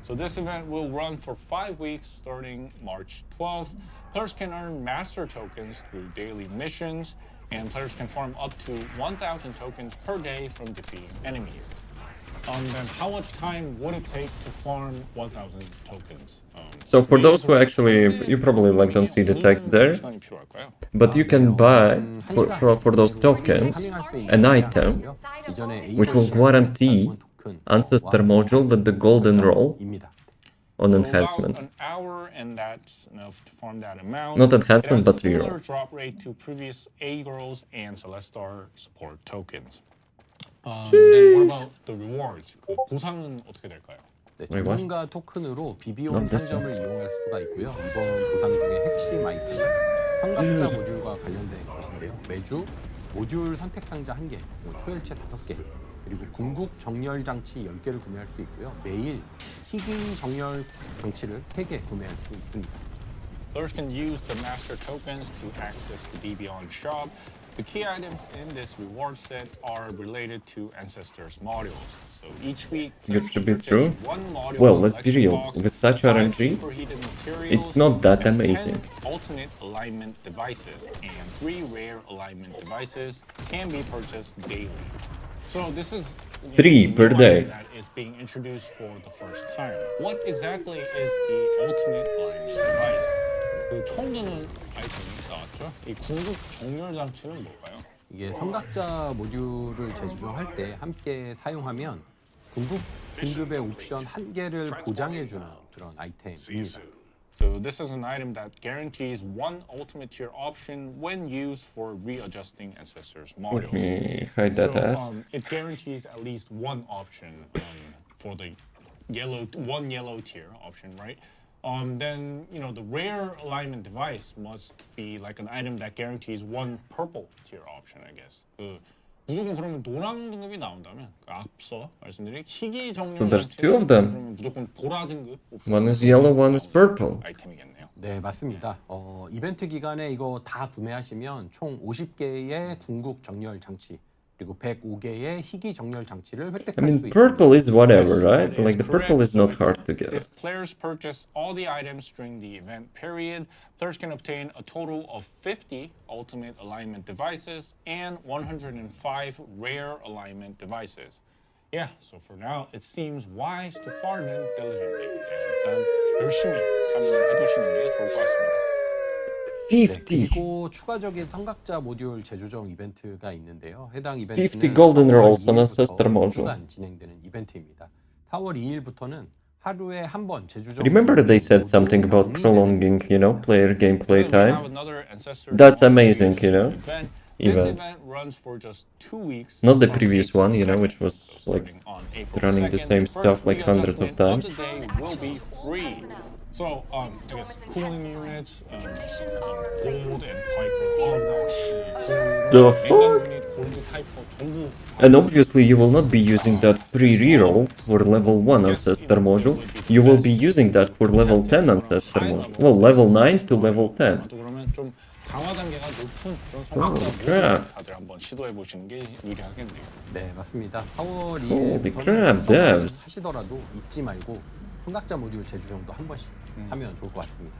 So this event will run for 5 weeks starting March 12th. Players can earn master tokens through daily missions, and players can farm up to 1,000 tokens per day from defeating enemies. Then how much time would it take to farm 1,000 tokens? So for those who actually, you probably like don't see the text there, but you can buy for those tokens an item which will guarantee ancestor module with the golden roll on enhancement. An hour, and that's enough to farm that amount. Not enhancement, but similar reroll. drop rate to previous A girls and Celestar support tokens. Then what about the rewards? 그 보상은 어떻게 될까요? 네, Wait, what? 전문가 토큰으로 비비온 Not this 상점을 이용할 수가 있고요. 이번 보상 중에 핵심 아이템은 환각자 모듈과 관련된 것인데요. 매주 모듈 선택 상자 1개, 초열체 5개, 그리고 궁극 정렬 장치 10개를 구매할 수 있고요. 매일 희귀 정렬 장치를 3개 구매할 수 있습니다. Players can use the master tokens to access the DBeyond shop. The key items in this reward set are related to Ancestors modules. So each week, Good to be purchase true. one module Well, let's be selection real. box, With such 5 RNG, superheated materials, it's not that and 10 amazing. alternate alignment devices and 3 rare alignment devices can be purchased daily. So this is 3 the per new day. item that is being introduced for the first time. What exactly is the ultimate alignment device? 그 처음 듣는 아이템이 나왔죠? 이 궁극 정렬 장치는 뭘까요? 이게 삼각자 모듈을 재조정할 때 함께 사용하면 궁극 등급의 옵션 1개를 보장해주는 그런 아이템입니다. So this is an item that guarantees one ultimate tier option when used for readjusting Ancestors modules. Let me hide that ass. It guarantees at least one option for the one yellow tier option, right? Then the rare alignment device must be like an item that guarantees one purple tier option, I guess. 무조건 그러면 노랑 등급이 나온다면 앞서 말씀드린 희귀 정렬 So there's 2 of them. 그러면 무조건 보라 등급 One is yellow, one is purple. 아이템이겠네요. 네, 맞습니다. 이벤트 기간에 이거 다 구매하시면 총 50개의 궁극 정렬 장치 그리고 105개의 희귀 정렬 장치를 I 획득할 수 mean, 있습니다. purple is whatever, right? That is Like, the purple correct. is not So hard to get. If players purchase all the items during the event period, players can obtain a total of 50 ultimate alignment devices and 105 rare alignment devices. Yeah, so for now, it seems wise to farm diligently. 일단 열심히 참여해두시는 게 좋을 것 같습니다. 50! 그리고 추가적인 삼각자 모듈 재조정 이벤트가 있는데요. 해당 이벤트는 50 golden 4월 rolls on a 2일부터 sister module. 2주간 진행되는 이벤트입니다. 4월 2일부터는 하루에 한 번 재조정. Remember that they said something about prolonging, you know, player gameplay time? That's amazing, you know? This Even. event runs for just 2 weeks. Not the from previous April one, you know, 2nd. which was So like starting on April running the 2nd, same first stuff like hundreds of readjustment times. the day will be free. So, I guess cooling units, gold and hyper, all of that. The fuck? 냉각 유닛, 골드 하이퍼 전부. And obviously you will not be using that free reroll for level 1 ancestor module, you will be using that for level 10 ancestor module. Well, level 9 to level 10. 그러면 좀 강화 단계가 높은 그런 성악자 crap. 모델 다들 한번 시도해 보시는 게 유리하겠네요. 네, 맞습니다. 4월 Holy 2일부터는 crap, devs. 하시더라도 잊지 말고 삼각자 모듈 재조정도 한 번씩 하면 좋을 것 같습니다.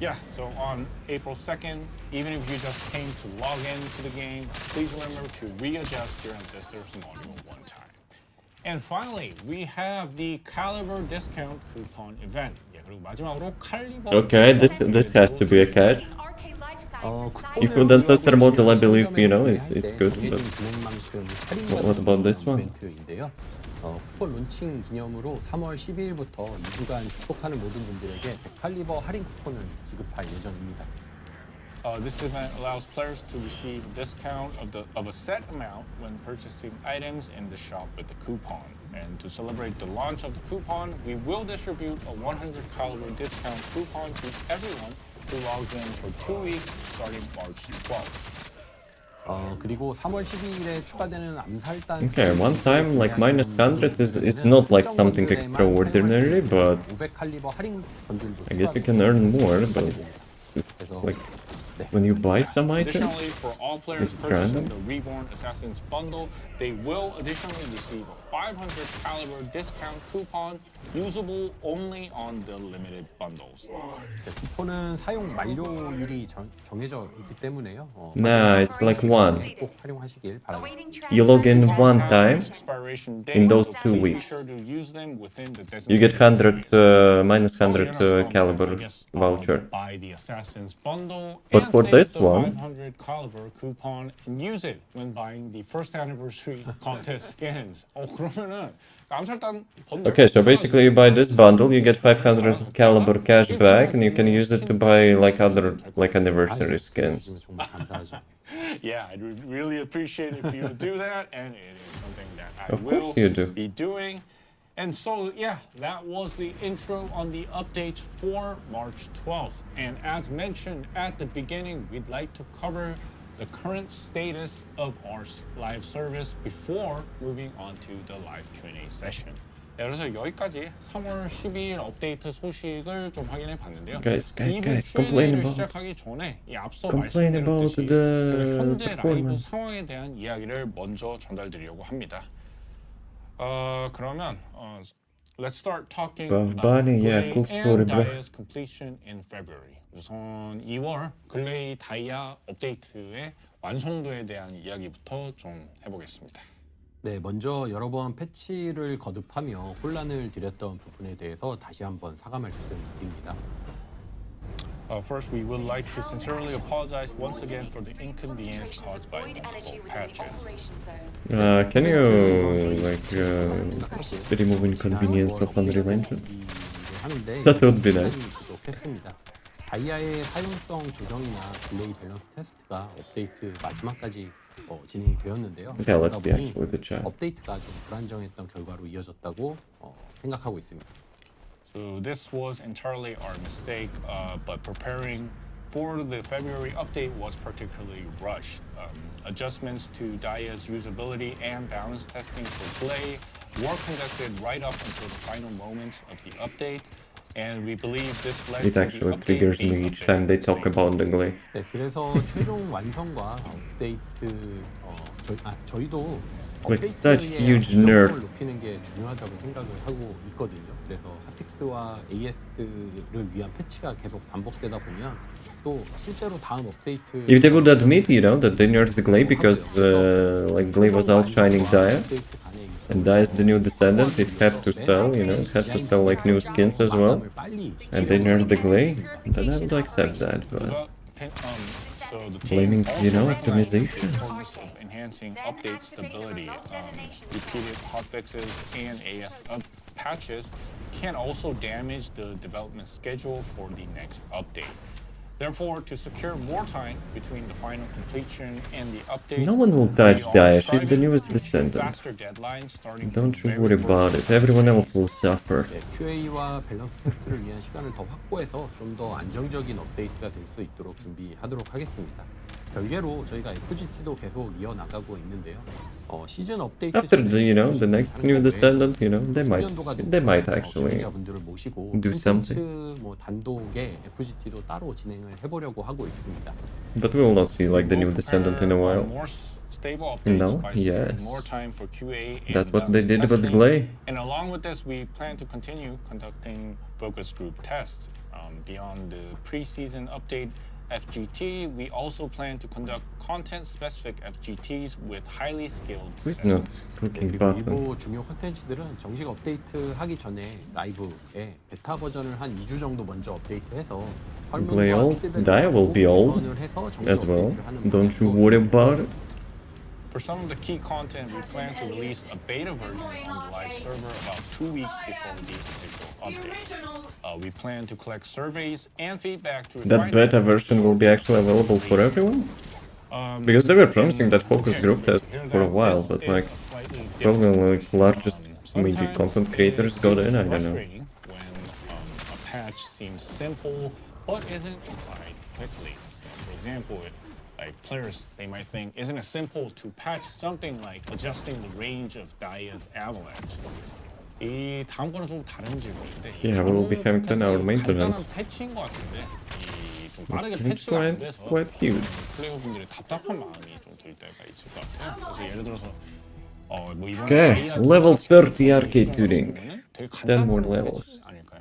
Yeah, so on April 2nd, even if you just came to log into the game, please remember to readjust your ancestors module one time. And finally, we have the Caliber discount coupon event. 예, 그리고 마지막으로 칼리버. Okay, this has to be a catch. Arcade life If with ancestor module, I believe, you know, it's good, but what about this one? 이벤트인데요. 쿠폰 론칭 기념으로 3월 12일부터 2주간 축복하는 모든 분들에게 100칼리버 할인 쿠폰을 지급할 예정입니다. This event allows players to receive discount of a set amount when purchasing items in the shop with the coupon. And to celebrate the launch of the coupon, we will distribute a 100 caliber discount coupon to everyone who logs in for 2 weeks starting March 12th. 그리고 3월 12일에 추가되는 암살단. Okay, one time like minus 100 is not like something extraordinary, but 500칼리버 할인 번들도 I guess you can earn more, but it's like when you buy some items. Additionally, for all players Is it purchasing random? the Reborn Assassins bundle, they will additionally receive a 500 caliber discount coupon usable only on the limited bundles. 쿠폰은 사용 만료일이 정해져 있기 때문에요. Nah, it's like one. 꼭 활용하시길 바랍니다. You log in one time Expiration in date, those so 2 please be weeks. sure to use them within the You get designated 100 minus Oh, 100 you're not caliber wrong. I guess, voucher. Buy the Assassin's bundle But and for save this the one- 500 caliber coupon and use it when buying the first anniversary contest skins. 그러면은 암살단 번들. Okay, so basically you buy this bundle, you get 500 caliber cash back, and you can use it to buy like other like anniversary skins. 정말 감사하죠. Yeah, I'd really appreciate if you would do that, and it is something that I Of will course you do. be doing. And so, yeah, that was the intro on the updates for March 12th. And as mentioned at the beginning, we'd like to cover the current status of our live service before moving on to the live Q&A session. 네, 그래서 여기까지 3월 12일 업데이트 소식을 좀 확인해 봤는데요. Guys, 이부 complain Q&A를 about- 시작하기 전에 이 앞서 complain about 말씀드렸듯이 the 현재 라이브 performance. 상황에 대한 이야기를 먼저 전달드리려고 합니다. 그러면 let's start talking about Bunny, yeah, Glay cool story, and bro. Dia's completion in February. 우선 2월 글레이 다이아 업데이트의 완성도에 대한 이야기부터 좀 해보겠습니다. 네, 먼저 여러 번 패치를 거듭하며 혼란을 드렸던 부분에 대해서 다시 한번 사과 말씀드립니다. First, we would like to sincerely apologize once again for the inconvenience caused by multiple patches. Can you like remove inconvenience of Unreal Engine? That would be nice. 부족했습니다. 다이아의 사용성 조정이나 딜레이 밸런스 테스트가 업데이트 마지막까지 진행이 되었는데요. Okay, let's see 그러다 보니 actually the chat. 업데이트가 좀 불안정했던 결과로 이어졌다고 생각하고 있습니다. So this was entirely our mistake, but preparing for the February update was particularly rushed. Adjustments to Dia's usability and balance testing for Glay were conducted right up until the final moments of the update, and we believe this led It to the actually update triggers being me each time they talk updated about the Glay. 네, 그래서 최종 완성과 업데이트 저희도 Like such 업데이트의 huge 안정성을 nerf. 높이는 게 중요하다고 생각을 하고 있거든요. 그래서 핫픽스와 AS를 위한 패치가 계속 반복되다 보면 또 실제로 다음 업데이트 If they would admit, you know, that they nerfed the Glaive because like Glaive was outshining Dia, and Dia is the new Descendant, it had to sell, you know, it had to sell like new skins as well, and they nerfed the Glaive, then I would accept that, but So the blaming, team you know, also recognizes the optimization. importance of enhancing update stability. Repeated hotfixes and AS patches can also damage the development schedule for the next update. Therefore, to secure more time between the final completion and the update, No one will touch we are Dia, she's the striving newest to achieve Descendant. faster deadlines starting Don't from you the worry very about first it, everyone else will suffer. QA와 밸런스 테스트를 위한 시간을 더 확보해서 좀 더 안정적인 업데이트가 될 수 있도록 준비하도록 하겠습니다. 별개로 저희가 FGT도 계속 이어나가고 있는데요. 시즌 업데이트 After 전에 the, you know, the next 하는 new 거 Descendant, you know, 숙련도가 they might 높은, actually 경쟁자분들을 모시고 do 콘텐츠 something. 뭐 단독의 FGT도 따로 진행을 해보려고 하고 있습니다. But we will not see like the new Descendant in a while. More stable updates No? by securing Yes. more time for QA and That's what they did with testing. Glaive. And along with this, we plan to continue conducting focus group tests. Beyond the preseason update FGT, we also plan to conduct content-specific FGTs with highly skilled Who's testers. not clicking 그리고 button? 일부 중요 콘텐츠들은 정식 업데이트 하기 전에 라이브에 베타 버전을 한 2주 정도 먼저 업데이트해서 Glaive old? Dia will be old as well. Don't you worry about it. For some of the key content, we plan to release a beta version on the live server about 2 weeks before the official update. We plan to collect surveys and feedback to That refine beta version will be actually available for everyone? Because they were promising that focus group test for a while, but like probably like largest maybe content creators got in, I don't know. When a patch seems simple but isn't applied quickly. For example, like players, they might think, isn't it simple to patch something like adjusting the range of Dia's avalanche? 이 다음 거는 좀 다른 질문인데. Yeah, we'll be having 10-hour maintenance. 간단한 패치인 것 같은데 좀 빠르게 It's 패치가 안 quite, 돼서 quite huge. 플레이어분들이 답답한 마음이 좀 들 때가 있을 것 같아요. 그래서 예를 들어서 뭐 이번 Okay, 다이아 level 패치 30 arcade tuning. 경우는 되게 10 more 간단한 levels. 패치 아닐까요?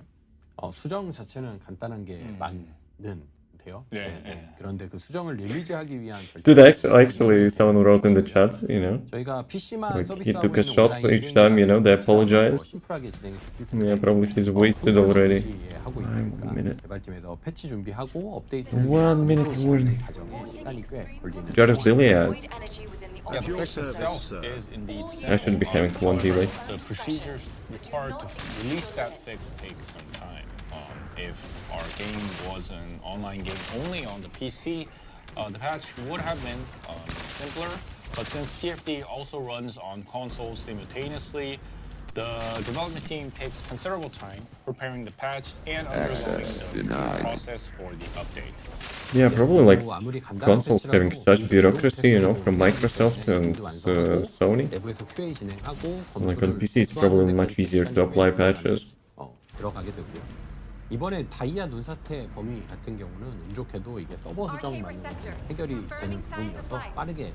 수정 자체는 간단한 게 맞는데요. 네. 그런데 그 수정을 릴리즈하기 위한 Dude, actually, someone wrote in the chat, you know, 저희가 PC만 like he 서비스하고 took a 있는 shot 온라인 each time, you know, they apologized. 심플하게 진행했을 Yeah, probably he's wasted already. 하고 I'm 있으니까 1 minute. 개발팀에서 패치 준비하고 업데이트 1 minute warning. 과정에 시간이 꽤 걸리는 Jarvis Dilly has. Void energy within the Yeah, the orbital fix itself is indeed I should be having one delay. The procedures required to release that fix take some time. If our game was an online game only on the PC, the patch would have been simpler. But since TFD also runs on consoles simultaneously, the development team takes considerable time preparing the patch and undergoing the process for the update. Yeah, probably like consoles having such bureaucracy, you know, from Microsoft and Sony. 내부에서 QA 진행하고 Like on PC, it's probably much easier to apply patches. 들어가게 되고요. 이번에 다이아 눈사태 범위 같은 경우는 운 좋게도 이게 서버 수정만으로 해결이 되는 부분이어서 빠르게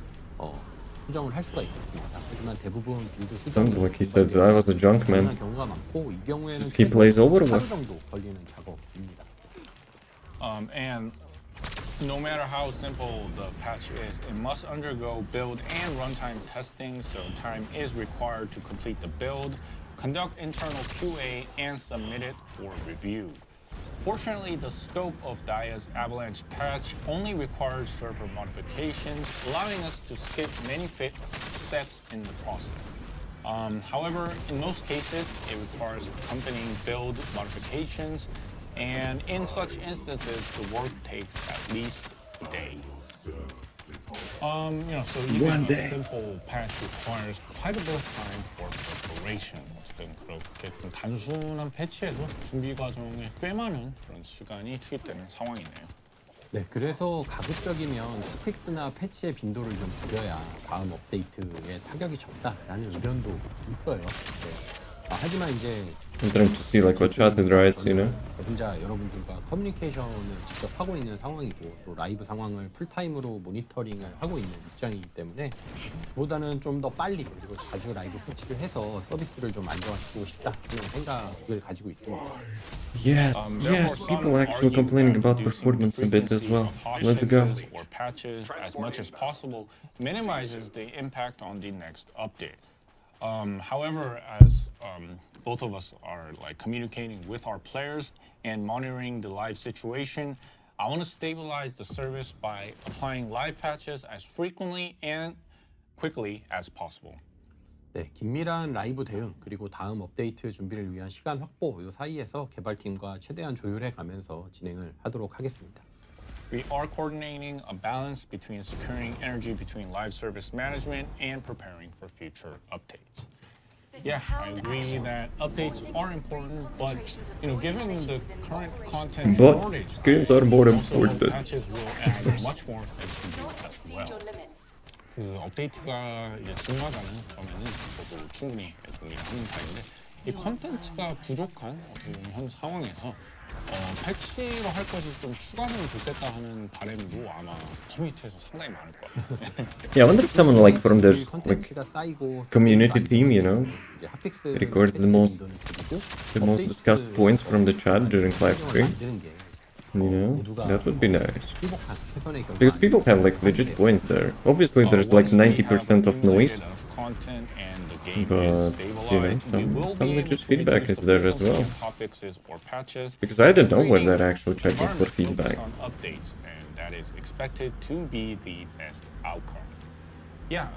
수정을 할 수가 있었습니다. 하지만 대부분 빌드 Sounds like he said I was a junk man. 경우가 많고 이 경우에는 Just he plays Overwatch. 하루 정도 걸리는 작업입니다. And no matter how simple the patch is, it must undergo build and runtime testing, so time is required to complete the build, conduct internal QA, and submit it for review. Fortunately, the scope of Dia's Avalanche patch only requires server modifications, allowing us to skip many steps in the process. However, in most cases, it requires accompanying build modifications, and in such instances, the work takes at least a day. So even a simple patch requires quite a bit of time for preparation. 어쨌든 그렇게 좀 단순한 패치에도 준비 과정에 꽤 많은 그런 시간이 투입되는 상황이네요. 네, 그래서 가급적이면 핫픽스나 패치의 빈도를 좀 줄여야 다음 업데이트에 타격이 적다라는 의견도 있어요. 네. 하지만 이제 I'm trying to see like what chat it writes, you know. 혼자 여러분들과 커뮤니케이션을 직접 하고 있는 상황이고 또 라이브 상황을 풀타임으로 모니터링을 하고 있는 입장이기 때문에 그보다는 좀 더 빨리 그리고 자주 라이브 코치를 해서 서비스를 좀 안정화시키고 싶다 하는 생각을 가지고 있습니다. Yes, yes, people actually complaining about performance a bit as well. Let's go. Or patches as much as possible minimizes the impact on the next update. However, as both of us are like communicating with our players and monitoring the live situation, I want to stabilize the service by applying live patches as frequently and quickly as possible. 네, 긴밀한 라이브 대응 그리고 다음 업데이트 준비를 위한 시간 확보 이 사이에서 개발팀과 최대한 조율해 가면서 진행을 하도록 하겠습니다. We are coordinating a balance between securing energy between live service management and preparing for future updates. Yeah, I agree that updates are important, but given the current content But shortage, skins are more also important. patches will add much more flexibility as well. 그 업데이트가 이제 중요하다는 점에는 저도 충분히 동의를 하는 바인데 이 컨텐츠가 부족한 어떻게 보면 현 상황에서 패치로 할 것이 좀 추가되면 좋겠다 하는 바람도 아마 커뮤니티에서 상당히 많을 것 같아요. Yeah, I wonder if someone like from their like 컨텐츠가 쌓이고 community team, you know, 이제 핫픽스 records the most discussed points from the chat during live stream. You know, that would be nice. Because people have like legit points there. Obviously, there's like 90% of noise, but you know, some legit feedback is there as well. Because I don't know when they're actually checking for feedback. Updates, and that is expected to be the best outcome. Yeah,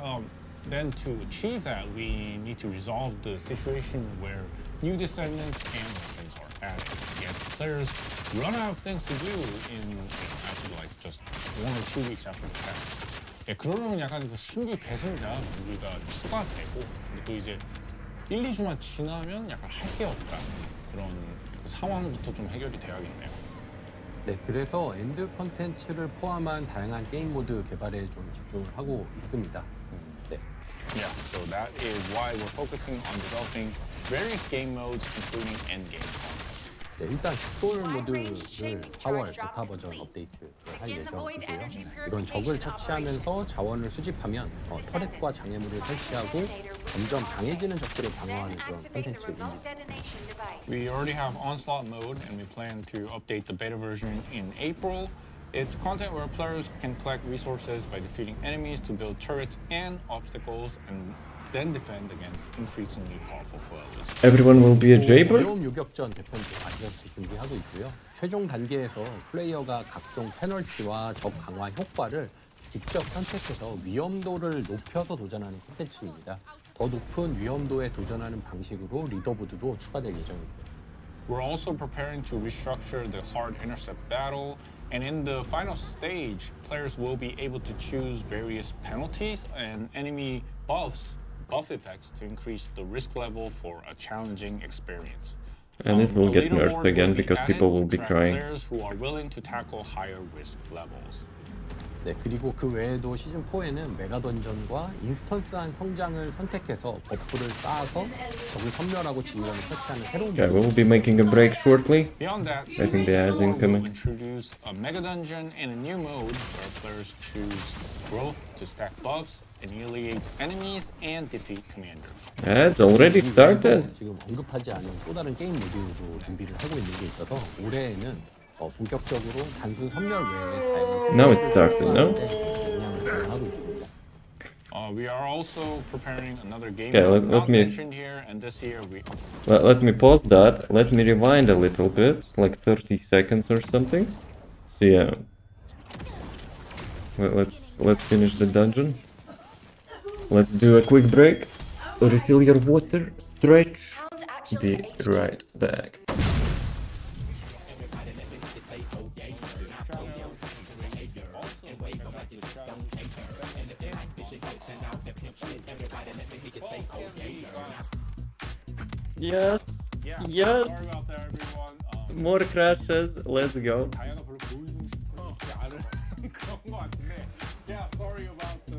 then to achieve that, we need to resolve the situation where new descendants and weapons are added. Yet players run out of things to do after like just 1 or 2 weeks after the patch. 예, 그러려면 약간 그 신규 계승자 무기가 추가되고 근데 또 이제 1, 2주만 지나면 약간 할 게 없다 그런 상황부터 좀 해결이 돼야겠네요. 네, 그래서 엔드 컨텐츠를 포함한 다양한 게임 모드 개발에 좀 집중을 하고 있습니다. 네. Yeah, so that is why we're focusing on developing various game modes, including endgame content. 네, 일단 빅돌 모드를 4월 베타 버전 업데이트를 할 예정이고요. 이건 적을 처치하면서 자원을 수집하면 터렛과 장애물을 설치하고 점점 강해지는 적들을 방어하는 그런 콘텐츠입니다. We already have onslaught mode, and we plan to update the beta version in April. It's content where players can collect resources by defeating enemies to build turrets and obstacles, and then defend against increasingly powerful foes. Everyone will be a jaber? 위험 요격전 개편도 아직까지 준비하고 있고요. 최종 단계에서 플레이어가 각종 페널티와 적 강화 효과를 직접 선택해서 위험도를 높여서 도전하는 콘텐츠입니다. 더 높은 위험도에 도전하는 방식으로 리더보드도 추가될 예정입니다. We're also preparing to restructure the hard intercept battle, and in the final stage, players will be able to choose various penalties and enemy buff effects to increase the risk level for a challenging experience. And it will A get leaderboard nerfed again will be because added people will to be track crying. Players who are willing to tackle higher risk levels. 네, 그리고 그 외에도 시즌 4에는 메가 던전과 인스턴스한 성장을 선택해서 버프를 쌓아서 적을 섬멸하고 지휘관을 처치하는 새로운 Yeah, we'll be making a break shortly. Beyond that, I think the ads will incoming. introduce a mega dungeon and a new mode where players choose growth to stack buffs, annihilate enemies, and defeat commanders. Ads already started. 지금 언급하지 않은 또 다른 게임 모드도 준비를 하고 있는 게 있어서 올해에는 본격적으로 단순 선멸 외에 Now it started, no? 영향을 발휘하고 있습니다. We are also preparing another game Okay, mode let not me- mentioned here, and this year we Let me pause that. Let me rewind a little bit, like 30 seconds or something. So yeah. Let's finish the dungeon. Let's do a quick break. Refill your water, stretch. Be right back. Yes. Yes. sorry about that, everyone. More crashes. Let's go. 다이아가 별로 보여주고 싶지 않은 그런 것 같은데. Yeah, sorry about the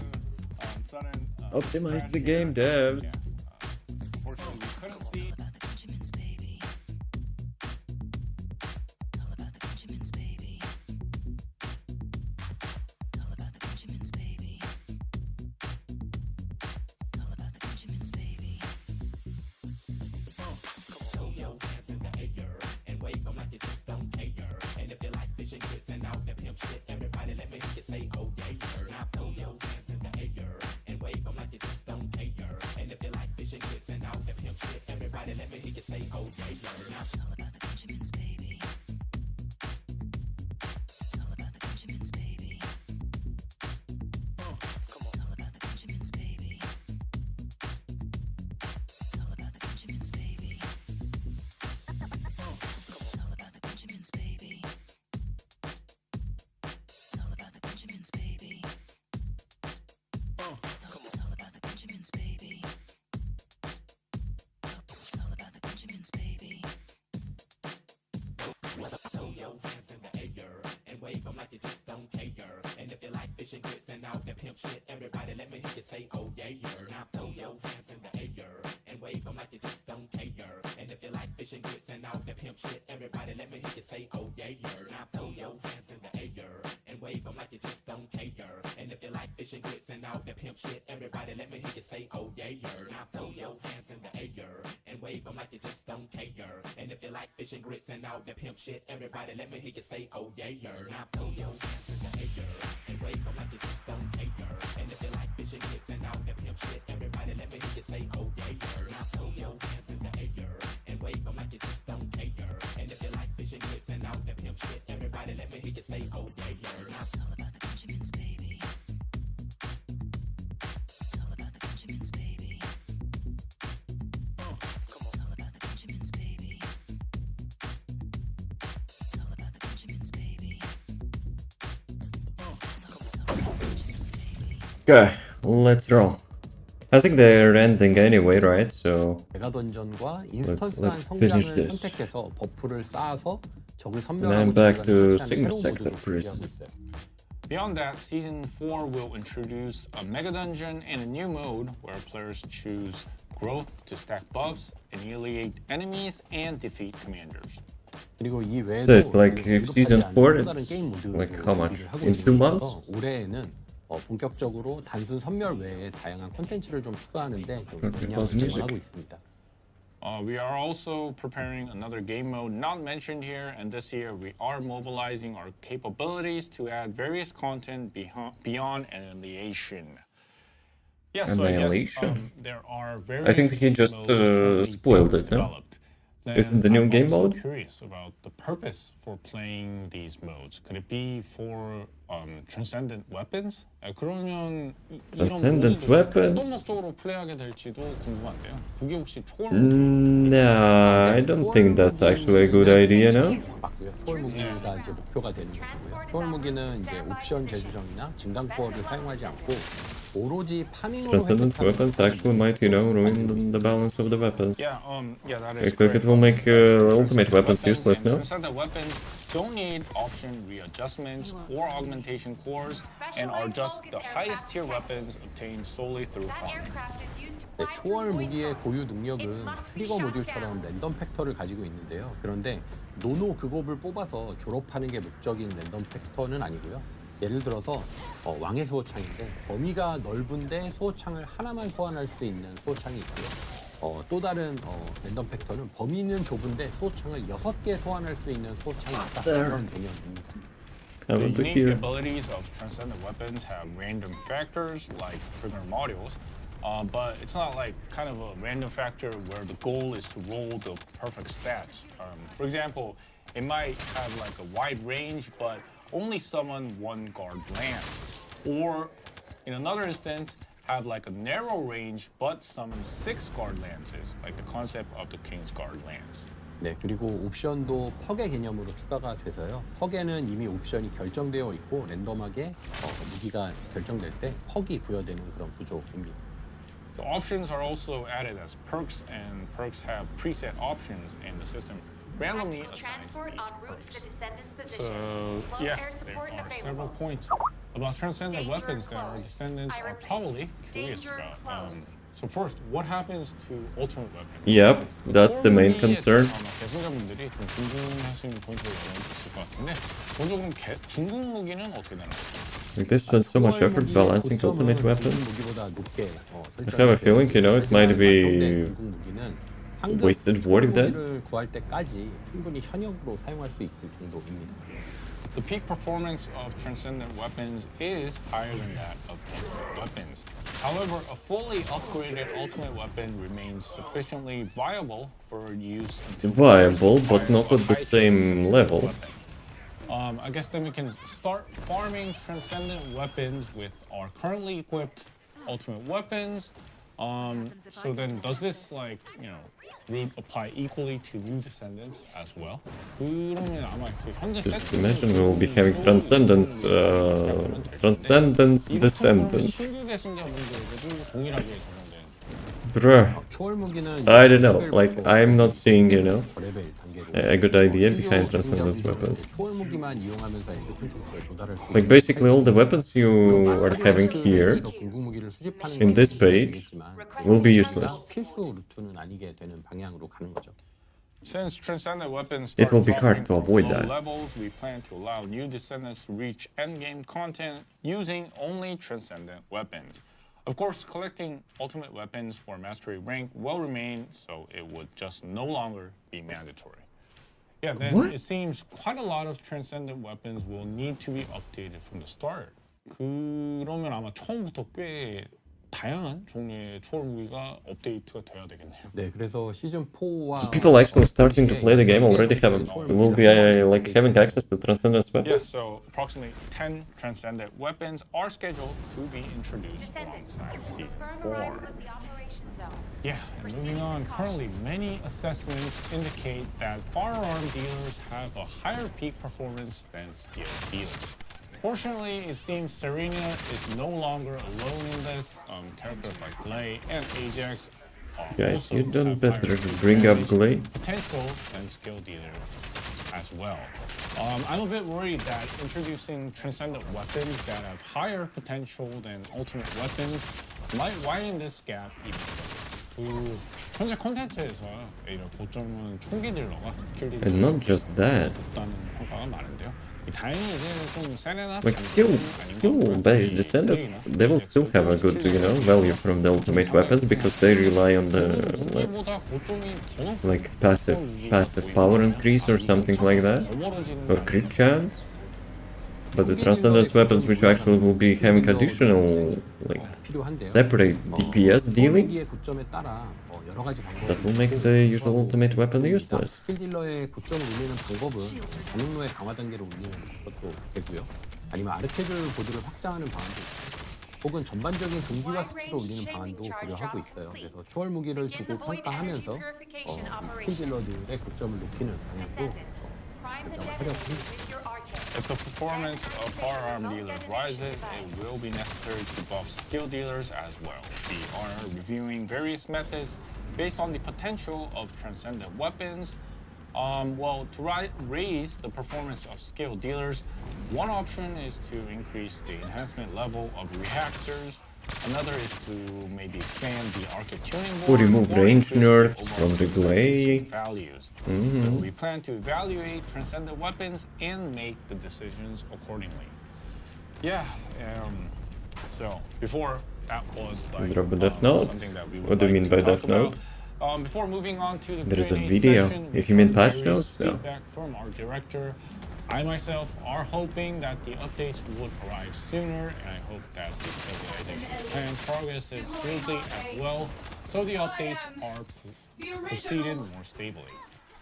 sudden. Optimize the crash game, here. devs. Yeah. Unfortunately, we couldn't see. Okay, let's roll. I think they're ending anyway, right? So 메가 던전과 인스턴스한 let's finish 성장을 this. 선택해서 버프를 쌓아서 적을 And I'm 선멸하고 back 진행하는 to 설치하는 Sigma 새로운 Sector 모드로 Prison. 준비하고 있어요. Beyond that, Season 4 will introduce a mega dungeon and a new mode where players choose growth to stack buffs, annihilate enemies, and defeat commanders. 그리고 이 외에도 So it's like 우리가 if season 언급하지 않은 4, 또 다른 it's 게임 모드도 like how much? 준비를 하고 In 있는 2 months? 중이라서 올해에는 본격적으로 단순 선멸 외에 다양한 콘텐츠를 좀 추가하는데 좀 Okay, 방향을 pause music. 제공하고 있습니다. We are also preparing another game mode not mentioned here, and this year we are mobilizing our capabilities to add various content beyond Annihilation. Yeah, so I guess Annihilation? there are various I think he just modes currently spoiled being it, no? developed. Is it the Then new I'm game also mode? curious about the purpose for playing these modes. Could it be for transcendent weapons? 그러면 Transcendent 이런 weapons? 어떤 목적으로 플레이하게 될지도 궁금한데요. 그게 혹시 초월 Nah, I don't think that's actually a good idea, no? 맞고요. 초월 무기가 이제 목표가 되는 것이고요. 초월 무기는 이제 옵션 재주정이나 증강 코어를 사용하지 않고 오로지 파밍으로 Transcendent 획득하는 weapons actually might, you know, ruin the balance of the weapons. Yeah, that is Like, it will make ultimate weapons useless, no? Transcendent weapons don't need option readjustments or augmentation cores, and are just the highest tier weapons obtained solely through That farming. aircraft is used to 네, fly 초월 through 무기의 void 고유 tunnels. 능력은 It must be 트리거 shot 모듈처럼 down. 랜덤 팩터를 가지고 있는데요. 그런데 노노 그곱을 뽑아서 졸업하는 게 목적인 랜덤 팩터는 아니고요. 예를 들어서 왕의 수호창인데 범위가 넓은데 수호창을 하나만 소환할 수 있는 수호창이 있고요. 또 다른 랜덤 팩터는 범위는 좁은데 수호창을 6개 소환할 수 있는 수호창이 있다. 그런 개념입니다. I The want to unique hear. abilities of transcendent weapons have random factors like trigger modules, but it's not like kind of a random factor where the goal is to roll the perfect stats. For example, it might have like a wide range, but only summon one guard lance. Or in another instance, have like a narrow range, but summon 6 guard lances, like the concept of the King's Guard lance. 네, 그리고 옵션도 퍽의 개념으로 추가가 돼서요. 퍽에는 이미 옵션이 결정되어 있고 랜덤하게 무기가 결정될 때 퍽이 부여되는 그런 구조입니다. So options are also added as perks, and perks have preset options, and the system randomly Tactical assigns transport these en route to the perks. Descendant's position. So Close yeah, air there support are several available. points about transcendent Danger weapons that our close. descendants I are repeat, probably curious danger about. close. So first, what happens to ultimate weapons? Yep, that's the main concern. 대승자분들이 좀 궁금하신 포인트가 있을 것 같은데 먼저 그럼 궁극 무기는 어떻게 되나요? Like, they spend so much effort balancing ultimate weapons. 무기보다 높게 I have a feeling, you know, it might be wasted wording then. 무기를 구할 때까지 충분히 현역으로 사용할 수 있을 정도입니다. The peak performance of Transcendent weapons is higher than that of Ultimate weapons. However, a fully upgraded Ultimate weapon remains sufficiently viable for use until Viable, players but acquire not a at the high-tier same Transcendent level. weapon. I guess then we can start farming Transcendent weapons with our currently equipped Ultimate weapons. So then does this, like, you know, route apply equally to new Descendants as well? 그러면 아마 그 현재 Just 세팅을 imagine we'll be having 또 Transcendence, 시작하면 될 텐데, Transcendence 이부터 그러면 Descendants. 신규 대신자분들에게도 동일하게 적용되는 Bruh, 초월 무기는 I don't know, like, I'm not seeing, you know, 레벨 단계로 a good idea 신규 behind Transcendence 대신자분들은 weapons. 초월 무기만 이용하면서 엔드 콘텐츠에 도달할 수 Like, 있는 basically all the weapons you are having here 궁극 무기를 수집하는 in this 건 page 되겠지만 will be useless. 필수 루트는 아니게 되는 방향으로 가는 거죠. Since Transcendent weapons It will start be hard dropping to from avoid low that. levels, we plan to allow new Descendants to reach endgame content using only Transcendent weapons. Of course, collecting Ultimate weapons for Mastery rank will remain, so it would just no longer be mandatory. Yeah, then What? it seems quite a lot of Transcendent weapons will need to be updated from the start. 그러면 아마 처음부터 꽤 다양한 종류의 초월 무기가 업데이트가 돼야 되겠네요. 네, 그래서 시즌 4와 So people actually starting to play the game already will be like having access to Transcendence Yeah, weapons? so approximately 10 Transcendent weapons are scheduled to be introduced Descendant, alongside Season confirm 4. arrival at the operation zone. Yeah, and moving on, currently many assessments indicate that firearm dealers have a higher peak performance than skill dealers. Fortunately, it seems Serena is no longer alone in this. Characters like Glay and Ajax are Guys, also you done have better higher to bring up damage Glay. potential than skill dealers as well. I'm a bit worried that introducing Transcendent weapons that have higher potential than Ultimate weapons might widen this gap even further. 현재 콘텐츠에서 이런 고점은 총기 딜러가 스킬 딜러가 And not just that. 높다는 평가가 많은데요. 다행히 이제 좀 세레나 Like skill-based Descendants, they will still have a good, you know, value from the ultimate weapons because they rely on the like passive power increase or something like that, or crit chance. But the Transcendence weapons, which actually will be having additional like 필요한데요. separate DPS dealing, 무기의 고점에 따라 여러 가지 방법이 that will make the usual ultimate weapon useless. 스킬 딜러의 고점을 올리는 방법은 반응로의 강화 단계를 올리는 것도 되고요. 아니면 아르케드 보드를 확장하는 방안도 있고, 혹은 전반적인 금기화 수치를 올리는 방안도 고려하고 있어요. 그래서 초월 무기를 두고 평가하면서 이 스킬 딜러들의 고점을 높이는 방향도 결정을 하려고 합니다. If the performance of firearm dealers rises, it will be necessary to buff skill dealers as well. We are reviewing various methods based on the potential of Transcendent weapons. To raise the performance of skill dealers, one option is to increase the enhancement level of reactors. Another is to maybe expand the arcade tuning board Or remove range increase the nerfs overall from the efficiency Glay. values. So we plan to evaluate Transcendent weapons and make the decisions accordingly. Yeah. So before that was like Drop a Death Note? something that we would What do you like mean to by talk Death Note? about. Before moving on to the There is a Q&A video. session, If you mean we patch heard notes, various no. feedback from our director. I myself are hoping that the updates would arrive sooner, and I hope that the stabilization plan progresses smoothly as well, so the updates are proceeded more stably.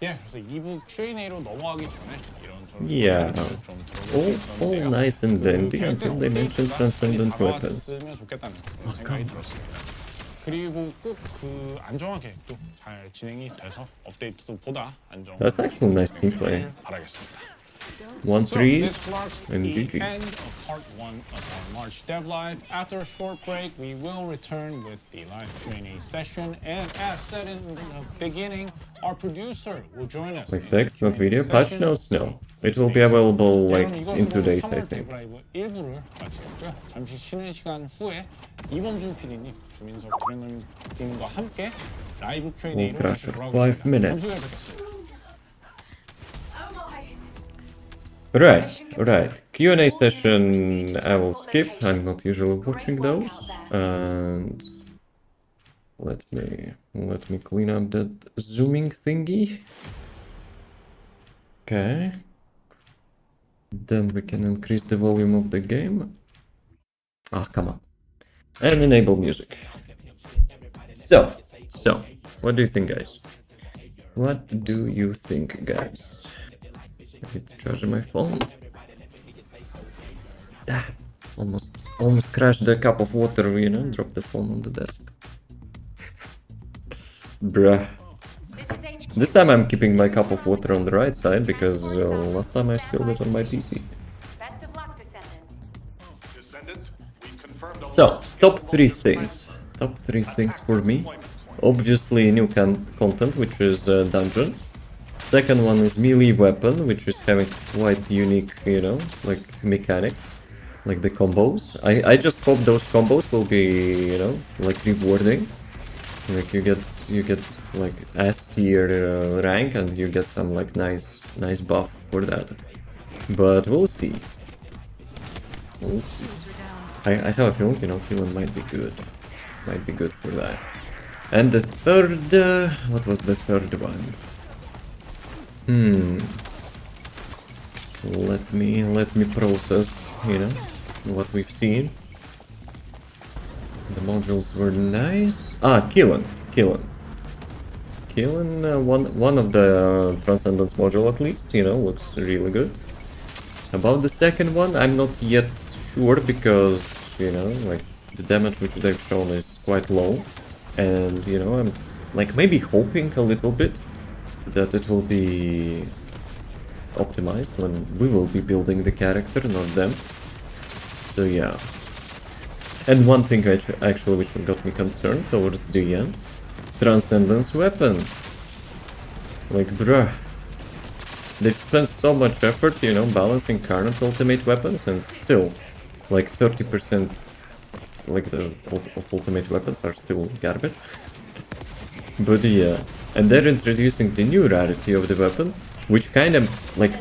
Yeah, 그래서 2부 Q&A로 넘어가기 전에 이런저런 Yeah. 얘기를 좀 들어볼 수 All 있었는데요. nice and dandy 계획된 until they mentioned 업데이트가 Transcendent 빨리 weapons. 다가왔으면 좋겠다는 그런 생각이 들었습니다. 그리고 꼭 그 안정화 계획도 잘 진행이 돼서 업데이트도 보다 안정화 That's actually nice team play. 바라겠습니다. 1 So 3 this marks and the GG. end of part 1 of our March Dev Live. After a short break, we will return with the live Q&A session. And as said in the beginning, our producer will join us. Like in the text, not Q&A video, patch session. notes, no. It will be available like in 2 days, I think. 1부를 마치고요. 잠시 쉬는 시간 후에 이범준 PD님, 주민석 트레이너님과 함께 라이브 We'll Q&A로 crash 다시 at 돌아오겠습니다. 5 minutes. 잠시 후에 뵙겠습니다. Right. Q&A session I will skip. I'm not usually watching those. And let me clean up that zooming thingy. Okay. Then we can increase the volume of the game. Ah, come on. And enable music. So, what do you think, guys? What do you think, guys? I need to charge my phone. Ah, almost crashed the cup of water, you know, dropped the phone on the desk. Bruh. This is HQ. This time I'm keeping my cup of water on the right side because last time I spilled it on my PC. Best of luck, Descendant. Descendant, we confirmed a So, large-scale top 3 vulture things. transport. Top 3 things Attack for me. deployment. Obviously new content, which is dungeon. Second one is melee weapon, which is having quite unique, you know, like mechanic, like the combos. I just hope those combos will be, you know, like rewarding. Like you get like S tier rank and you get some like nice buff for that. But we'll see. We'll see. I have a feeling, you know, Keelan might be good. Might be good for that. And the third, what was the third one? Let me process, you know, what we've seen. The modules were nice. Ah, Keelan. One of the Transcendence module at least, you know, looks really good. About the second one, I'm not yet sure because, you know, like the damage which they've shown is quite low. And, you know, I'm like maybe hoping a little bit that it will be optimized when we will be building the character, not them. So yeah. And one thing actually which got me concerned towards the end, Transcendence weapon. Like, bruh. They've spent so much effort, you know, balancing current ultimate weapons and still, like 30% like the of ultimate weapons are still garbage. But yeah, and they're introducing the new rarity of the weapon, which kind of like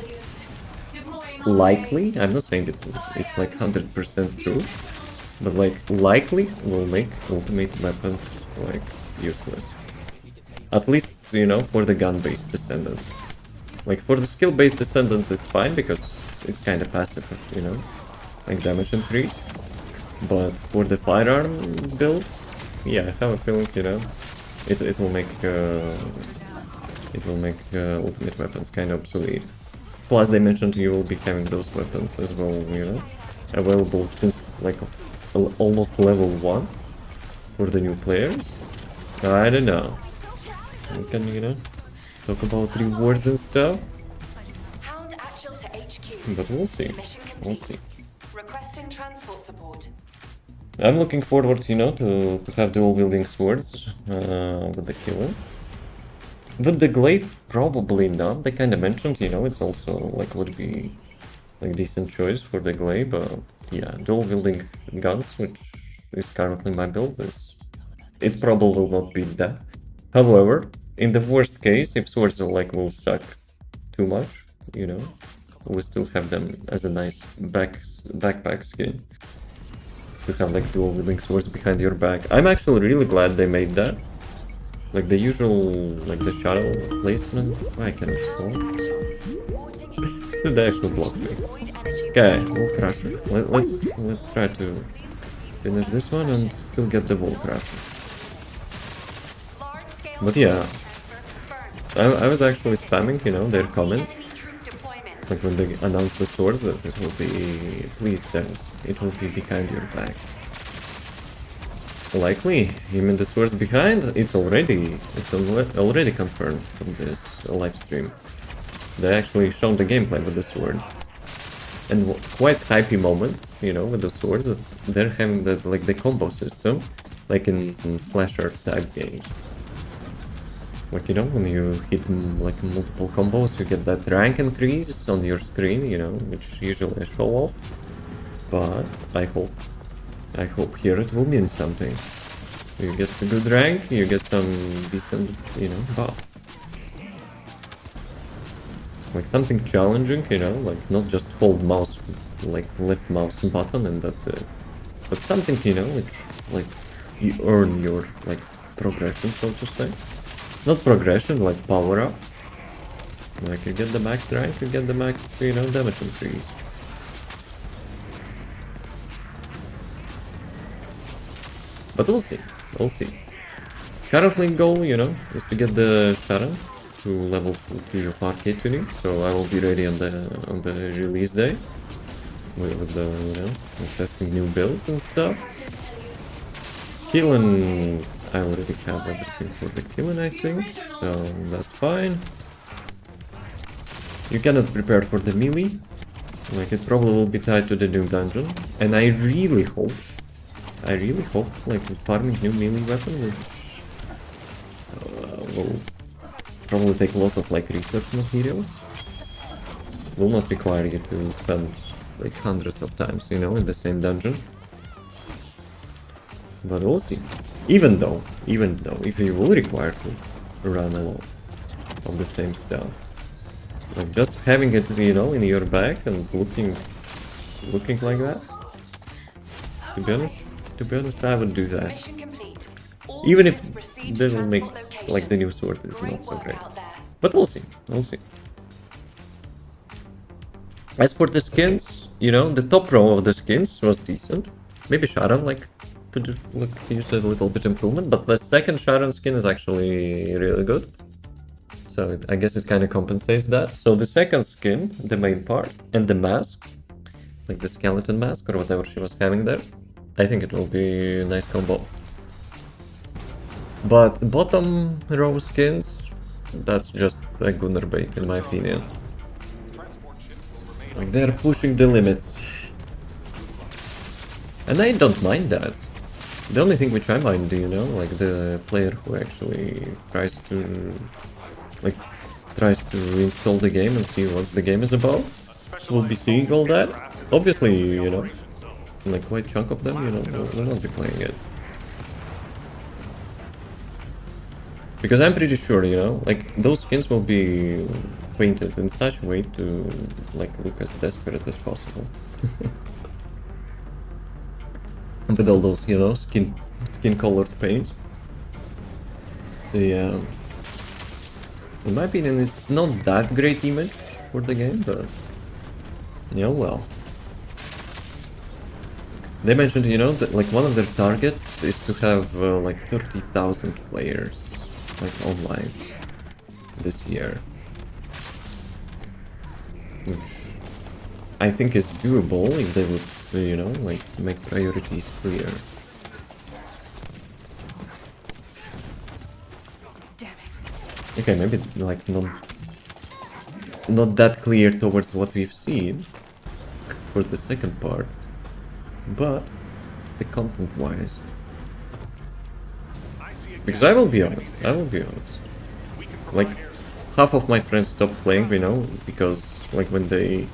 likely, I'm not saying it's like 100% true, but like likely will make ultimate weapons like useless. At least, you know, for the gun-based Descendants. Like for the skill-based Descendants it's fine because it's kind of passive, you know, like damage increase. But for the firearm builds, yeah, I have a feeling, you know, it will make ultimate weapons kind of obsolete. Plus, they mentioned you will be having those weapons as well, you know, available since like almost level 1 for the new players. I don't know. We can, you know, talk about rewards and stuff, Hound actual to HQ. but we'll see. Mission We'll complete. see. Requesting transport support. I'm looking forward, you know, to have dual-wielding swords with the killer. With the glaive, probably not. They kind of mentioned, you know, it's also like would be like decent choice for the glaive. But yeah, dual-wielding guns, which is currently my build, it probably will not be that. However, in the worst case, if swords will suck too much, you know, we still have them as a nice backpack skin. To have like dual wielding swords behind your back. I'm actually really glad they made that. Like the usual, like the shadow placement. Why can't it scroll? They actually blocked me. Okay, wall crusher. Let's try to finish this one and still get the wall crusher. But yeah, I was actually spamming, you know, their comments. Like when they announced the swords that it will be, please dance, it will be behind your back. Likely, you mean the swords behind? It's already confirmed from this live stream. They actually shown the gameplay with the swords. And quite hypey moment, you know, with the swords, they're having the combo system, like in slasher type games. Like, you know, when you hit like multiple combos, you get that rank increase on your screen, you know, which usually I show off. But I hope here it will mean something. You get a good rank, you get some decent, you know, buff. Like something challenging, you know, like not just hold mouse, like left mouse button and that's it. But something, you know, which like you earn your like progression, so to say. Not progression, like power up. Like you get the max rank, you get the max, you know, damage increase. But we'll see. We'll see. Currently goal, you know, is to get the Sharon to level 40 of arcade tuning, so I will be ready on the release day with the, you know, testing new builds and stuff. Killen, I already have everything for the Killen, I think, so that's fine. You cannot prepare for the melee, like it probably will be tied to the new dungeon, and I really hope, like farming new melee weapon will probably take a lot of like research materials. Will not require you to spend like hundreds of times, you know, in the same dungeon. But we'll see. Even though, if you will require to run a lot of the same stuff, like just having it, you know, in your bag and looking like that. To be honest, I would do that. Mission complete. All Even if units proceed to they will make transport location. like the new sword is Great not so work great. out there. But we'll see. We'll see. As for the skins, you know, the top row of the skins was decent. Maybe Sharon like could look use a little bit improvement, but the second Sharon skin is actually really good. So I guess it kind of compensates that. So the second skin, the main part, and the mask, like the skeleton mask or whatever she was having there, I think it will be a nice combo. But the bottom row skins, that's just a Gunner bait in my opinion. Like they're pushing the limits. And I don't mind that. The only thing which I mind, you know, like the player who actually tries to install the game and see what the game is about, will be seeing all that. Obviously, you know, like quite a chunk of them, you know, will not be playing it. Because I'm pretty sure, you know, like those skins will be painted in such a way to like look as desperate as possible. With all those, you know, skin colored paints. So yeah, in my opinion, it's not that great image for the game, but yeah, well. They mentioned, you know, that like one of their targets is to have like 30,000 players like online this year, which I think is doable if they would, you know, like make priorities clear. Damn it. Okay, maybe like not that clear towards what we've seen for the second part, but the content-wise. Because I will be honest, like half of my friends stopped playing, you know, because like when they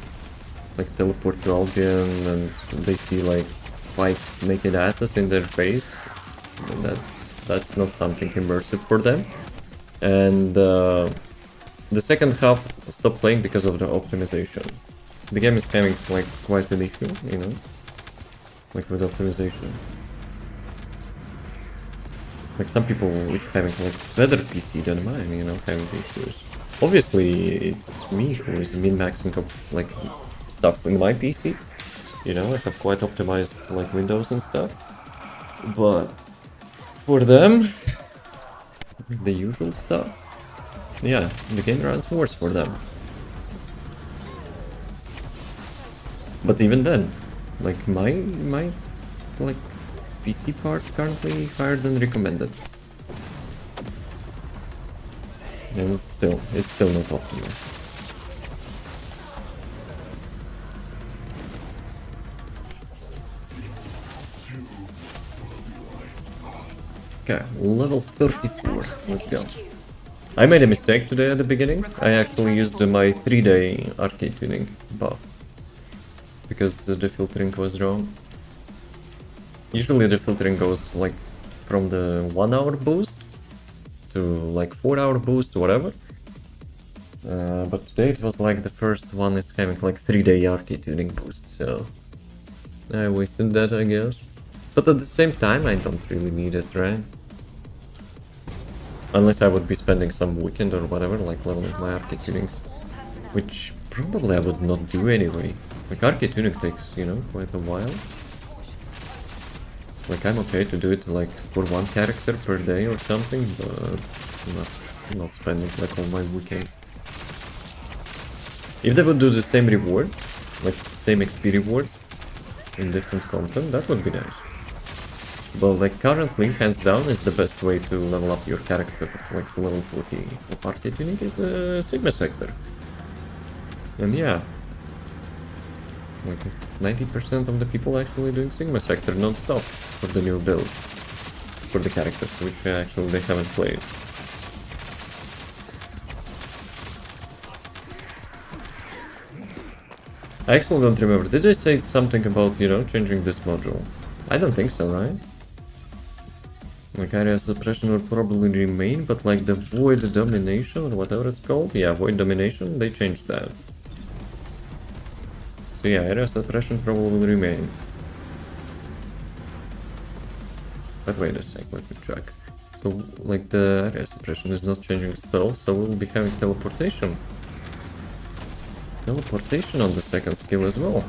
like teleport to Albion and they see like 5 naked asses in their face, that's not something immersive for them. And the second half stopped playing because of the optimization. The game is having like quite an issue, you know, like with optimization. Like some people which having like better PC than mine, you know, having issues. Obviously, it's me who is min-maxing up like stuff in my PC. You know, I have quite optimized like Windows and stuff. But for them, the usual stuff, yeah, the game runs worse for them. But even then, like my like PC parts currently higher than recommended. And it's still not optimal. Okay, level 34. Let's go. I made a mistake today at the beginning. I actually used my 3-day arcade tuning buff because the filtering was wrong. Usually the filtering goes like from the 1-hour boost to like 4-hour boost, whatever. But today it was like the first one is having like 3-day arcade tuning boost, so I wasted that, I guess. But at the same time, I don't really need it, right? Unless I would be spending some weekend or whatever, like leveling my arcade tunings, which probably I would not do anyway. Like arcade tuning takes, you know, quite a while. Like, I'm okay to do it like for one character per day or something, but not spending like all my weekend. If they would do the same rewards, like same XP rewards in different content, that would be nice. But like currently, hands down, is the best way to level up your character, like to level 40 of arcade unique is the Sigma sector. And yeah, like 90% of the people actually doing Sigma sector non-stop for the new build, for the characters, which actually they haven't played. I actually don't remember. Did I say something about, you know, changing this module? I don't think so, right? Like area suppression will probably remain, but like the void domination or whatever it's called, yeah, void domination, they changed that. So yeah, area suppression probably will remain. But wait a sec, let me check. So like the area suppression is not changing still, so we'll be having teleportation. Teleportation on the second skill as well.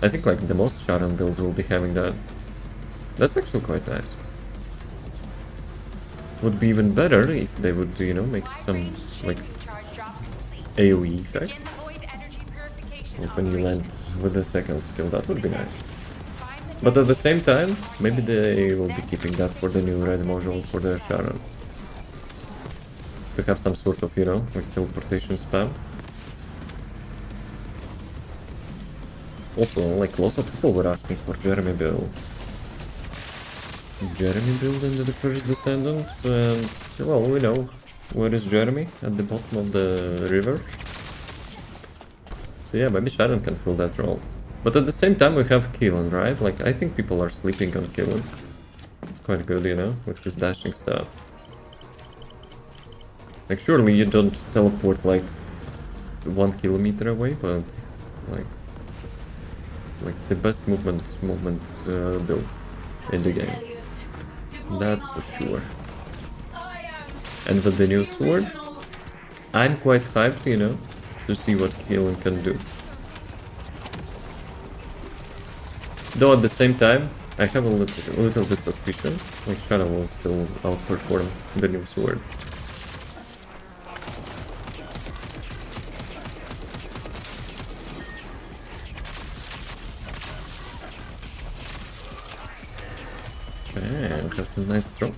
I think like the most Sharon builds will be having that. That's actually quite nice. Would be even better if they would, you know, make some like AoE effect. Like when you land with the second skill, that would be nice. But at the same time, maybe they will be keeping that for the new red module for the Sharon. To have some sort of, you know, like teleportation spam. Also, like lots of people were asking for Jeremy build. Jeremy build into the first Descendant, and well, we know where is Jeremy, at the bottom of the river. So yeah, maybe Sharon can fill that role. But at the same time we have Keelan, right? Like, I think people are sleeping on Keelan. It's quite good, you know, with his dashing stuff. Like, surely you don't teleport like 1 kilometer away, but like the best movement build in the game. That's for sure. And with the new swords, I'm quite hyped, you know, to see what Keelan can do. Though at the same time, I have a little bit suspicion, like Shadow will still outperform the new sword. And have some nice drop.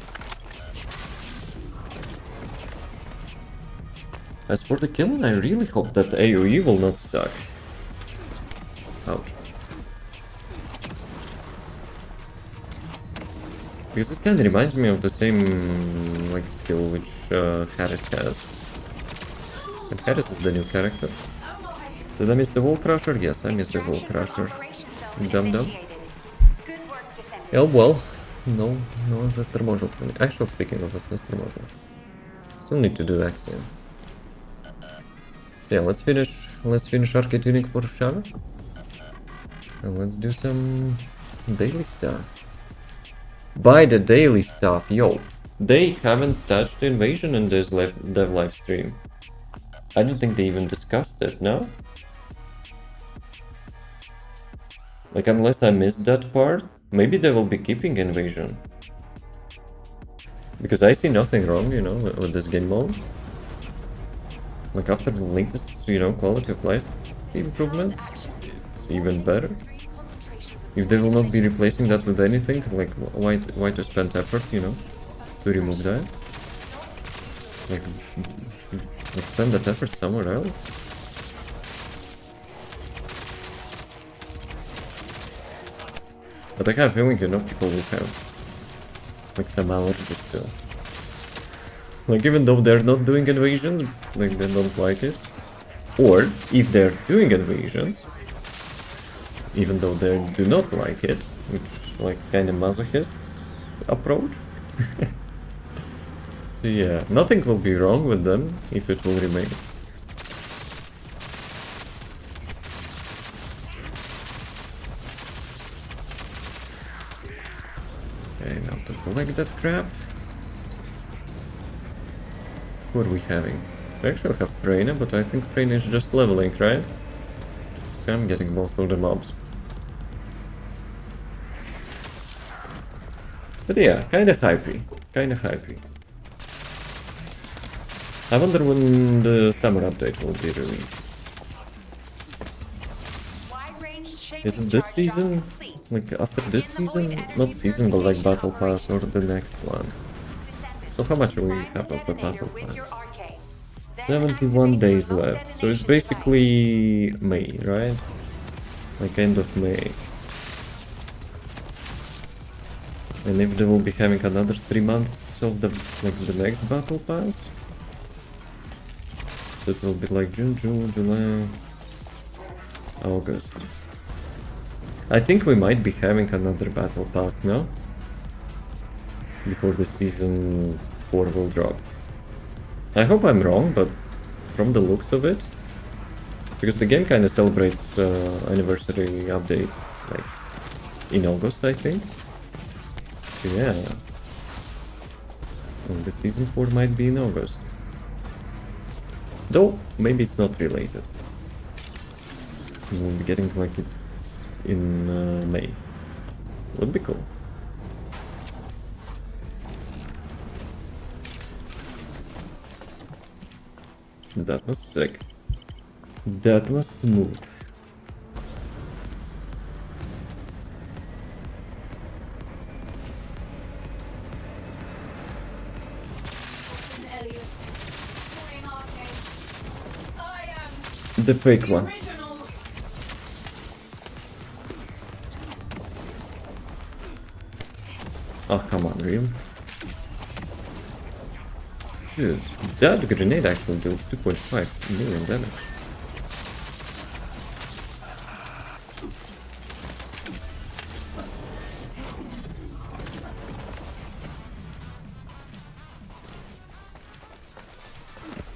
As for the killing, I really hope that AoE will not suck. Ouch. Because it kinda reminds me of the same like skill which Harris has. And Harris is the new character. Did I miss the Wall Crusher? Yes, I missed the Wall Crusher. Dum-dum. Oh well. No ancestor module. Actually, speaking of ancestor module, still need to do Axiom. Yeah, let's finish Arcade Unique for Shara. And let's do some daily stuff. Buy the daily stuff, yo. They haven't touched Invasion in this dev live stream. I don't think they even discussed it, no? Like, unless I missed that part. Maybe they will be keeping Invasion. Because I see nothing wrong, you know, with this game mode. Like after the latest, you know, quality of life improvements, it's even better. If they will not be replacing that with anything, like why to spend effort, you know, to remove that? Like spend that effort somewhere else? But I have a feeling, you know, people will have like some allergies still. Like even though they're not doing invasions, like they don't like it. Or if they're doing invasions, even though they do not like it, which like kind of masochist approach. So yeah, nothing will be wrong with them if it will remain. Okay, now to collect that crap. Who are we having? We actually have Freyna, but I think Freyna is just leveling, right? So I'm getting most of the mobs. But yeah, kinda hypey. Kinda hypey. I wonder when the summer update will be released. Wide-range shaping Is it this charge season? drop complete. Like after this Begin the void season? energy Not season, but like purification Battle Pass or the next one. Descendant. So how much do we Prime have the of the detonator Battle with your Pass? arcade. Then 71 activate days the remote left. So it's detonation basically May, right? Like end of May. And if they will be having another 3 months of the next Battle Pass, so it will be like June, July, August. I think we might be having another Battle Pass now, before the Season 4 will drop. I hope I'm wrong, but from the looks of it, because the game kind of celebrates anniversary updates like in August, I think. So yeah, and the Season 4 might be in August. Though, maybe it's not related. We'll be getting like it in May. Would be cool. That was sick. That was smooth. The fake one. Oh, come on, real? Dude, that grenade actually deals 2.5 million damage.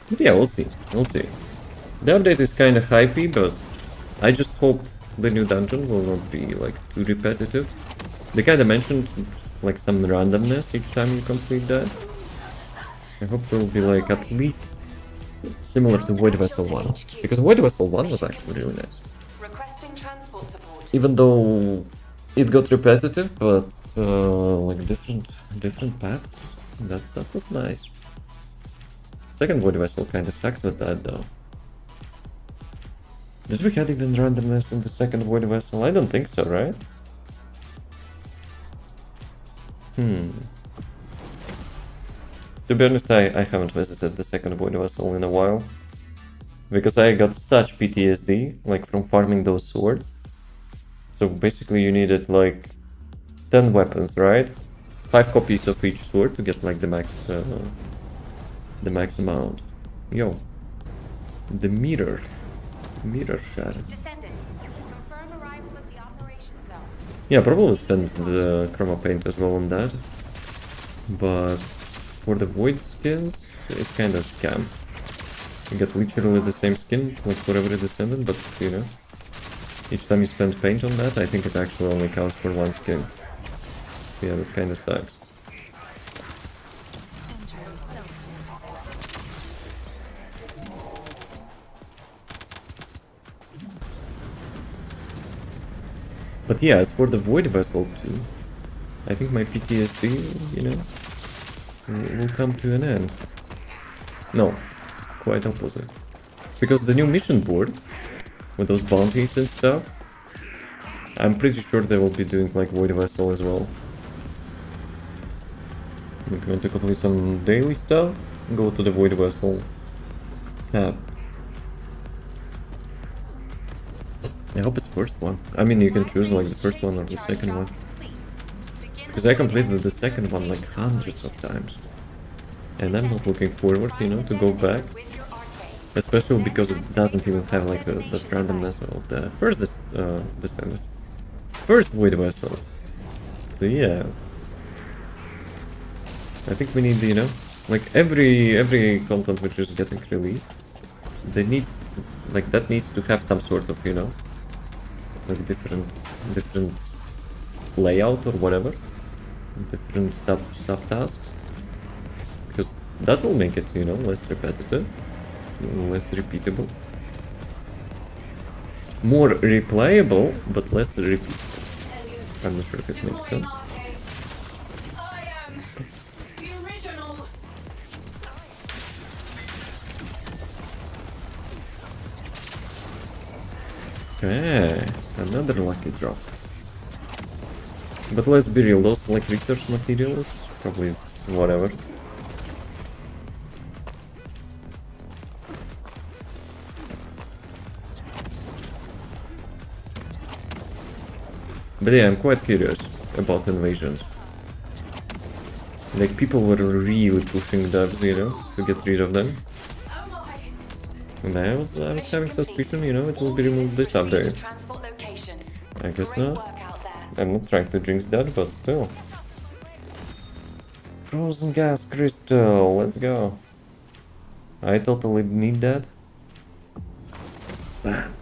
But yeah, we'll see. We'll see. The update is kinda hypey, but I just hope the new dungeon will not be like too repetitive. They kinda mentioned like some randomness each time you complete that. I hope it will be like at least similar to Void Vessel 1. Because Void Vessel 1 was actually really nice. Requesting transport support. Even though it got repetitive, but like different paths. That was nice. Second Void Vessel kinda sucked with that though. Did we have even randomness in the second Void Vessel? I don't think so, right? To be honest, I haven't visited the second Void Vessel in a while. Because I got such PTSD, like from farming those swords. So basically you needed like 10 weapons, right? 5 copies of each sword to get like the max amount. Yo. The mirror shattered. Descendant. Confirm arrival at the operation zone. Yeah, probably spend the chroma paint as well on that. But for the void skins, it's kind of scam. You get literally the same skin, like for every Descendant, but you know, each time you spend paint on that, I think it actually only counts for one skin. So yeah, that kind of sucks. But yeah, as for the Void Vessel too, I think my PTSD, you know, will come to an end. No, quite opposite. Because the new mission board, with those bounties and stuff, I'm pretty sure they will be doing like Void Vessel as well. We're going to complete some daily stuff, go to the Void Vessel tab. I hope it's first one. I mean, you can choose like the first one or the second one. Because I completed the second one like hundreds of times. And I'm not looking forward, you know, to go back. Especially because it doesn't even have like the randomness of the first Descendant. First Void Vessel. So yeah. I think we need, you know, like every content which is getting released, they needs like that needs to have some sort of, you know, like different layout or whatever, different subtasks, because that will make it, you know, less repetitive, less repeatable, more replayable but less repeatable. I'm not sure if it makes sense. Okay, another lucky drop. But let's be real, those like research materials probably is whatever. But yeah, I'm quite curious about invasions. Like people were really pushing devs, you know, to get rid of them. And I was having suspicion, you know, it will be removed this update. I guess not. I'm not trying to jinx that, but still. Frozen gas crystal, let's go. I totally need that. Bam.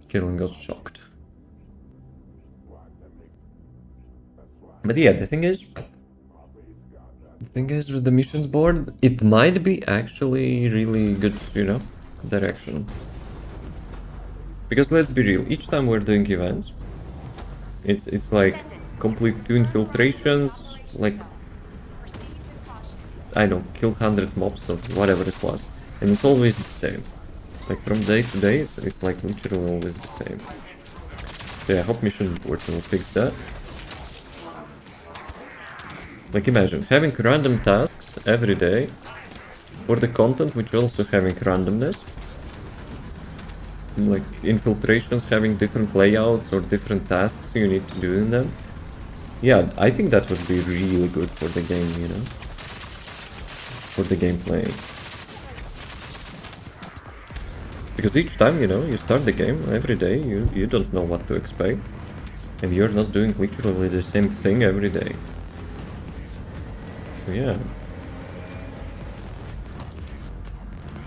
Killing got shocked. But yeah, the thing is with the missions board, it might be actually really good, you know, direction. Because let's be real, each time we're doing events, it's like complete 2 infiltrations, like I don't know, kill 100 mobs or whatever it was, and it's always the same. Like from day to day, it's like literally always the same. So yeah, I hope mission boards will fix that. Like imagine having random tasks every day for the content, which also having randomness. Like infiltrations having different layouts or different tasks you need to do in them. Yeah, I think that would be really good for the game, you know, for the gameplay. Because each time, you know, you start the game every day, you don't know what to expect, and you're not doing literally the same thing every day. So yeah,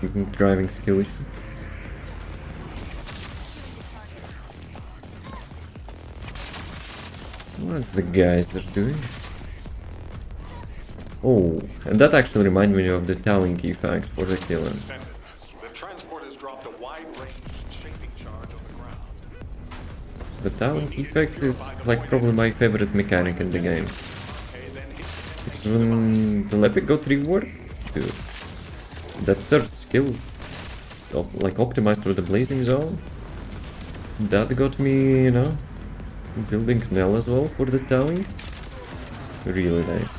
even driving skill issue. What's the guys are doing? Oh, and that actually reminds me of the towing effect for the killing. Descendant. The transport has dropped a wide-range shaping charge on the ground. The towing effect is like probably my favorite mechanic in the game. It's when the Lepic got reworked, dude. That third skill, like optimized for the blazing zone, that got me, you know, building Knell as well for the towing. Really nice.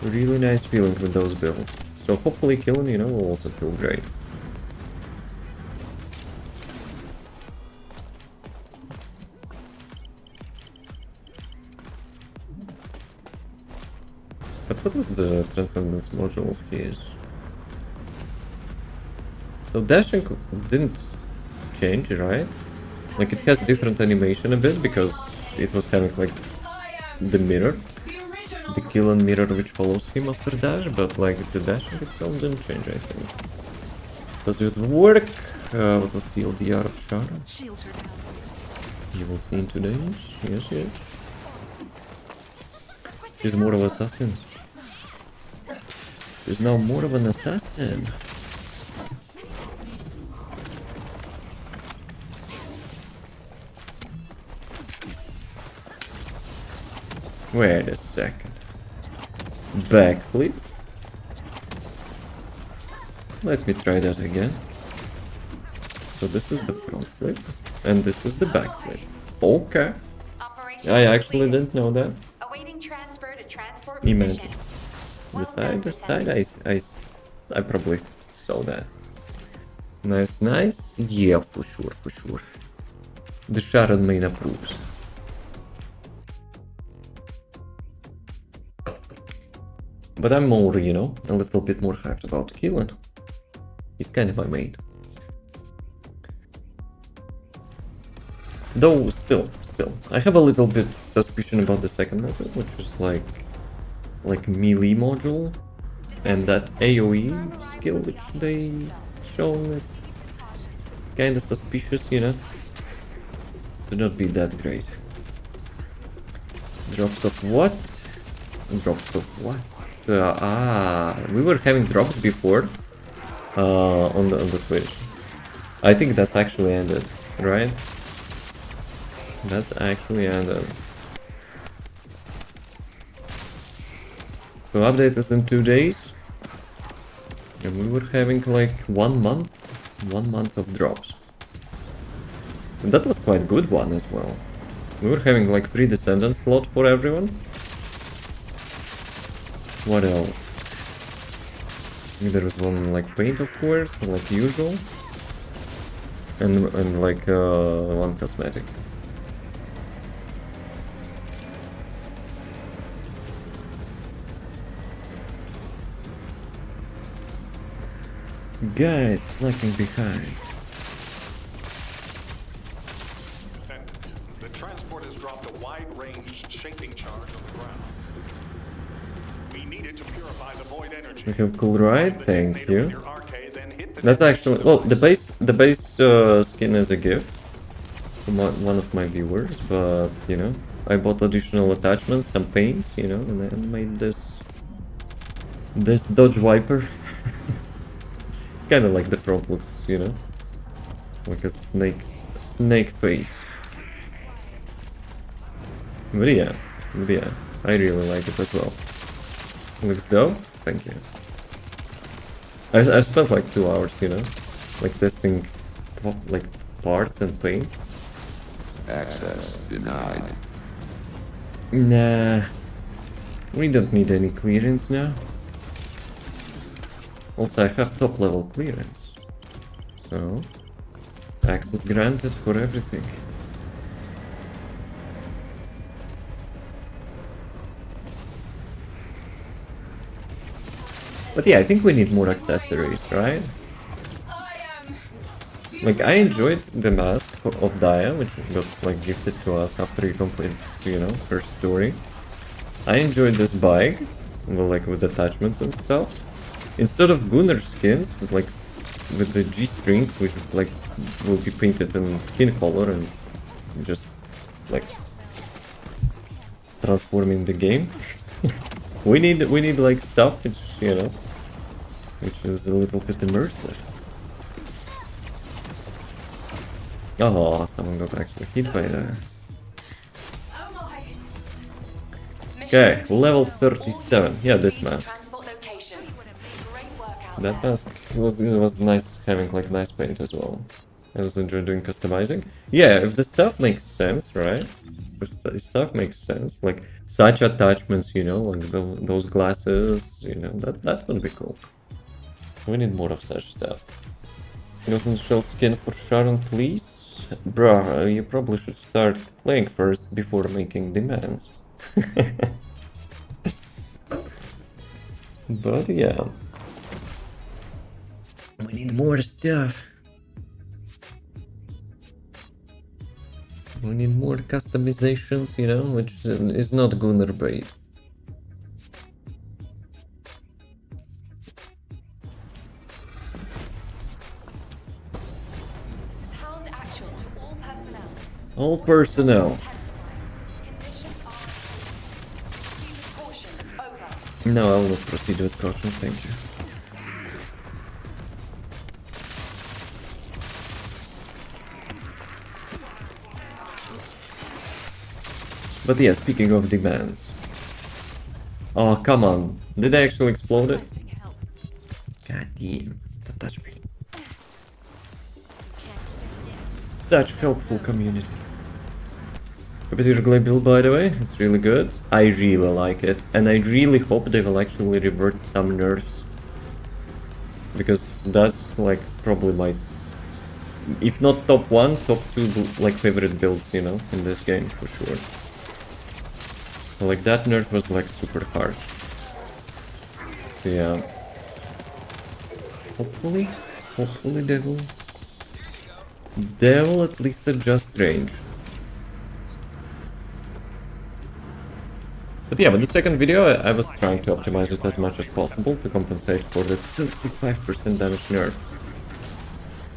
Really nice feeling with those builds. So hopefully killing, you know, will also feel great. But what was the Transcendence module of his? So dashing didn't change, right? Like it has different animation a bit because it was having like the mirror, the kill and mirror which follows him after dash, but like the dashing itself didn't change, I think. Does it work? What was the LDR of Shara? You will see in 2 days. Yes, yes. She's more of an assassin. She's now more of an assassin. Wait a second. Backflip? Let me try that again. So this is the front flip, and this is the back flip. Okay. I actually didn't know that. Awaiting transfer to transport Imagine. position. The side, I probably saw that. Nice, nice. Yeah, for sure, for sure. The Sharon main approves. But I'm more, you know, a little bit more hyped about Keelan. He's kind of my main. Though, still, I have a little bit suspicion about the second module, which is like melee module, and that AoE skill which they show is kind of suspicious, you know. To not be that great. Drops of what? Drops of what? We were having drops before on the Twitch. I think that's actually ended, right? That's actually ended. So update is in 2 days, and we were having like 1 month of drops. And that was quite good one as well. We were having like 3 Descendant slot for everyone. What else? There was one like paint, of course, like usual. And like one cosmetic. Guys, slacking behind. Descendant. The transport has dropped a wide-range shaping charge on the ground. We need it to purify the void energy. We have cool ride, The thank detonator in you. your arcade, then hit the That's detonation actually, well, the device. base skin is a gift from one of my viewers, but you know, I bought additional attachments, some paints, you know, and then made this Dodge Viper. It's kind of like the front looks, you know, like a snake face. But yeah, I really like it as well. Looks dope. Thank you. I spent like 2 hours, you know, like testing like parts and paints. Access denied. Nah, we don't need any clearance now. Also, I have top level clearance, so access granted for everything. But yeah, I think we need more accessories, right? Like, I enjoyed the mask of Daya, which got like gifted to us after you complete, you know, her story. I enjoyed this bike, well, like with attachments and stuff. Instead of Gunnar skins, like with the G-strings, which like will be painted in skin color and just like transforming the game. we need like stuff which, you know, which is a little bit immersive. Oh, someone got actually hit by that. Okay, level 37. Yeah, this mask. That mask was nice, having like nice paint as well. I was enjoying doing customizing. Yeah, if the stuff makes sense, right? If stuff makes sense, like such attachments, you know, like those glasses, you know, that would be cool. We need more of such stuff. Ghost in the Shell skin for Sharon, please. Bruh, you probably should start playing first before making demands. But yeah. We need more stuff. We need more customizations, you know, which is not Gunnar bait. All personnel. No, I will not proceed with caution, thank you. But yeah, speaking of demands. Oh, come on. Did I actually explode it? God damn. Don't touch me. Such helpful community. Competitor Glay build, by the way, it's really good. I really like it, and I really hope they will actually revert some nerfs. Because that's like probably my, if not top 1, top 2 like favorite builds, you know, in this game for sure. So, like that nerf was like super harsh. So yeah. Hopefully they will at least adjust range. But yeah, with the second video, I was trying to optimize it as much as possible to compensate for the 35% damage nerf.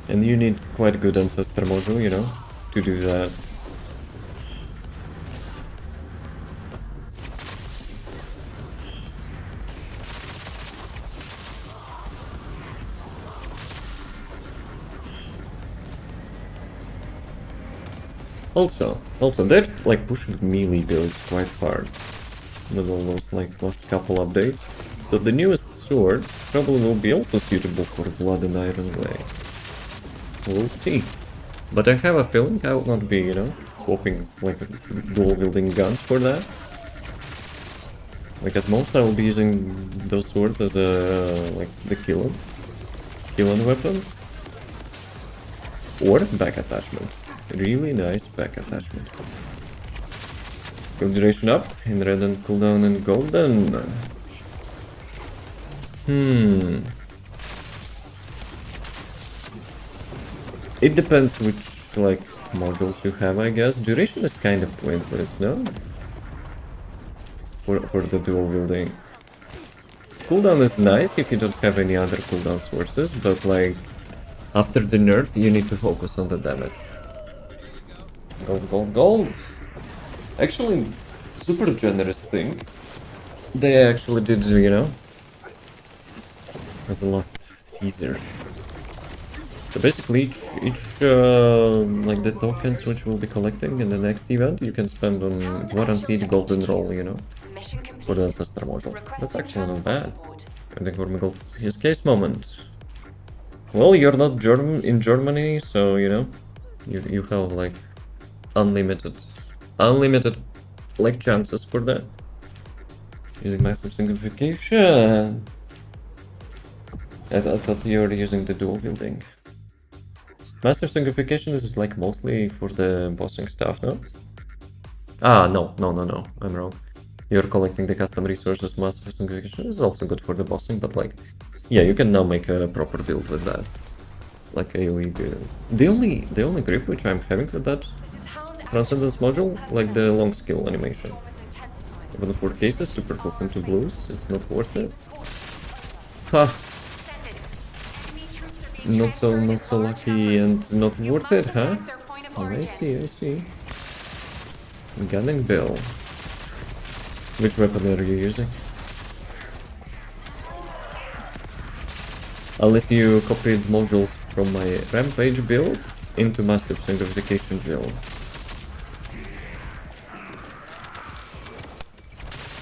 And you need quite good ancestor module, you know, to do that. Also, they're like pushing melee builds quite hard with all those like last couple updates. So the newest sword probably will be also suitable for Blood and Iron Way. We'll see. But I have a feeling I will not be, you know, swapping like dual wielding guns for that. Like at most I will be using those swords as a like the killing weapon. Or back attachment. Really nice back attachment. Skill duration up in red and cooldown and golden. It depends which like modules you have, I guess. Duration is kind of pointless, no? For the dual wielding. Cooldown is nice if you don't have any other cooldown sources, but like after the nerf you need to focus on the damage. Gold, gold, gold! Actually, super generous thing. They actually did, you know, as a last teaser. So basically, each like the tokens which we'll be collecting in the next event, you can spend on guaranteed golden roll, you know, for the ancestor module. That's actually not bad. Waiting for my gold his case moment. Well, you're not in Germany, so you know, you have like unlimited like chances for that. Using massive simplification. I thought you were using the dual wielding. Massive simplification is like mostly for the bossing stuff, no? Ah, no, I'm wrong. You're collecting the custom resources. Massive simplification is also good for the bossing, but like, yeah, you can now make a proper build with that, like AoE build. The only grip which I'm having with that Transcendence module, like the long skill animation. Even the 4 cases, 2 purples and 2 blues, it's not worth it. Ha! Not so lucky and not worth it, huh? Oh, I see. Gunning Bill. Which weapon are you using? Unless you copied modules from my Rampage build into Massive Simplification build.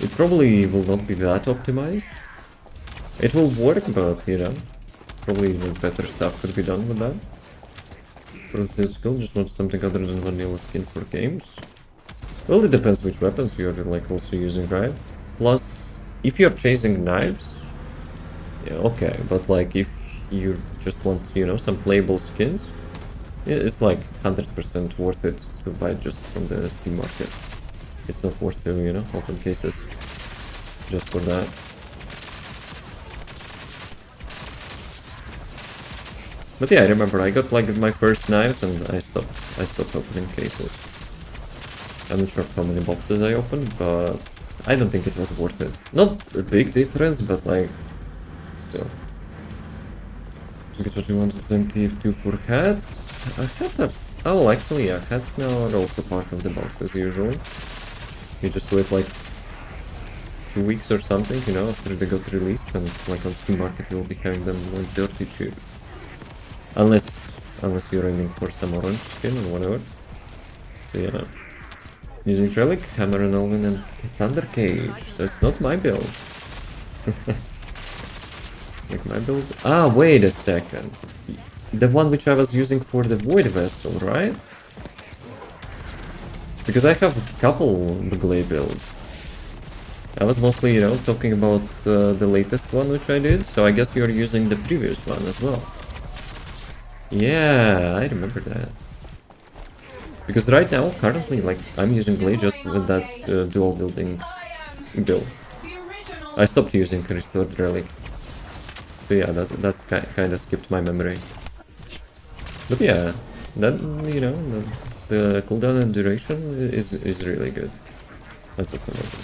It probably will not be that optimized. It will work, but you know, probably better stuff could be done with that. For the skill, just want something other than vanilla skin for games. Well, it depends which weapons you're like also using, right? Plus, if you're chasing knives, yeah, okay, but like if you just want, you know, some playable skins, it's like 100% worth it to buy just from the Steam market. It's not worth to, you know, open cases just for that. But yeah, I remember I got like my first knives and I stopped opening cases. I'm not sure how many boxes I opened, but I don't think it was worth it. Not a big difference, but like, still. Guess what you want is MTF2 for hats? Hats are... Oh, actually, yeah, hats now are also part of the boxes usually. You just wait like 2 weeks or something, you know, after they got released, and like on Steam Market you'll be having them like dirty cheap. Unless you're aiming for some orange skin or whatever. So yeah. Using Relic, Hammer and Elven and Thunder Cage, so it's not my build. Like my build? Ah, wait a second. The one which I was using for the Void Vessel, right? Because I have a couple Glay builds. I was mostly, you know, talking about the latest one which I did, so I guess you're using the previous one as well. Yeah, I remember that. Because right now, currently, like, I'm using Glay just with that dual building build. I stopped using Restored Relic. So yeah, that's kind of skipped my memory. But yeah, that, you know, the cooldown and duration is really good. That's just amazing.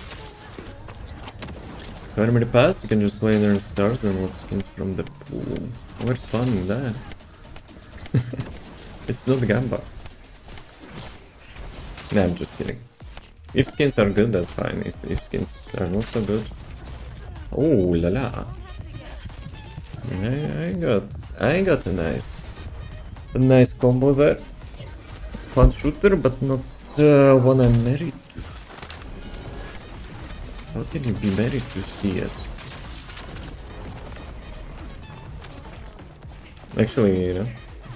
Primary pass, you can just play and earn stars, then loot skins from the pool. Where's fun in that? It's not Gamba. Nah, I'm just kidding. If skins are good, that's fine. If skins are not so good... Oh la la. I got a nice combo there. It's fun shooter, but not one I'm married to. How can you be married to CS? Actually, you know,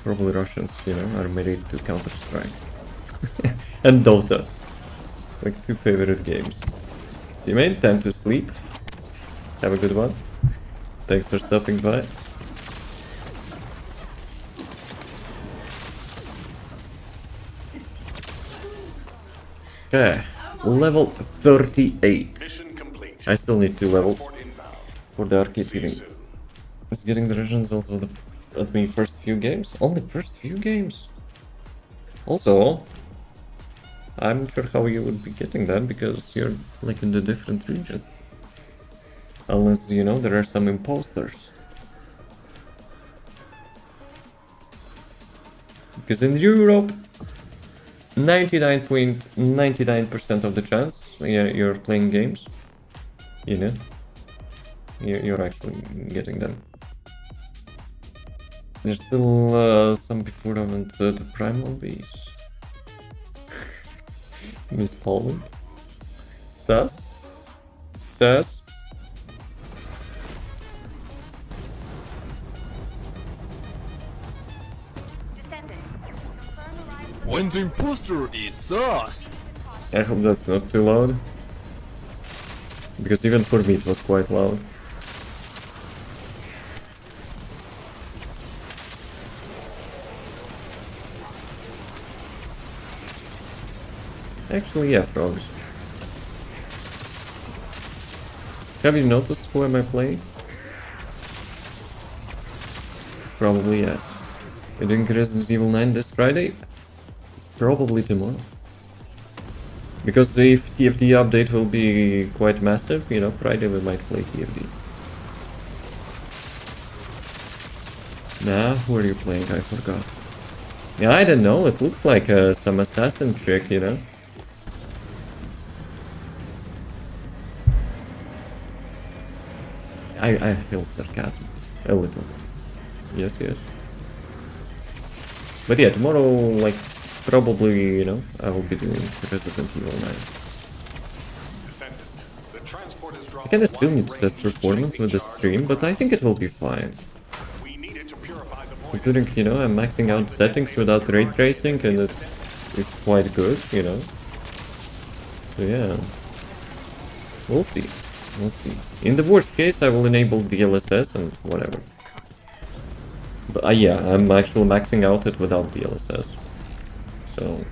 Probably Russians, you know, are married to Counter-Strike. And Dota. Like 2 favorite games. See, mate, time to sleep. Have a good one. Thanks for stopping by. Okay, level 38. Mission complete. I still need 2 levels Transport inbound. for the arcade See you hitting. soon. It's getting the Russians also the first few games? Only first few games? Also, I'm not sure how you would be getting that because you're like in the different region. Unless, you know, there are some imposters. Because in Europe, 99.99% of the chance you're playing games, you know, you're actually getting them. There's still some before them and the primal beast. Miss Poland. Sus? Sus? Descendant. Confirm arrival. When the imposter is us. I hope that's not too loud. Because even for me it was quite loud. Actually, yeah, frogs. Have you noticed who am I playing? Probably yes. I think Resident Evil 9 this Friday? Probably tomorrow. Because if TFD update will be quite massive, you know, Friday we might play TFD. Nah, who are you playing? I forgot. Yeah, I don't know, it looks like some assassin chick, you know? I feel sarcasm. A little. Yes, yes. But yeah, tomorrow, like, probably, you know, I will be doing Resident Evil 9. Descendant. The transport has dropped I kinda a still need to wide-range test performance shaping with the charge stream, on but I ground. think it will be fine. We needed to purify the void Considering, you know, I'm maxing out settings without ray tracing and it's quite good, you know. So yeah. We'll see. We'll see. In the worst case, I will enable DLSS and whatever. But yeah, I'm actually maxing out it without DLSS. So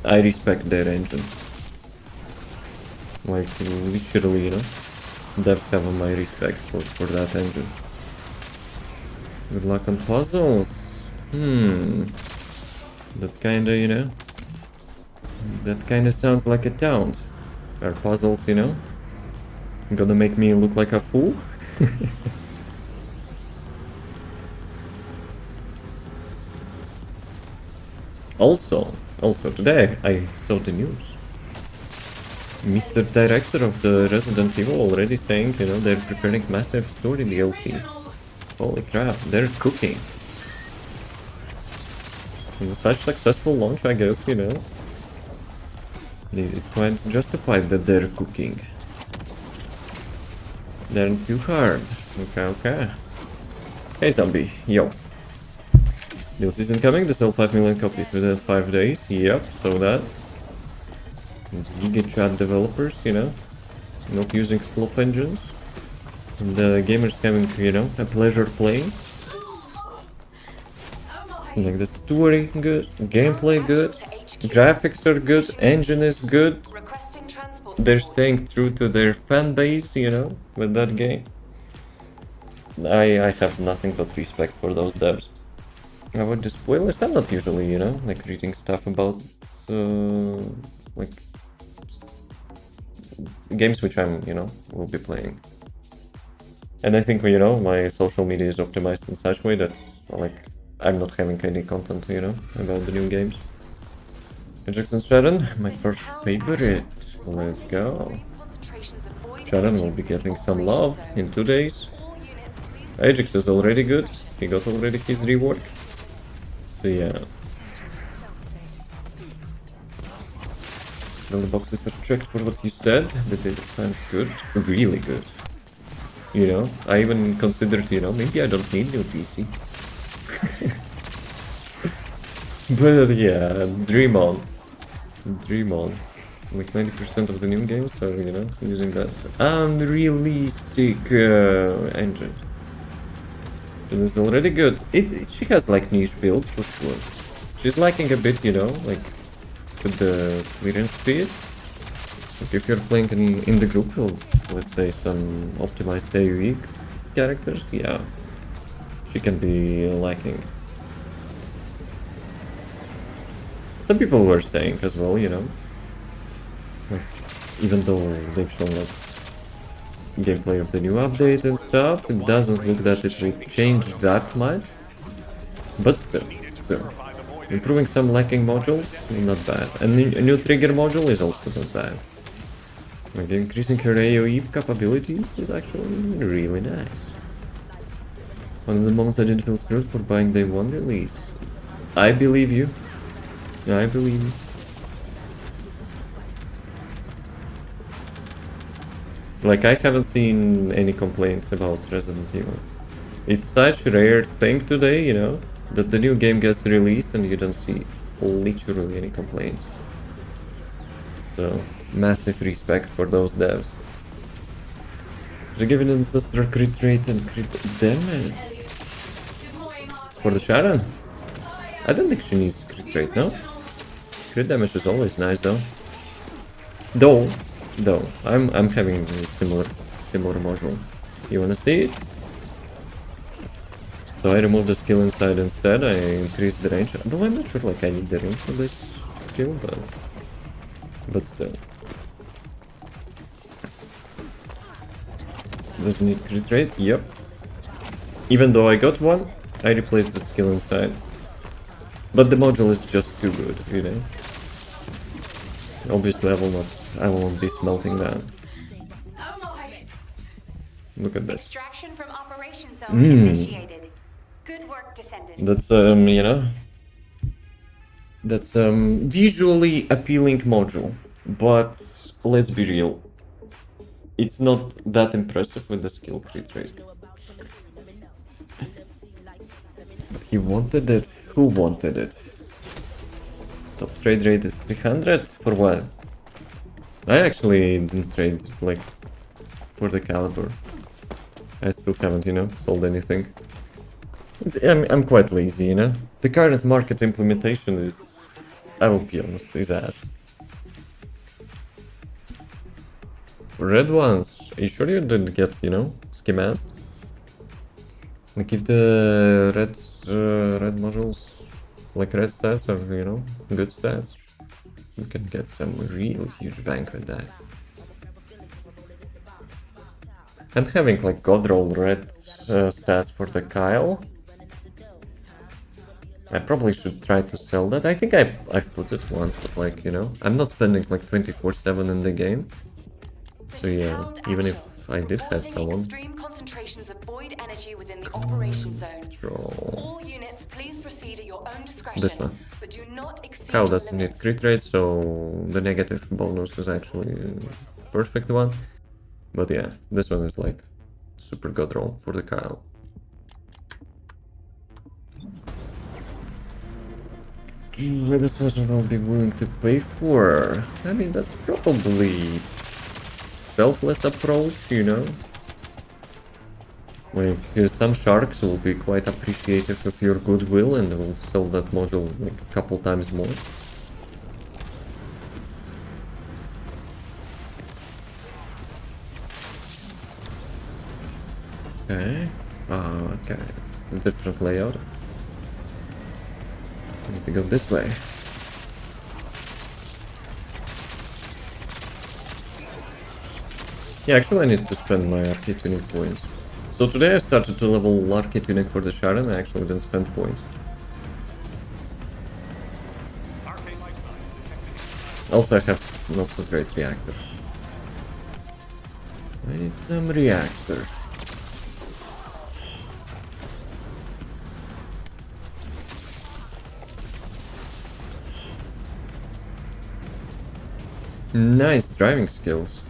I respect their engine. Like literally, you know, devs have my respect for that engine. Good luck on puzzles. That kinda, you know, that kinda sounds like a taunt. Are puzzles, you know, gonna make me look like a fool? Also today I saw the news. Mr. Director of the Resident Evil already saying, you know, they're preparing massive story DLC. Holy crap, they're cooking. In such successful launch, I guess, you know, it's quite justified that they're cooking. They're too hard. Okay. Hey zombie, yo. DLC is coming, they sell 5 million copies within 5 days. Yep, so that. It's GigaChat developers, you know, not using slop engines. And the gamers having, you know, a pleasure playing. Like the story good, gameplay good, graphics are good, engine is good. Requesting transport. They're staying true to their fan base, you know, with that game. I have nothing but respect for those devs. About the spoilers, I'm not usually, you know, like reading stuff about like games which I'm, you know, will be playing. And I think, you know, my social media is optimized in such way that, like, I'm not having any content, you know, about the new games. Jackson Sharon, my first favorite. Let's go. Sharon will be getting some love in 2 days. Ajax is already good. He got already his rework. So yeah. Well, the boxes are checked for what you said. The data plan's good. Really good. You know, I even considered, you know, maybe I don't need new PC. But yeah, dream on. Dream on. Like 90% of the new games are, you know, using that unrealistic engine. It is already good. She has like niche builds for sure. She's lacking a bit, you know, like with the clearance speed. Like if you're playing in the group with, let's say, some optimized AoE characters, yeah, she can be lacking. Some people were saying as well, you know, like, even though they've shown like gameplay of the new update and stuff, it doesn't look that it will change that much. But still, improving some lacking modules, not bad. And a new trigger module is also not bad. Like increasing her AoE capabilities is actually really nice. One of the moments I didn't feel screwed for buying day one release. I believe you. I believe you. Like, I haven't seen any complaints about Resident Evil. It's such a rare thing today, you know, that the new game gets released and you don't see literally any complaints. So, massive respect for those devs. They're giving ancestor crit rate and crit damage. For the Sharon? I don't think she needs crit rate, no? Crit damage is always nice though. Though, I'm having a similar module. You wanna see it? So I removed the skill inside instead, I increased the range. Though I'm not sure like I need the range for this skill, but still. Does it need crit rate? Yep. Even though I got one, I replaced the skill inside. But the module is just too good, you know? Obviously I won't be smelting that. Look at this. Extraction from operation zone initiated. Good work, Descendant. That's you know, that's visually appealing module, but let's be real, it's not that impressive with the skill crit rate. But he wanted it. Who wanted it? Top trade rate is 300 for what? I actually didn't trade like for the caliber. I still haven't, you know, sold anything. I'm quite lazy, you know? The current market implementation is, I will be honest, is ass. For red ones, are you sure you didn't get, you know, schemas? Like if the red modules, like red stats have, you know, good stats, you can get some real huge bank with that. I'm having like god roll red stats for the Kyle. I probably should try to sell that. I think I've put it once, but like, you know, I'm not spending like 24/7 in the game. So yeah, even if I did have someone. Extreme concentrations of void energy within the operation zone. Control. All units, please proceed at your own discretion. This one. But do not exceed Kyle your doesn't need limits. crit rate, so the negative bonus is actually a perfect one. But yeah, this one is like super god roll for the Kyle. Maybe something I'll be willing to pay for. I mean, that's probably selfless approach, you know? Like, some sharks will be quite appreciative of your goodwill and will sell that module like a couple times more. Okay. Okay, it's a different layout. I need to go this way. Yeah, actually I need to spend my arcade tuning points. So today I started to level arcade tuning for the Sharon, I actually didn't spend points. Also I have not so great reactor. I need some reactor. Nice driving skills.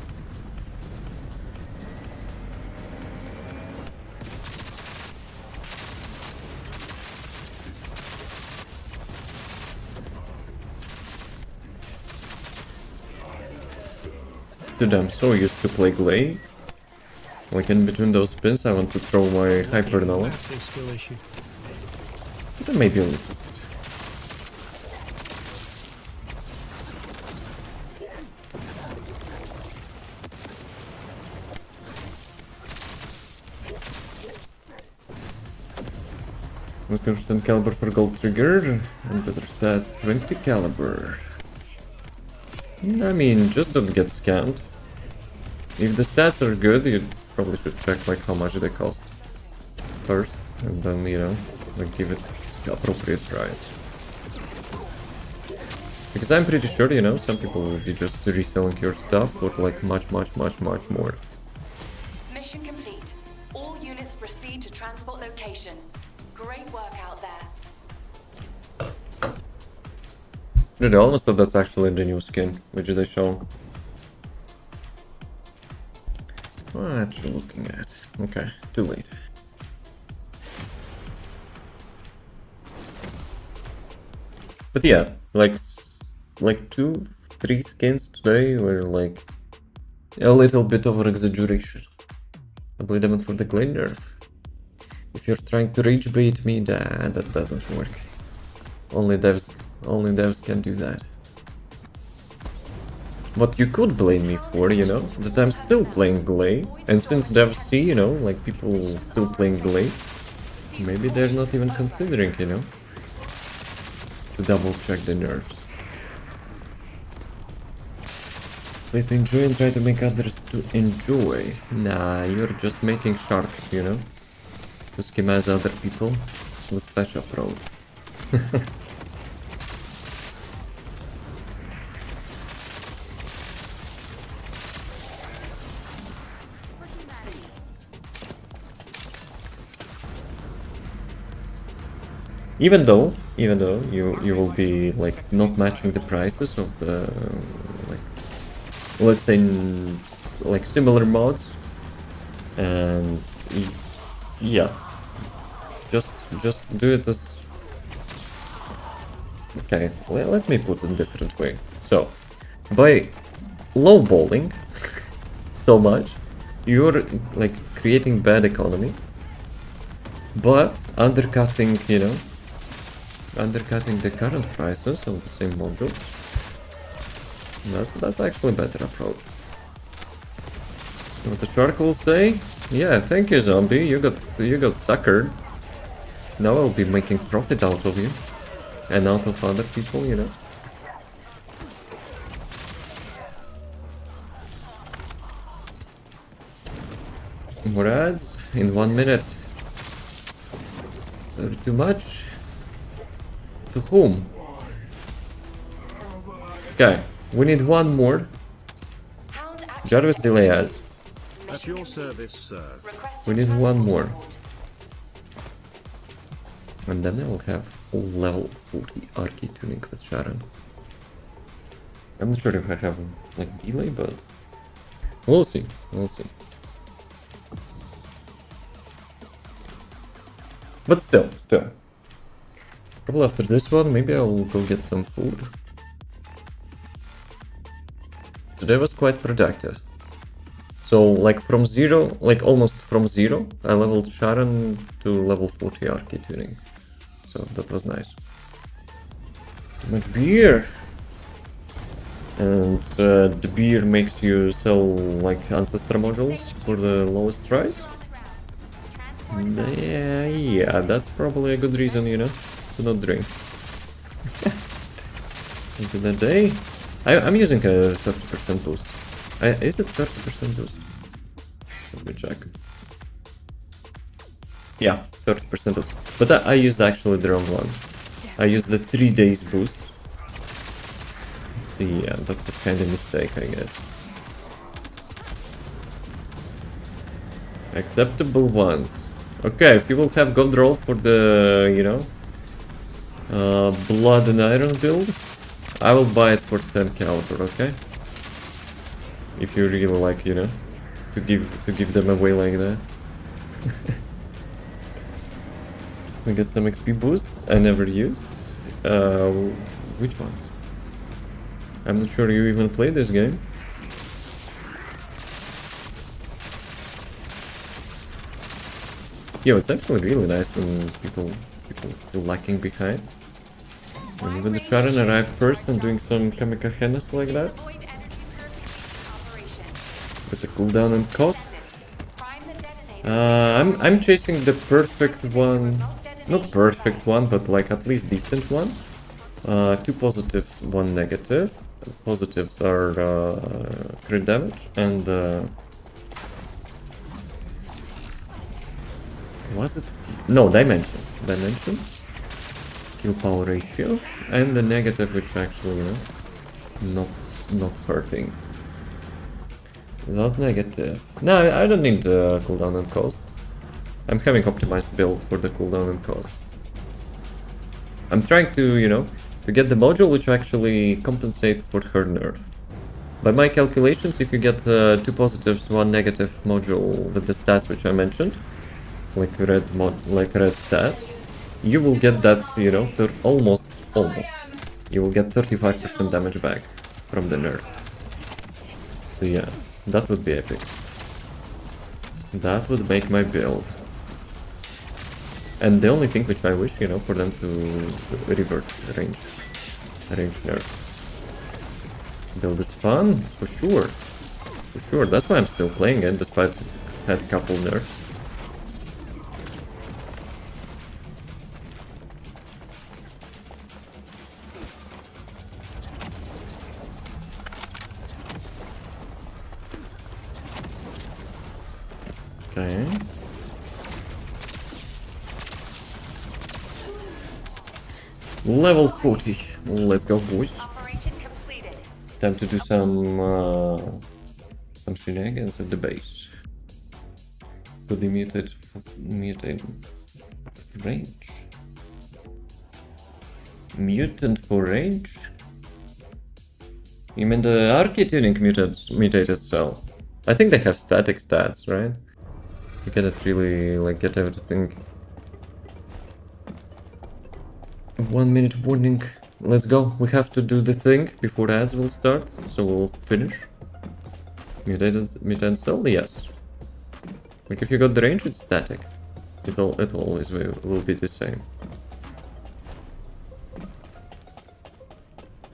Dude, I'm so used to play Glay. Like in between those spins, I want to throw my Hypernova. Massive skill issue. But maybe a little bit. Was 10% caliber for gold trigger and better stats 20 caliber. I mean, just don't get scammed. If the stats are good, you probably should check like how much they cost first, and then, you know, like give it appropriate price. Because I'm pretty sure, you know, some people will be just reselling your stuff for like much more. Mission complete. All units proceed to transport location. Great work out there. Dude, I almost thought that's actually the new skin, which they show. What you looking at? Okay, too late. But yeah, like 2-3 skins today were like a little bit over exaggeration. I believe them for the Glay nerf. If you're trying to rage bait me, that doesn't work. Only devs can do that. What you could blame me for, you know, that I'm still playing Glay, and since devs see, you know, like people still playing Glay, maybe they're not even considering, you know, to double check the nerfs. Play to enjoy and try to make others to enjoy. Nah, you're just making sharks, you know, to schematize other people with such a approach. Even though you will be like not matching the prices of the like, let's say like similar mods, and yeah, just do it as okay. Let me put it a different way. So by lowballing so much, you're like creating bad economy, but undercutting, you know, undercutting the current prices of the same module. That's actually a better approach. What the shark will say? Yeah, thank you, zombie. You got suckered. Now I'll be making profit out of you and out of other people, you know. More ads in 1 minute. Is that too much? To whom? Okay, we need one more. Jarvis delay ads. At your service, sir. We need one more. And then I will have all level 40 Archie tuning with Sharon. I'm not sure if I have like delay, but we'll see. We'll see. But still. Probably after this one, maybe I will go get some food. Today was quite productive. So like from zero, like almost from zero, I leveled Sharon to level 40 Archie tuning. So that was nice. Too much beer! And the beer makes you sell like ancestor modules for the lowest price? Yeah, that's probably a good reason, you know, to not drink. Into the day. I'm using a 30% boost. Is it 30% boost? Let me check. Yeah, 30% boost. But I used actually the wrong one. I used the 3 days boost. So yeah, that was kind of a mistake, I guess. Acceptable ones. Okay, if you will have gold roll for the, you know, blood and iron build, I will buy it for 10 caliber, okay? If you really like, you know, to give them away like that. We get some XP boosts I never used. Which ones? I'm not sure you even played this game. Yo, it's actually really nice when people still lagging behind. When even the Sharon arrived first and doing some kamikazenas like that. With the cooldown and cost. I'm chasing the perfect one. Not perfect one, but like at least decent one. 2 positives, 1 negative. Positives are crit damage and was it? No, dimension. Dimension. Skill power ratio. And the negative, which actually, you know, not hurting. Not negative. No, I don't need cooldown and cost. I'm having optimized build for the cooldown and cost. I'm trying to, you know, to get the module which actually compensate for her nerf. By my calculations, if you get 2 positives, 1 negative module with the stats which I mentioned, like red stats, you will get that, you know, almost. You will get 35% damage back from the nerf. So yeah, that would be epic. That would make my build. And the only thing which I wish, you know, for them to revert range nerf. Build is fun, for sure. For sure, that's why I'm still playing it, despite it had a couple nerfs. Okay. Level 40. Let's go, boys. Time to do some shenanigans at the base. To the mutate range. Mutant for range? You mean the arcade tuning mutated cell? I think they have static stats, right? You cannot really like get everything. 1 minute warning. Let's go. We have to do the thing before ads will start, so we'll finish. Mutant cell, yes. Like if you got the range, it's static. It always will be the same.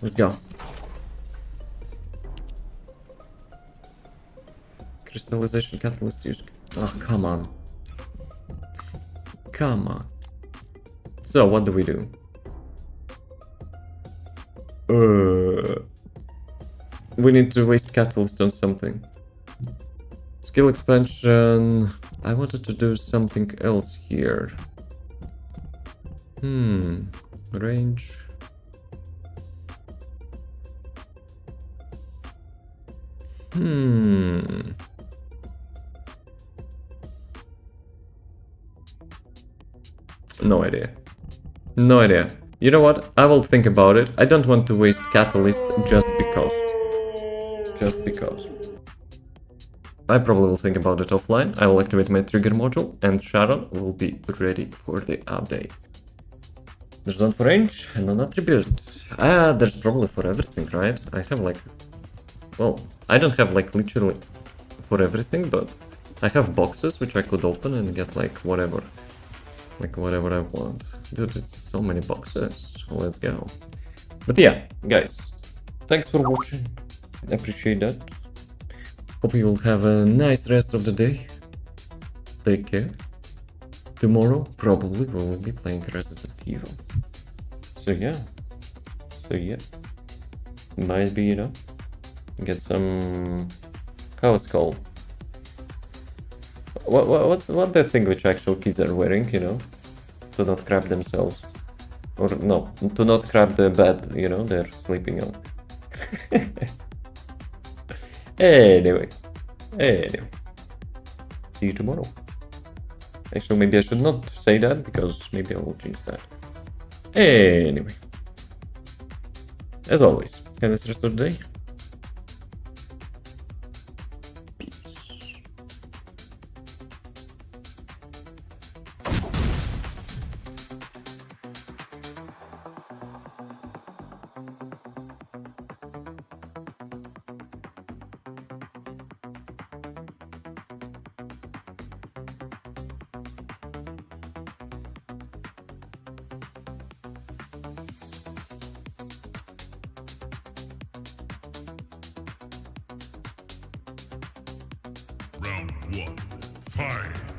Let's go. Crystallization catalyst use. Oh, come on. Come on. So, what do we do? We need to waste catalyst on something. Skill expansion. I wanted to do something else here. Range. No idea. No idea. You know what? I will think about it. I don't want to waste catalyst just because. Just because. I probably will think about it offline. I will activate my trigger module and Sharon will be ready for the update. There's one for range and an attribute. There's probably for everything, right? I have like... Well, I don't have like literally for everything, but I have boxes which I could open and get like whatever. Like whatever I want. Dude, it's so many boxes. Let's go. But yeah, guys, thanks for watching. I appreciate that. Hope you will have a nice rest of the day. Take care. Tomorrow, probably, we'll be playing Resident Evil. So yeah. Might be, you know, get some... How it's called? What's the thing which actual kids are wearing, you know? To not crap themselves. Or no, to not crap the bed, you know, they're sleeping on. Anyway. See you tomorrow. Actually, maybe I should not say that, because maybe I will change that. Anyway. As always, have a nice rest of the day. 1. Fight!